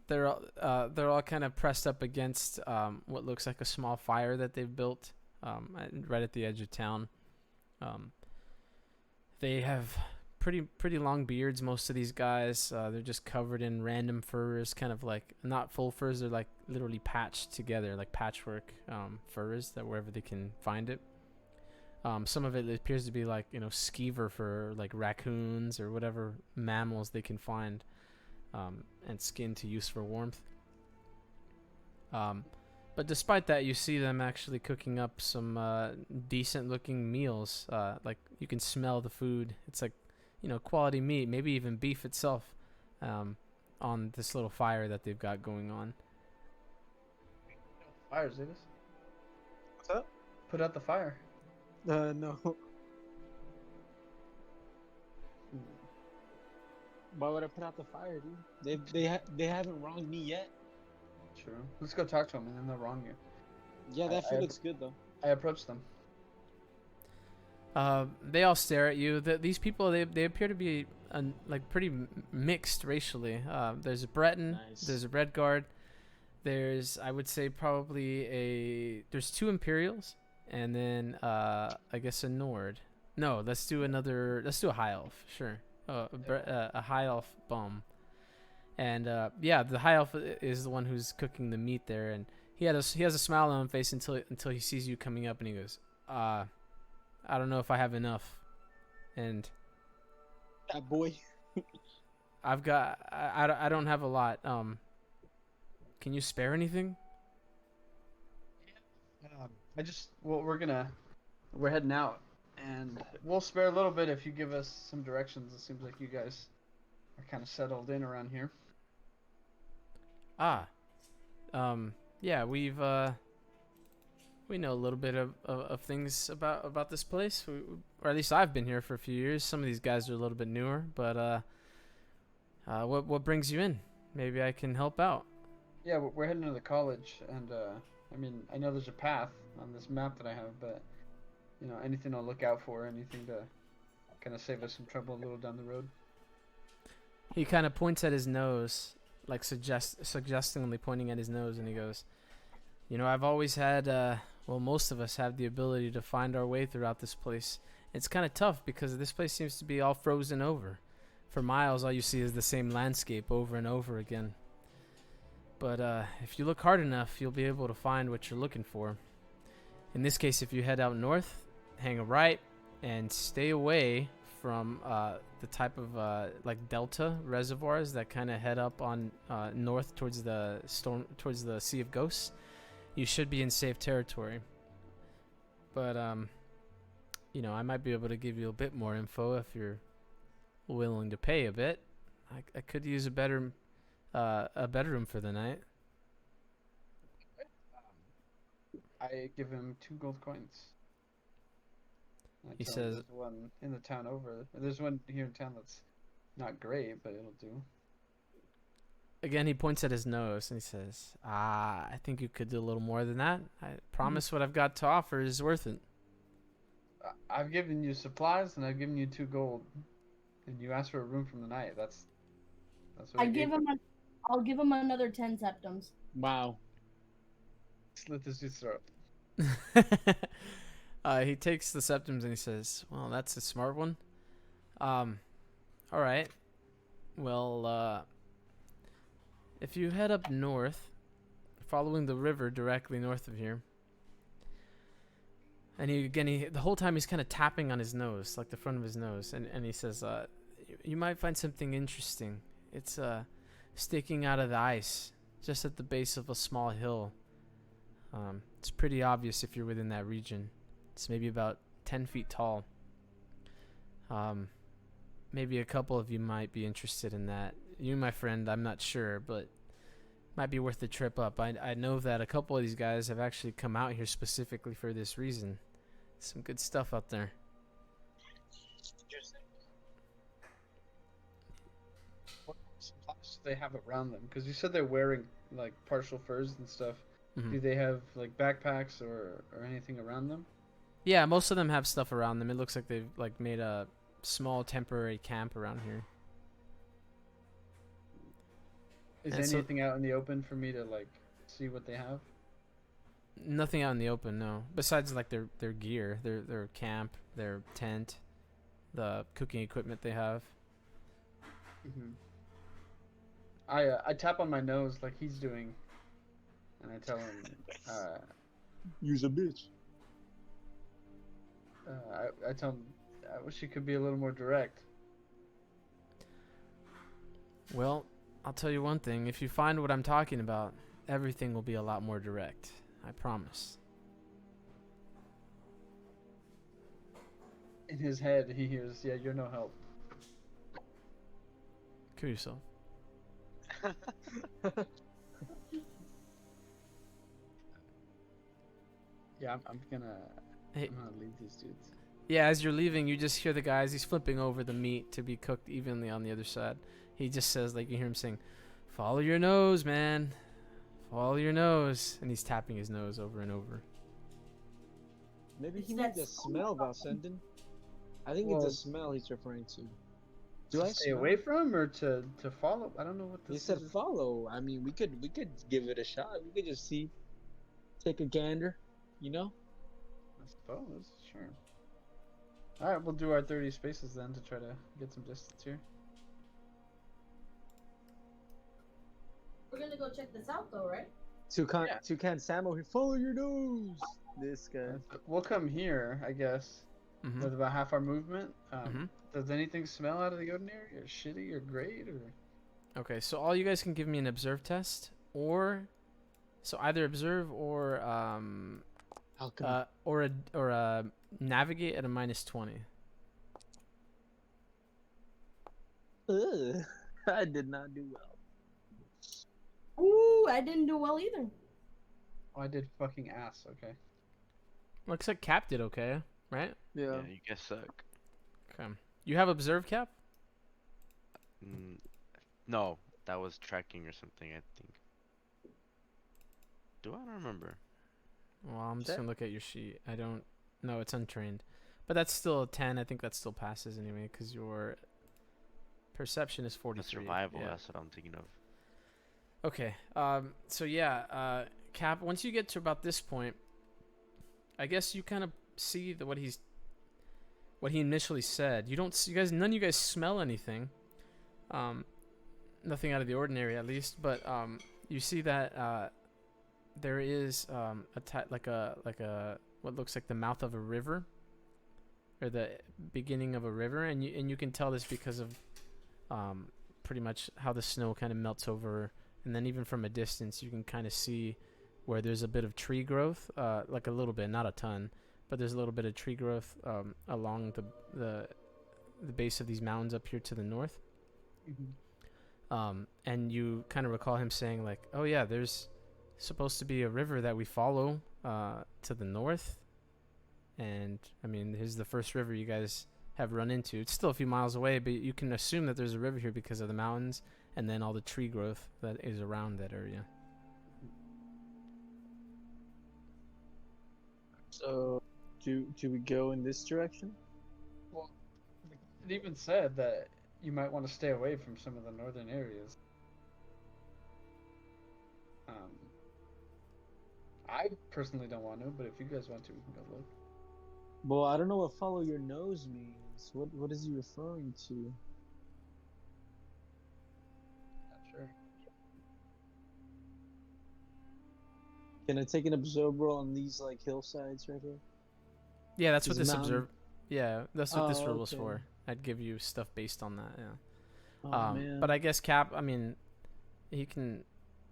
They're all kind of pressed up against what looks like a small fire that they've built right at the edge of town. They have pretty long beards. Most of these guys, they're just covered in random furs, kind of like not full furs. They're like literally patched together, like patchwork furs that wherever they can find it. Some of it appears to be like, you know, skeever fur, like raccoons or whatever mammals they can find, and skin to use for warmth. But despite that, you see them actually cooking up some decent-looking meals. Like you can smell the food. It's like, you know, quality meat, maybe even beef itself, on this little fire that they've got going on.
Fire, Zetas.
What's up?
Put out the fire.
No. Why would I put out the fire, dude? They haven't wronged me yet.
True. Let's go talk to them, and then they'll wrong you.
Yeah, that food looks good though.
I approached them.
They all stare at you. These people, they appear to be like pretty mixed racially. There's a Breton,
Nice.
there's a Red Guard, there's, I would say, probably there's 2 Imperials, and then I guess a Nord. No, let's do a High Elf, sure. A High Elf bum. And yeah, the High Elf is the one who's cooking the meat there, and he has a smile on his face until he sees you coming up, and he goes, I don't know if I have enough, and
That boy.
I don't have a lot. Can you spare anything?
Well, we're heading out, and we'll spare a little bit if you give us some directions. It seems like you guys are kind of settled in around here.
Yeah, we know a little bit of things about this place, or at least I've been here for a few years. Some of these guys are a little bit newer, but what brings you in? Maybe I can help out.
Yeah, we're heading to the college, and I mean, I know there's a path on this map that I have, but you know, anything to look out for, anything to kind of save us some trouble a little down the road.
He kind of points at his nose, like suggestingly pointing at his nose, and he goes, you know, I've always had, well, most of us have the ability to find our way throughout this place. It's kind of tough because this place seems to be all frozen over. For miles, all you see is the same landscape over and over again. But if you look hard enough, you'll be able to find what you're looking for. In this case, if you head out north, hang a right, and stay away from the type of like delta reservoirs that kind of head up on north towards the Sea of Ghosts, you should be in safe territory. But you know, I might be able to give you a bit more info if you're willing to pay a bit. I could use a bedroom for the night.
I give him 2 gold coins. I
He
tell him
says-
there's one in the town over. There's one here in town that's not great, but it'll do.
Again, he points at his nose and he says, I think you could do a little more than that. I promise what I've got to offer is worth it.
I've given you supplies and I've given you 2 gold, and you asked for a room from the night. That's what
I'll give him another 10 septums.
Wow.
Slit this dude's throat.
He takes the septums and he says, well, that's a smart one. All right. Well, if you head up north, following the river directly north of here, and the whole time he's kind of tapping on his nose, like the front of his nose, and he says, you might find something interesting. It's sticking out of the ice, just at the base of a small hill. It's pretty obvious if you're within that region. It's maybe about 10 feet tall. Maybe a couple of you might be interested in that. You, my friend, I'm not sure, but might be worth the trip up. I know that a couple of these guys have actually come out here specifically for this reason. Some good stuff out there.
Interesting. What supplies do they have around them? Because you said they're wearing like partial furs and stuff.
Mhm.
Do they have like backpacks or anything around them?
Yeah, most of them have stuff around them. It looks like they've like made a small temporary camp around here.
Is
And so-
anything out in the open for me to like see what they have?
Nothing out in the open, no. Besides like their gear, their camp, their tent, the cooking equipment they have.
Hmm. I tap on my nose like he's doing, and I tell him,
Use a bitch.
I tell him, I wish you could be a little more direct.
Well, I'll tell you one thing. If you find what I'm talking about, everything will be a lot more direct. I promise.
In his head, he hears, "Yeah, you're no help."
Kill yourself.
Yeah, I'm gonna
Hey.
leave these dudes.
Yeah, as you're leaving, you just hear the guys. He's flipping over the meat to be cooked evenly on the other side. He just says, like, you hear him saying, "Follow your nose, man. Follow your nose." And he's tapping his nose over and over.
Maybe he
It's
needs
that
a smell, Valsendon. I think it's
Well-
a smell he's referring to. Do
To
I
stay
smell?
away from or to follow? I don't know what
He
this
said
is.
follow. I mean, we could give it a shot. We could just see, take a gander, you know.
I suppose, sure. All right, we'll do our 30 spaces then to try to get some distance here.
We're gonna go check this out though, right?
Toucan,
Yeah.
Toucan Samo here. Follow your nose. This guy.
We'll come here, I guess,
Mm-hmm.
with about half our movement.
Mhm.
Does anything smell out of the ordinary, or shitty, or great, or?
Okay, so all you guys can give me an observe test, or so either observe or
Alchemy.
or a navigate at a -20.
Ugh, I did not do well.
Ooh, I didn't do well either.
Oh, I did fucking ass. Okay.
Looks like Cap did okay, right?
Yeah, you guys suck.
Okay. You have observe, Cap?
No, that was tracking or something, I think. Do I don't remember?
Well, I'm just
Check.
gonna look at your sheet. I don't. No, it's untrained, but that's still a 10. I think that still passes anyway, because your perception is
The
43.
survival,
Yeah.
that's what I'm thinking of.
Okay. So yeah, Cap. Once you get to about this point, I guess you kind of see what he initially said. You don't. You guys. None of you guys smell anything. Nothing out of the ordinary, at least. But you see that there is like a what looks like the mouth of a river, or the beginning of a river, and you can tell this because of pretty much how the snow kind of melts over. And then even from a distance, you can kind of see where there's a bit of tree growth, like a little bit, not a ton, but there's a little bit of tree growth along the base of these mountains up here to the north. And you kind of recall him saying like, "Oh yeah, there's supposed to be a river that we follow to the north." And I mean, here's the first river you guys have run into. It's still a few miles away, but you can assume that there's a river here because of the mountains and then all the tree growth that is around that area.
So, do we go in this direction?
Well, it even said that you might want to stay away from some of the northern areas. I personally don't want to, but if you guys want to, we can go look.
Well, I don't know what follow your nose means. What is he referring to?
Not sure.
Can I take an observer on these like hillsides right here?
Yeah, that's what
These
this
mountain-
observe. Yeah, that's what this
Oh,
rule was
okay.
for. I'd give you stuff based on that. Yeah.
Oh man.
But I guess Cap. I mean, he can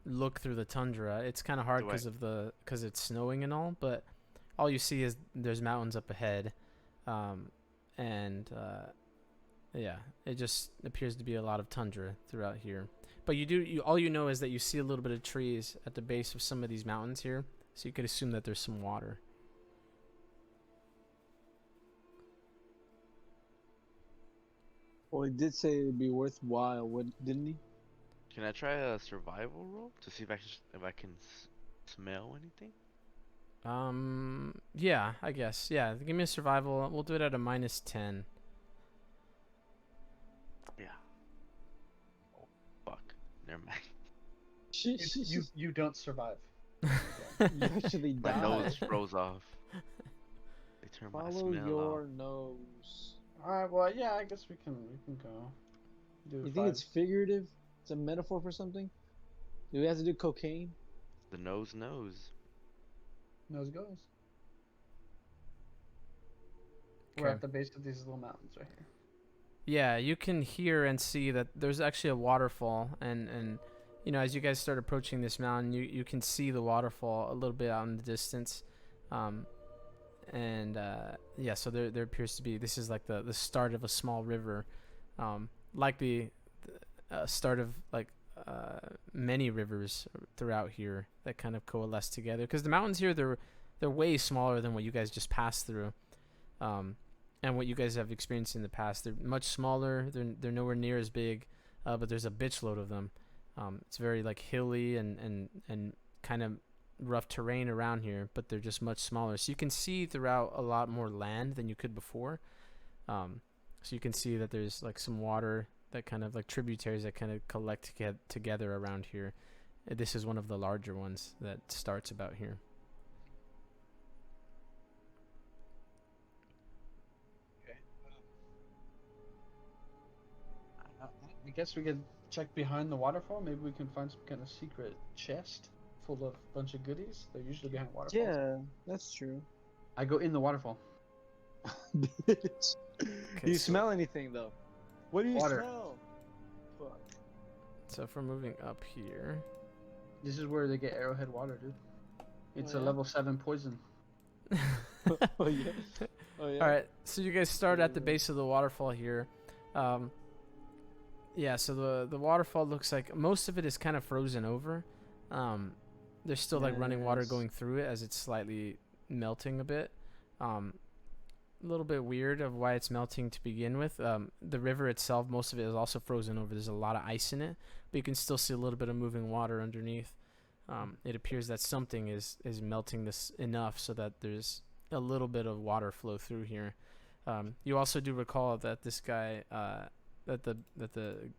look through the tundra. It's kind of hard
Do I-
because it's snowing and all. But all you see is there's mountains up ahead, and yeah, it just appears to be a lot of tundra throughout here. But all you know is that you see a little bit of trees at the base of some of these mountains here, so you could assume that there's some water.
Well, he did say it'd be worthwhile, didn't he?
Can I try a survival roll to see if I can smell anything?
Yeah, I guess. Yeah, give me a survival. We'll do it at a -10.
Yeah. Oh, fuck. Never mind.
You don't survive.
You actually
My
died.
nose froze off. They turned my
Follow
smell
your
off.
nose.
All right, Well, yeah, I guess we can go. Do
You think
5.
it's figurative? It's a metaphor for something? Do we have to do cocaine?
The nose knows.
Nose goes. We're
Okay.
at the base of these little mountains right here.
Yeah, you can hear and see that there's actually a waterfall, and you know, as you guys start approaching this mountain, you can see the waterfall a little bit out in the distance, yeah, so there appears to be, this is like the start of a small river, like the start of like many rivers throughout here that kind of coalesce together, because the mountains here, they're way smaller than what you guys just passed through. And what you guys have experienced in the past, they're much smaller. They're nowhere near as big, but there's a bitch load of them. It's very like hilly and kind of rough terrain around here, but they're just much smaller. So you can see throughout a lot more land than you could before. So you can see that there's like some water that kind of like tributaries that kind of collect together around here. This is one of the larger ones that starts about here.
I guess we could check behind the waterfall. Maybe we can find some kind of secret chest full of a bunch of goodies. They're usually behind waterfalls.
Yeah, that's true.
I go in the waterfall.
Bitch. Do you
so-
smell anything though? What do you
Water.
smell? Fuck.
So if we're moving up here,
This is where they get arrowhead water, dude. It's
Oh,
a
yeah?
level 7 poison.
Oh yeah. Oh yeah.
all right. So you guys start at the base of the waterfall here. Yeah. So the waterfall looks like most of it is kind of frozen over. There's still like running water
Yes.
going through it as it's slightly melting a bit. A little bit weird of why it's melting to begin with. The river itself, most of it is also frozen over. There's a lot of ice in it, but you can still see a little bit of moving water underneath. It appears that something is melting this enough so that there's a little bit of water flow through here. You also do recall that this guy, that the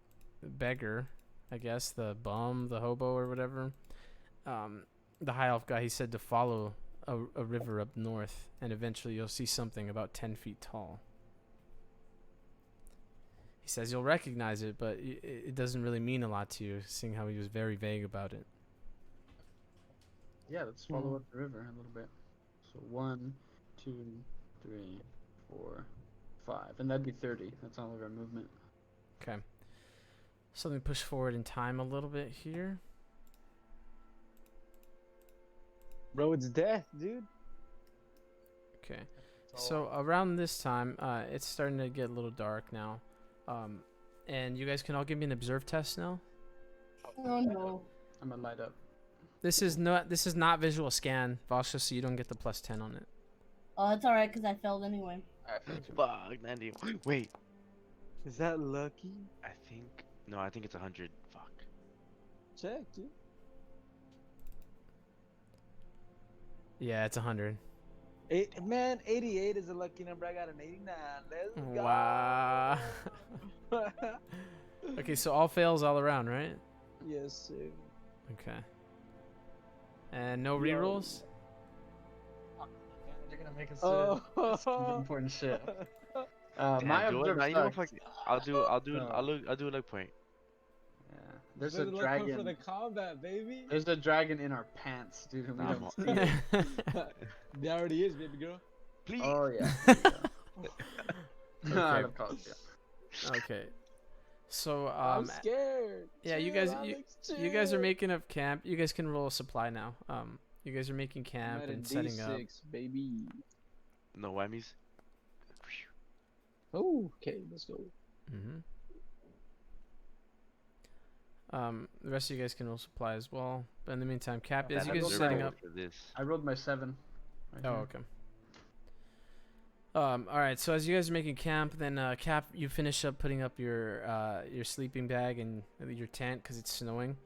beggar, I guess, the bum, the hobo or whatever, the high elf guy, he said to follow a river up north, and eventually you'll see something about 10 feet tall. He says you'll recognize it, but it doesn't really mean a lot to you, seeing how he was very vague about it.
Yeah, let's follow up the river a little bit. So 1, 2, 3, 4, 5. And that'd be 30. That's all of our movement.
Okay. So let me push forward in time a little bit here.
Bro, it's death, dude.
Okay. So around this time, it's starting to get a little dark now. And you guys can all give me an observe test now.
Oh no.
I'm gonna light up.
This is not visual scan, Vasha, so you don't get the +10 on it.
Oh, it's alright because I failed anyway.
Alright, failed too.
Fuck, 90. Wait,
Is that lucky?
I think it's 100. Fuck.
Check, dude.
Yeah, it's 100.
Man, 88 is a lucky number. I got an 89. Let's go.
Wow. Okay, so all fails all around, right?
Yes, sir.
Okay. And no
Yo.
rerolls?
You're gonna make us
Oh.
That's some important shit.
Damn,
My
do it.
observe
Nah, you know what,
sucks.
fuck it. I'll do
No.
I'll do a luck point.
Yeah. There's a
Better look out for
dragon.
the combat, baby.
There's a dragon in our pants, dude. And we
Nah,
don't
I'm-
see it.
There already is, baby girl.
Please.
Oh yeah. There you go.
Okay.
Out of college, yeah.
Okay. So
I'm scared.
yeah, you
Chill,
guys
Alex,
you guys are
chill.
making up camp. You guys can roll a supply now. You guys are making
I'm
camp
at a
and setting up.
D6, baby.
No whammies.
Oh, okay, let's go.
Mm-hmm. The rest of you guys can roll supply as well. But in the meantime, Cap, as
Yeah,
you guys are
that's
setting
right.
up.
For this.
I rolled my 7. Right
Oh,
here.
okay. All right. So as you guys are making camp, then Cap, you finish up putting up your sleeping bag and your tent because it's snowing.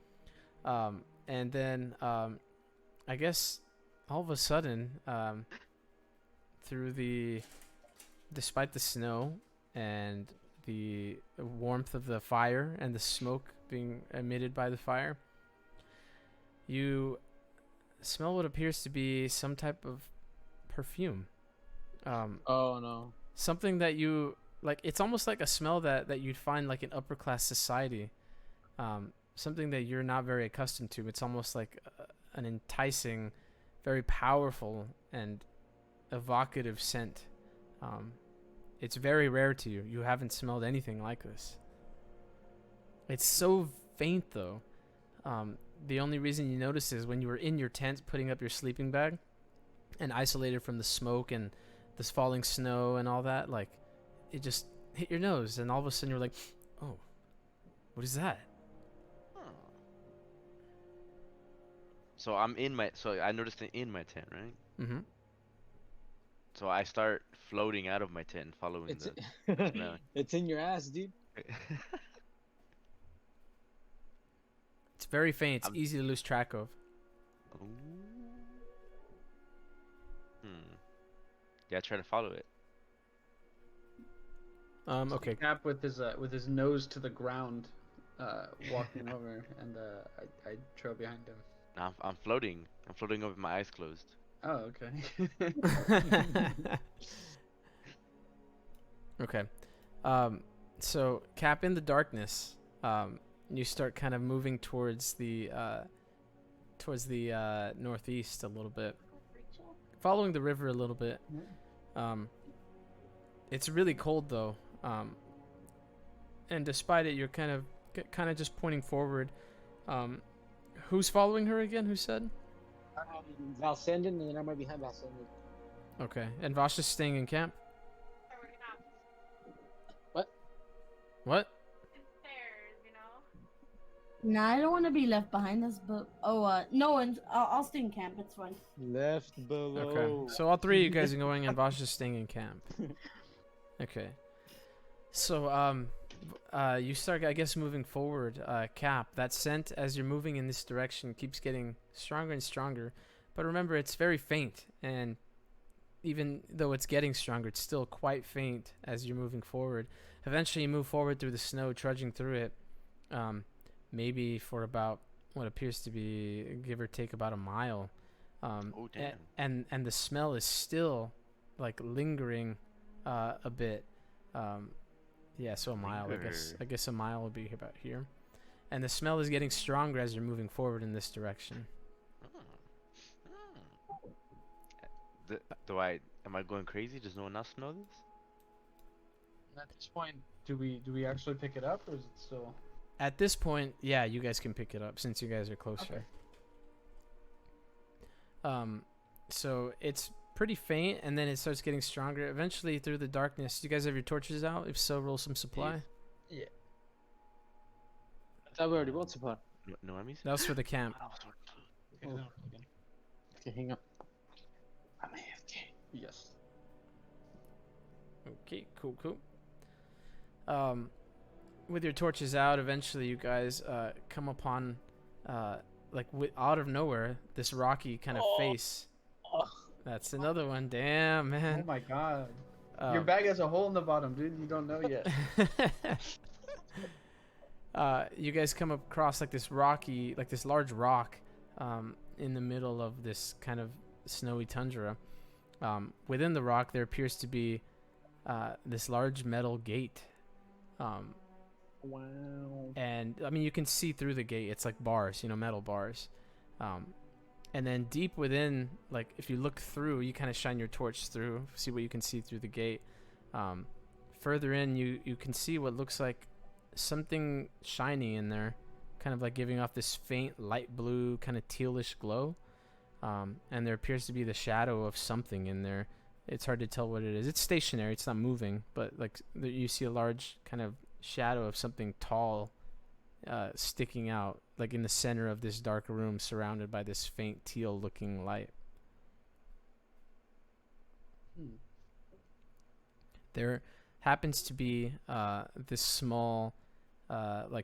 And then I guess all of a sudden, despite the snow and the warmth of the fire and the smoke being emitted by the fire, you smell what appears to be some type of perfume.
Oh no.
Something that you like it's almost like a smell that you'd find like in upper class society, something that you're not very accustomed to. It's almost like an enticing, very powerful and evocative scent. It's very rare to you. You haven't smelled anything like this. It's so faint though. The only reason you notice is when you were in your tent putting up your sleeping bag and isolated from the smoke and this falling snow and all that, like it just hit your nose and all of a sudden you're like, oh, what is that?
So so I noticed it in my tent, right?
Mm-hmm.
So I start floating out of my tent, following
It's
the smell.
it's in your ass, dude.
It's very faint. It's
I'm-
easy to lose track of.
Ooh. Yeah, try to follow it.
Okay.
Cap with his nose to the ground, walking over, and I trail behind him.
I'm floating. I'm floating over with my eyes closed.
Oh, okay.
Okay. So Cap, in the darkness, you start kind of moving towards the northeast a little bit, following the river a little bit. It's really cold though, and despite it, you're kind of just pointing forward. Who's following her again? Who said?
Valsenden, and then I'm right behind Valsenden.
Okay, and Vasha's staying in camp.
What?
What?
Nah, I don't want to be left behind us, but no one's. I'll stay in camp. It's fine.
Left below.
Okay, so all three of you guys are going, and Vasha's staying in camp. Okay, so you start, I guess, moving forward. Cap, that scent as you're moving in this direction keeps getting stronger and stronger, but remember it's very faint, and even though it's getting stronger, it's still quite faint as you're moving forward. Eventually, you move forward through the snow, trudging through it. Maybe for about what appears to be, give or take, about a mile.
Oh damn!
And the smell is still like lingering a bit. Yeah, so a mile, I guess. I guess a mile would be about here. And the smell is getting stronger as you're moving forward in this direction.
Am I going crazy? Does no one else know this?
At this point, do we actually pick it up, or is it still?
At this point, yeah, you guys can pick it up since you guys are closer.
Okay.
So it's pretty faint, and then it starts getting stronger. Eventually, through the darkness, do you guys have your torches out? If so, roll some supply.
Yeah.
I thought we already rolled supply.
No, I mean.
That was for the camp.
Okay, hang on. I'm AFK.
Yes.
Okay, cool. With your torches out, eventually you guys come upon, out of nowhere, this rocky kind of face.
Oh.
That's another one. Damn,
Oh
man.
my god. Your bag has a hole in the bottom, dude. You don't know yet.
You guys come across this large rock in the middle of this kind of snowy tundra. Within the rock, there appears to be this large metal gate.
Wow.
And I mean, you can see through the gate. It's like bars, metal bars. And then deep within, if you look through, you kind of shine your torch through, see what you can see through the gate. Further in, you can see what looks like something shiny in there, kind of like giving off this faint light blue, kind of tealish glow. And there appears to be the shadow of something in there. It's hard to tell what it is. It's stationary. It's not moving, but you see a large kind of shadow of something tall sticking out, in the center of this dark room, surrounded by this faint teal-looking light. There happens to be this small,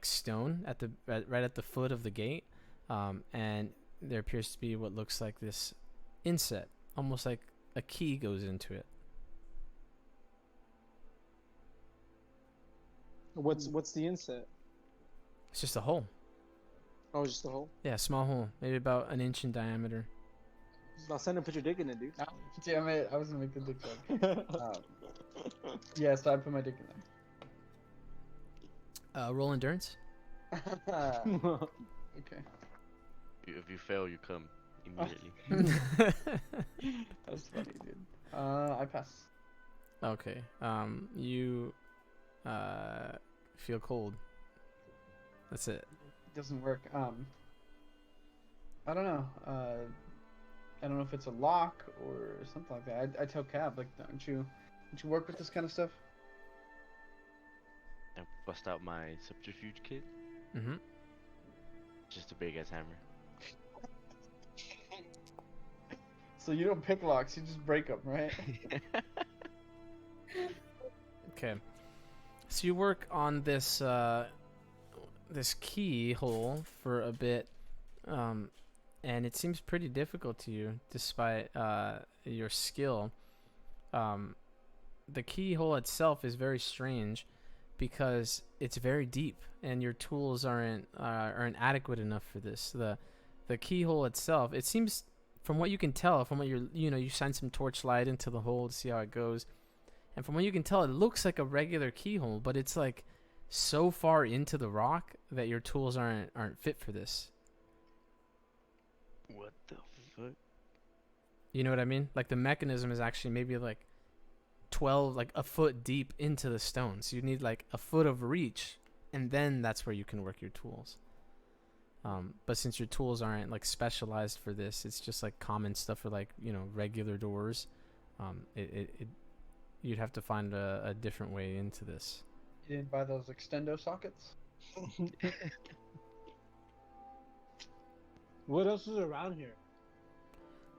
stone right at the foot of the gate, and there appears to be what looks like this inset, almost like a key goes into it.
What's the inset?
It's just a hole.
Oh, just the hole?
Yeah, small hole, maybe about an inch in diameter.
I'll send him put your dick in it, dude.
Damn it! I was gonna make the dick joke. Yeah, so I put my dick in
Roll endurance.
there. Okay.
If you fail, you come immediately.
That's funny, dude. I pass.
Okay. You feel cold. That's it.
Doesn't work. I don't know. I don't know if it's a lock or something like that. I tell Cab, like, don't you work with this kind of stuff?
I bust out my subterfuge kit.
Mm-hmm.
Just a big ass hammer.
So you don't pick locks, you just break them, right?
Okay. So you work on this this keyhole for a bit, and it seems pretty difficult to you, despite your skill. The keyhole itself is very strange because it's very deep, and your tools aren't adequate enough for this. The keyhole itself, it seems, from what you can tell, from what you shine some torchlight into the hole to see how it goes, and from what you can tell, it looks like a regular keyhole, but it's like so far into the rock that your tools aren't fit for this.
What the fuck?
You know what I mean? Like the mechanism is actually maybe like 12, like a foot deep into the stone. So you need like a foot of reach, and then that's where you can work your tools. But since your tools aren't like specialized for this, it's just like common stuff for like, regular doors. You'd have to find a different way into this.
You didn't buy those extendo sockets?
What else is around here?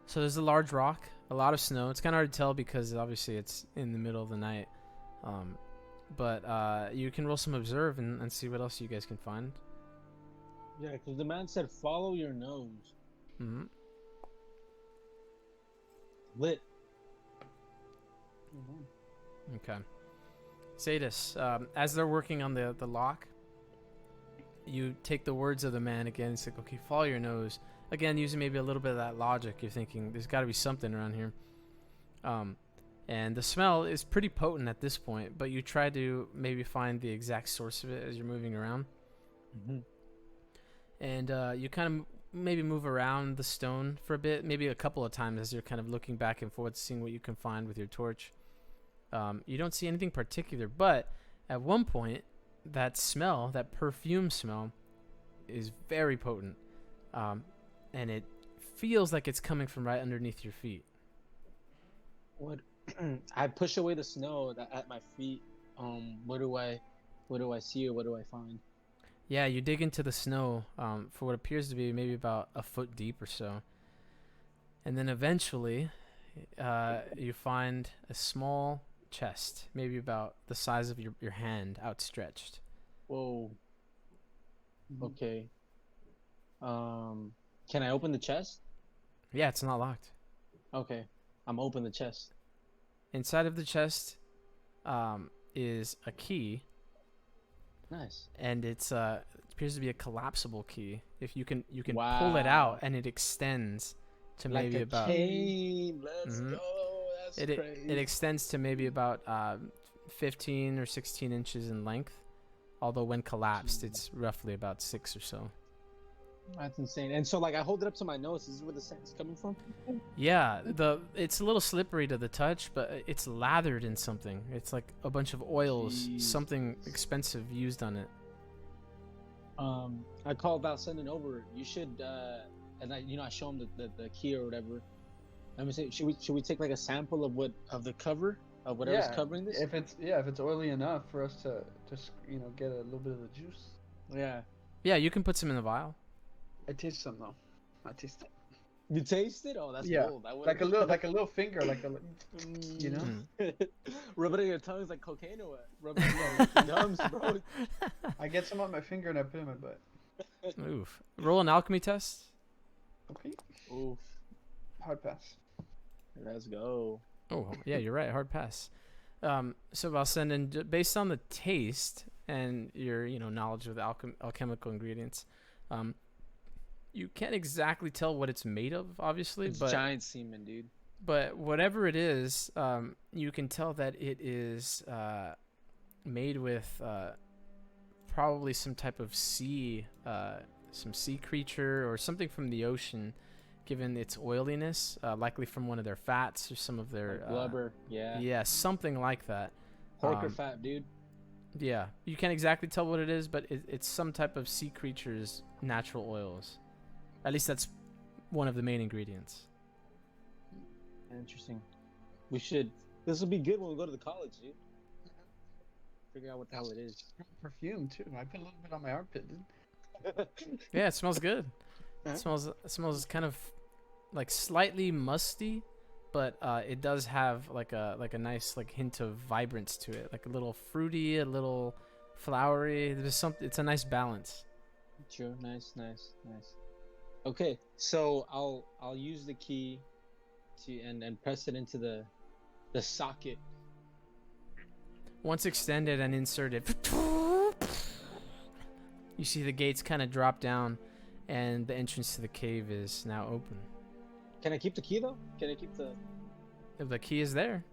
So there's a large rock, a lot of snow. It's kind of hard to tell because obviously it's in the middle of the night. But you can roll some observe and see what else you guys can find.
Yeah, because the man said follow your nose.
Mm-hmm.
Lit.
Okay. Sadis, as they're working on the lock, you take the words of the man again. It's like, okay, follow your nose. Again, using maybe a little bit of that logic. You're thinking, there's got to be something around here. And the smell is pretty potent at this point, but you try to maybe find the exact source of it as you're moving around.
Mm-hmm.
And you kind of maybe move around the stone for a bit, maybe a couple of times as you're kind of looking back and forth, seeing what you can find with your torch. You don't see anything particular, but at one point, that smell, that perfume smell, is very potent. And it feels like it's coming from right underneath your feet.
What? I push away the snow at my feet. What do I see or what do I find?
Yeah, you dig into the snow for what appears to be maybe about a foot deep or so. And then eventually, you find a small chest, maybe about the size of your hand outstretched.
Whoa. Okay. Can I open the chest?
Yeah, it's not locked.
Okay. I'm open the chest.
Inside of the chest is a key.
Nice.
And it appears to be a collapsible key. If you can pull it
Wow.
out, and it extends to
Like
maybe
a
about
cane. Let's
Mhm.
go. That's
it
crazy.
extends to maybe about 15 or 16 inches in length. Although when collapsed, it's roughly about 6 or so.
That's insane. And so, like, I hold it up to my nose. This is where the scent's coming from.
Yeah, it's a little slippery to the touch, but it's lathered in something. It's like a bunch of oils,
Jeez.
something expensive used on it.
I call about sending over. You should, and I show him the key or whatever. Let me say, should we take like a sample of the cover of whatever's covering this?
If it's oily enough for us to just get a little bit of the juice.
Yeah.
Yeah, you can put some in the vial.
I taste some though. I taste it.
You taste it? Oh, that's bold. I
Like a little finger, you know.
Rub it on your tongue is like cocaine or what? Rub it on your gums, bro.
I get some on my finger and I put it in my butt.
Oof. Roll an alchemy test.
Okay.
Oof.
Hard pass.
Let's go.
Oh, yeah, you're right. Hard pass. So I'll send in, based on the taste and your, knowledge of the alchemical ingredients, you can't exactly tell what it's made of, obviously,
It's
but
giant semen, dude.
But whatever it is, you can tell that it is made with probably some type of some sea creature or something from the ocean, given its oiliness, likely from one of their fats or some of their
Like blubber. Yeah.
yeah, something like that.
Porker fat, dude.
Yeah, you can't exactly tell what it is, but it's some type of sea creature's natural oils. At least that's one of the main ingredients.
Interesting. We should. This will be good when we go to the college, dude. Figure out what the hell it is.
Perfume too. I put a little bit on my armpit, dude.
Yeah, it smells good. It smells kind of like slightly musty, but it does have like a nice like hint of vibrance to it, like a little fruity, a little flowery. There's something. It's a nice balance.
True. Nice. Okay, so I'll use the key to and press it into the socket.
Once extended and inserted, you see the gates kind of drop down, and the entrance to the cave is now open.
Can I keep the key though? Can I keep the?
The key is there.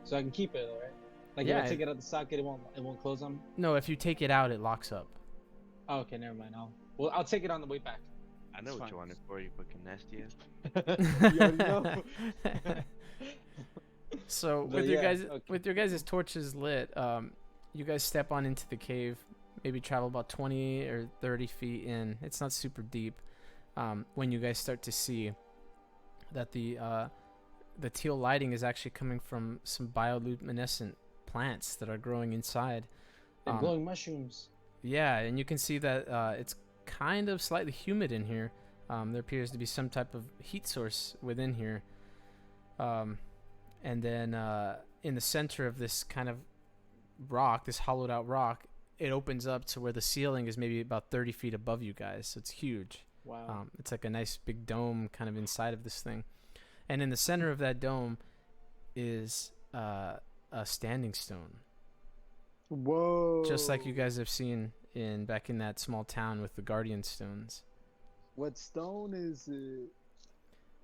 So I can keep it though, right? Like
Yeah,
if I take it out of the socket, it won't close on me.
No, if you take it out, it locks up.
Oh, okay, never mind. I'll take it on the way back.
I know
It's
what
fine.
you wanted for, you fucking nasty ass.
You already know.
So
But yeah, okay.
with your guys' torches lit, you guys step on into the cave, maybe travel about 20 or 30 feet in. It's not super deep. When you guys start to see that the teal lighting is actually coming from some bioluminescent plants that are growing inside.
And glowing mushrooms.
Yeah, and you can see that it's kind of slightly humid in here. There appears to be some type of heat source within here. And then in the center of this kind of rock, this hollowed out rock, it opens up to where the ceiling is maybe about 30 feet above you guys. So it's huge.
Wow.
It's like a nice big dome kind of inside of this thing. And in the center of that dome is a standing stone.
Whoa.
Just like you guys have seen back in that small town with the guardian stones.
What stone is it?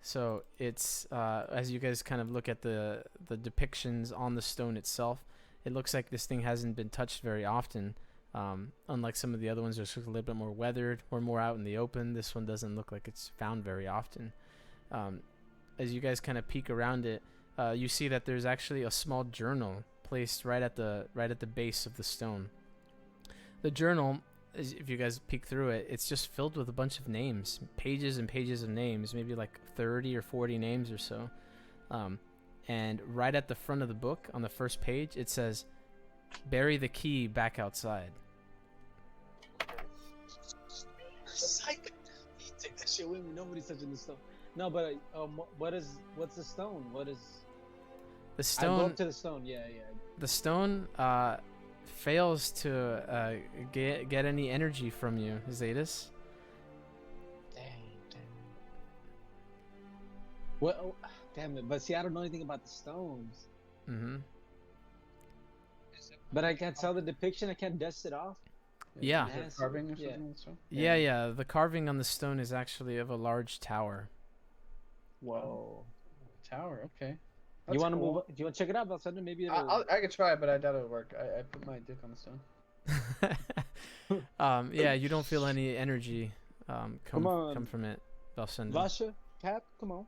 So it's as you guys kind of look at the depictions on the stone itself, it looks like this thing hasn't been touched very often. Unlike some of the other ones, it's a little bit more weathered or more out in the open. This one doesn't look like it's found very often. As you guys kind of peek around it, you see that there's actually a small journal placed right at the base of the stone. The journal, if you guys peek through it, it's just filled with a bunch of names, pages and pages of names, maybe like 30 or 40 names or so. And right at the front of the book, on the first page, it says, "Bury the key back outside."
Psych. Take that shit with me. Nobody's touching the stone. No, but what's the stone? What is
The
I go
stone,
up to the stone. Yeah.
the stone fails to get any energy from you, Zetas.
Dang. What? Oh, damn it! But see, I don't know anything about the stones.
Mm-hmm.
But I can't tell the depiction. I can't dust it off.
Yeah.
Is there
Yes,
carving or
yeah.
something? and stuff?
Yeah. The carving on the stone is actually of a large tower.
Whoa.
Tower. Okay.
You want to
cool.
move? Do you want to check it out? About something? Maybe it'll.
I could try, but I doubt it'll work. I put my dick on the stone.
Yeah, you don't feel any energy
Come on.
come from it, Valsenda.
Vasha, Cap, come on.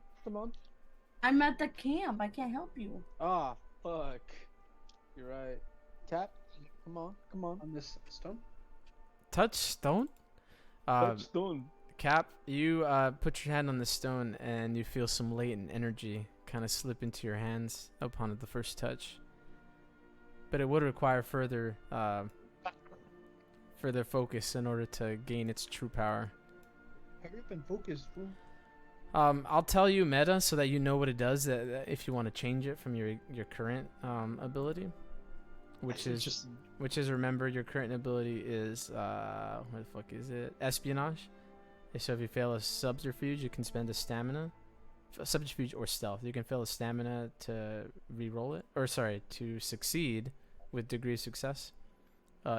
I'm at the camp. I can't help you.
Ah, fuck. You're right. Cap, come on.
On this stone?
Touch stone?
Touchstone.
Cap, you put your hand on the stone and you feel some latent energy kind of slip into your hands upon the first touch. But it would require further focus in order to gain its true power.
Hurry up and focus, fool.
I'll tell you meta so that you know what it does if you want to change it from your current ability, which is remember your current ability is what the fuck is it? Espionage. So if you fail a subterfuge, you can spend a stamina, subterfuge or stealth. You can fail a stamina to re-roll it, or sorry, to succeed with degree of success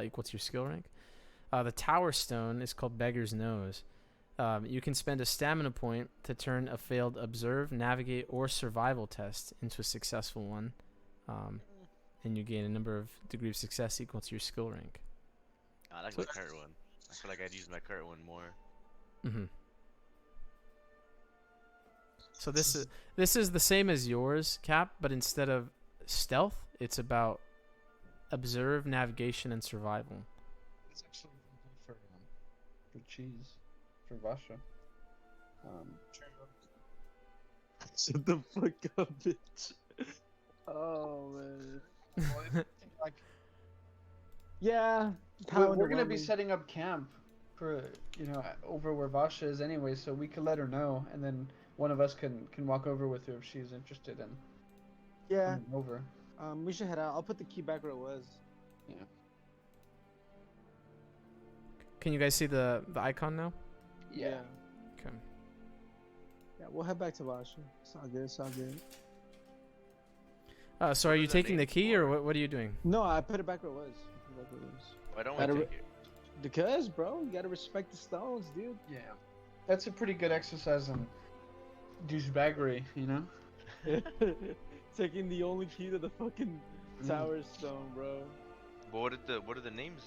equal to your skill rank. The tower stone is called Beggar's Nose. You can spend a stamina point to turn a failed observe, navigate, or survival test into a successful one. And you gain a number of degree of success equal to your skill rank.
I like my current one. I feel like I'd use my current one more.
Mm-hmm. So this is the same as yours, Cap, but instead of stealth, it's about observe, navigation, and survival.
It's actually for cheese, for Vasha.
Shut the fuck up, bitch. Oh man.
Like,
Yeah.
we're gonna be setting up camp for over where Vasha is anyway, so we could let her know, and then one of us can walk over with her if she's interested in
Yeah.
coming over.
We should head out. I'll put the key back where it was.
Yeah.
Can you guys see the icon now?
Yeah.
Okay.
Yeah, we'll head back to Vasha. It's all good. It's all good.
So are
What
you
is the
taking the
name
key,
for?
or what are you doing?
No, I put it back where it was.
Why don't
Gotta
we
re-
take it?
Because, bro, you gotta respect the stones, dude.
Yeah. That's a pretty good exercise in douchebaggery, you know?
Taking the only key to the fucking tower stone, bro.
But what do the names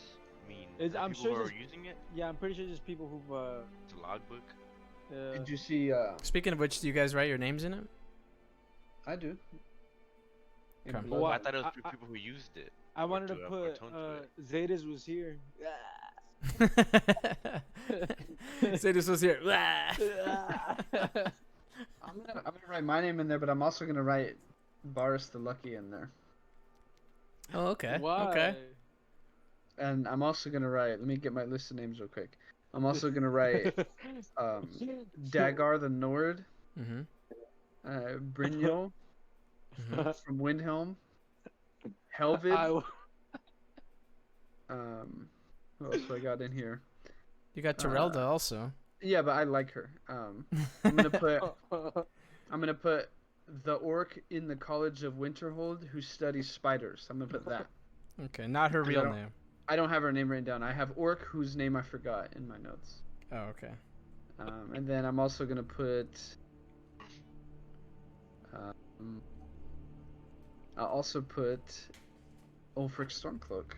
mean?
It's-
The
I'm
people
sure
who are
just-
using it.
Yeah, I'm pretty sure just people who've
It's a logbook.
Did you see?
Speaking of which, do you guys write your names in it?
I do. In
Okay.
blood.
Well,
I thought it was
I-
people who used it.
I wanted to
to,
put
atone to it.
Zetas was here.
Say this was here.
I'm gonna write my name in there, but I'm also gonna write Boris the Lucky in there,
Oh, okay.
Why?
Okay.
and I'm also gonna write. Let me get my list of names real quick. I'm also gonna write Dagar the Nord,
Mhm.
Brynjol
Mhm.
from Windhelm, Helvid. Who else do I got in here?
You got Terelda also.
Yeah, but I like her. I'm gonna put the orc in the College of Winterhold who studies spiders. I'm gonna put that.
Okay, not her
I
real
don't-
name.
I don't have her name written down. I have orc whose name I forgot in my notes.
Oh, okay.
And then I'm also gonna put. I'll also put Ulfric Stormcloak.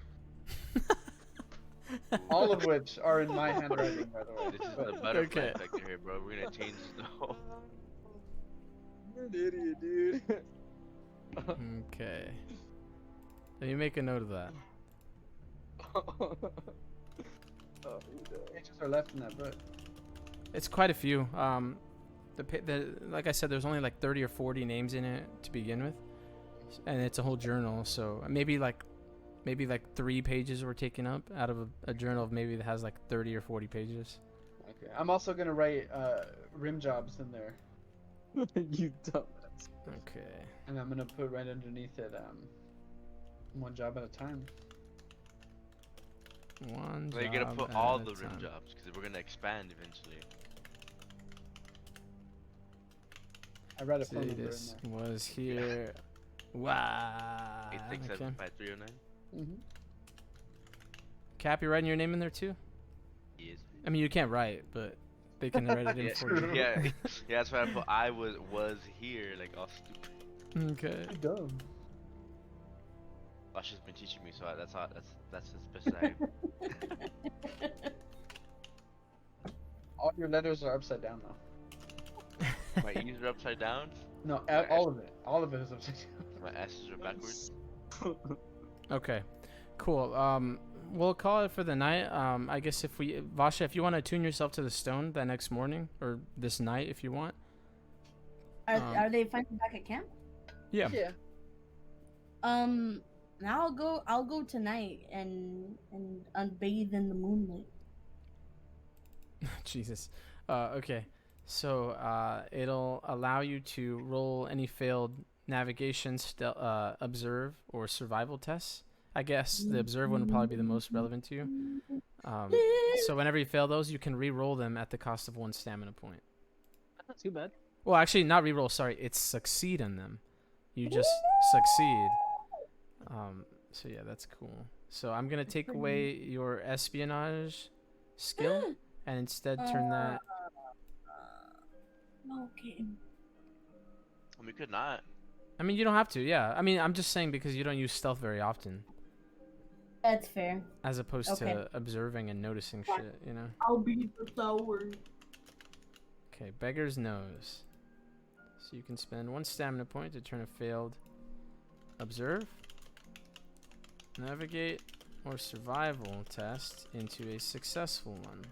All of which are in my handwriting, by the way.
This is
But-
the butterfly
Okay.
effect here, bro. We're gonna change the whole.
You're an idiot, dude.
Okay. Let me make a note of that.
Pages are left in that book.
It's quite a few. Like I said, there's only like 30 or 40 names in it to begin with, and it's a whole journal. So maybe like 3 pages were taken up out of a journal of maybe that has like 30 or 40 pages.
Okay. I'm also gonna write rim jobs in there,
You dumbass.
Okay.
and I'm gonna put right underneath it one job at a time.
One.
So you're gonna
job
put
at
all
a
the rim
time.
jobs because we're gonna expand eventually.
I read a phone number in
Zetas
there.
was here. Wow.
8675309.
Mm-hmm.
Cap, you writing your name in there too?
Yes.
I mean, you can't write, but they can write it in
Yeah,
for you.
yeah, yeah. That's why I put I was here, like all stupid.
Okay.
Dumb.
Vasha's been teaching me, so that's as best as I.
All your letters are upside down though.
My E's are upside down.
No,
My
all of it. All of it is upside down.
My S's are backwards.
Okay. Cool. We'll call it for the night. I guess Vasha, if you want to attune yourself to the stone that next morning or this night, if you want.
Are they finally back at camp?
Yeah.
Yeah.
Now I'll go tonight and bathe in the moonlight.
Jesus. Okay. So it'll allow you to roll any failed navigation, observe, or survival tests. I guess the observe one would probably be the most relevant to you. So whenever you fail those, you can re-roll them at the cost of 1 stamina point.
Not too bad.
Well, actually, not re-roll. Sorry, it's succeed on them. You just succeed. So yeah, that's cool. So I'm gonna take away your espionage skill and instead turn that
Okay.
And we could not.
I mean, you don't have to. Yeah. I mean, I'm just saying because you don't use stealth very often,
That's fair.
as opposed
Okay.
to observing and noticing shit. You know.
I'll be the flower.
Okay, Beggar's Nose. So you can spend 1 stamina point to turn a failed observe, navigate, or survival test into a successful one.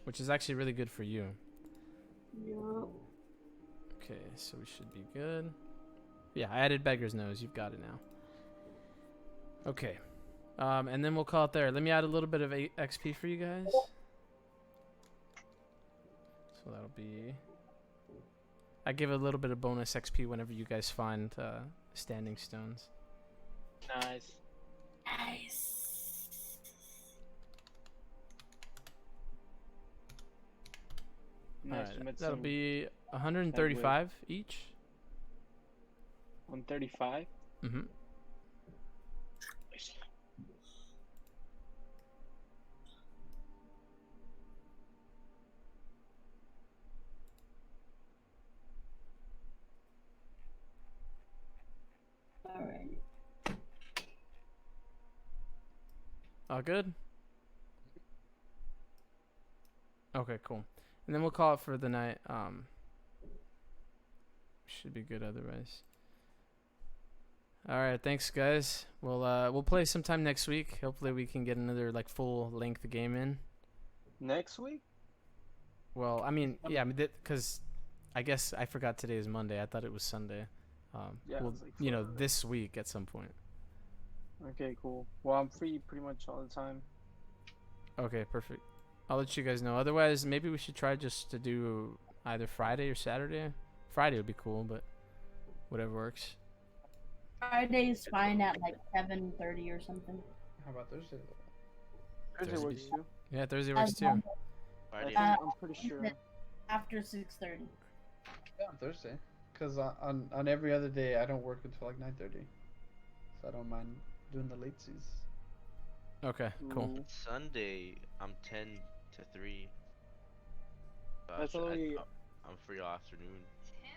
Which is actually really good for you.
Yeah.
Okay, so we should be good. Yeah, I added Beggar's Nose. You've got it now. Okay. And then we'll call it there. Let me add a little bit of XP for you guys. So that'll be... I give a little bit of bonus XP whenever you guys find standing stones.
Nice.
Nice.
Nice.
Alright, that'll be 135 each.
135.
Mm-hmm.
Nice.
Alright.
All good? Okay, cool. And then we'll call it for the night. Should be good otherwise. All right, thanks guys. We'll play sometime next week. Hopefully we can get another like full length game in.
Next week?
Well, I mean, yeah, I mean, because I guess I forgot today is Monday. I thought it was Sunday.
Yeah,
Well,
it's like
you know,
Friday.
this week at some point.
Okay, cool. Well, I'm free pretty much all the time.
Okay, perfect. I'll let you guys know. Otherwise, maybe we should try just to do either Friday or Saturday. Friday would be cool, but whatever works.
Friday's fine at like 7:30 or something.
How about Thursday?
Thursday
Thursday.
works too.
Yeah, Thursday works
As
too.
long
Friday.
I'm pretty sure.
After 6:30.
Yeah, on Thursday. Cause on every other day I don't work until like 9:30, so I don't mind doing the latezies.
Okay, cool.
Ooh.
Sunday, I'm 10 to 3.
That's only-
I'm free all afternoon.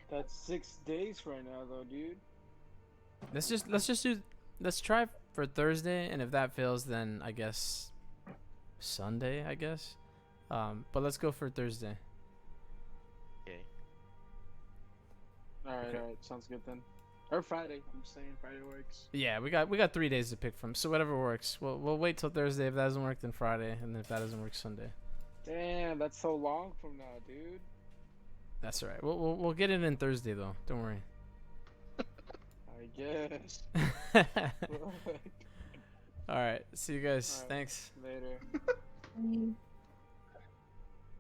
That's 6 days right now, though, dude.
Let's try for Thursday, and if that fails, then I guess Sunday, I guess. But let's go for Thursday.
Okay.
All right,
Okay.
all right, sounds good then. Or Friday. I'm just saying Friday works.
Yeah, we got 3 days to pick from, so whatever works. We'll wait till Thursday. If that doesn't work, then Friday, and if that doesn't work, Sunday.
Damn, that's so long from now, dude.
That's all right. We'll get it in Thursday though. Don't worry.
I guess.
All right. See you guys.
All right.
Thanks.
Later.
Mm.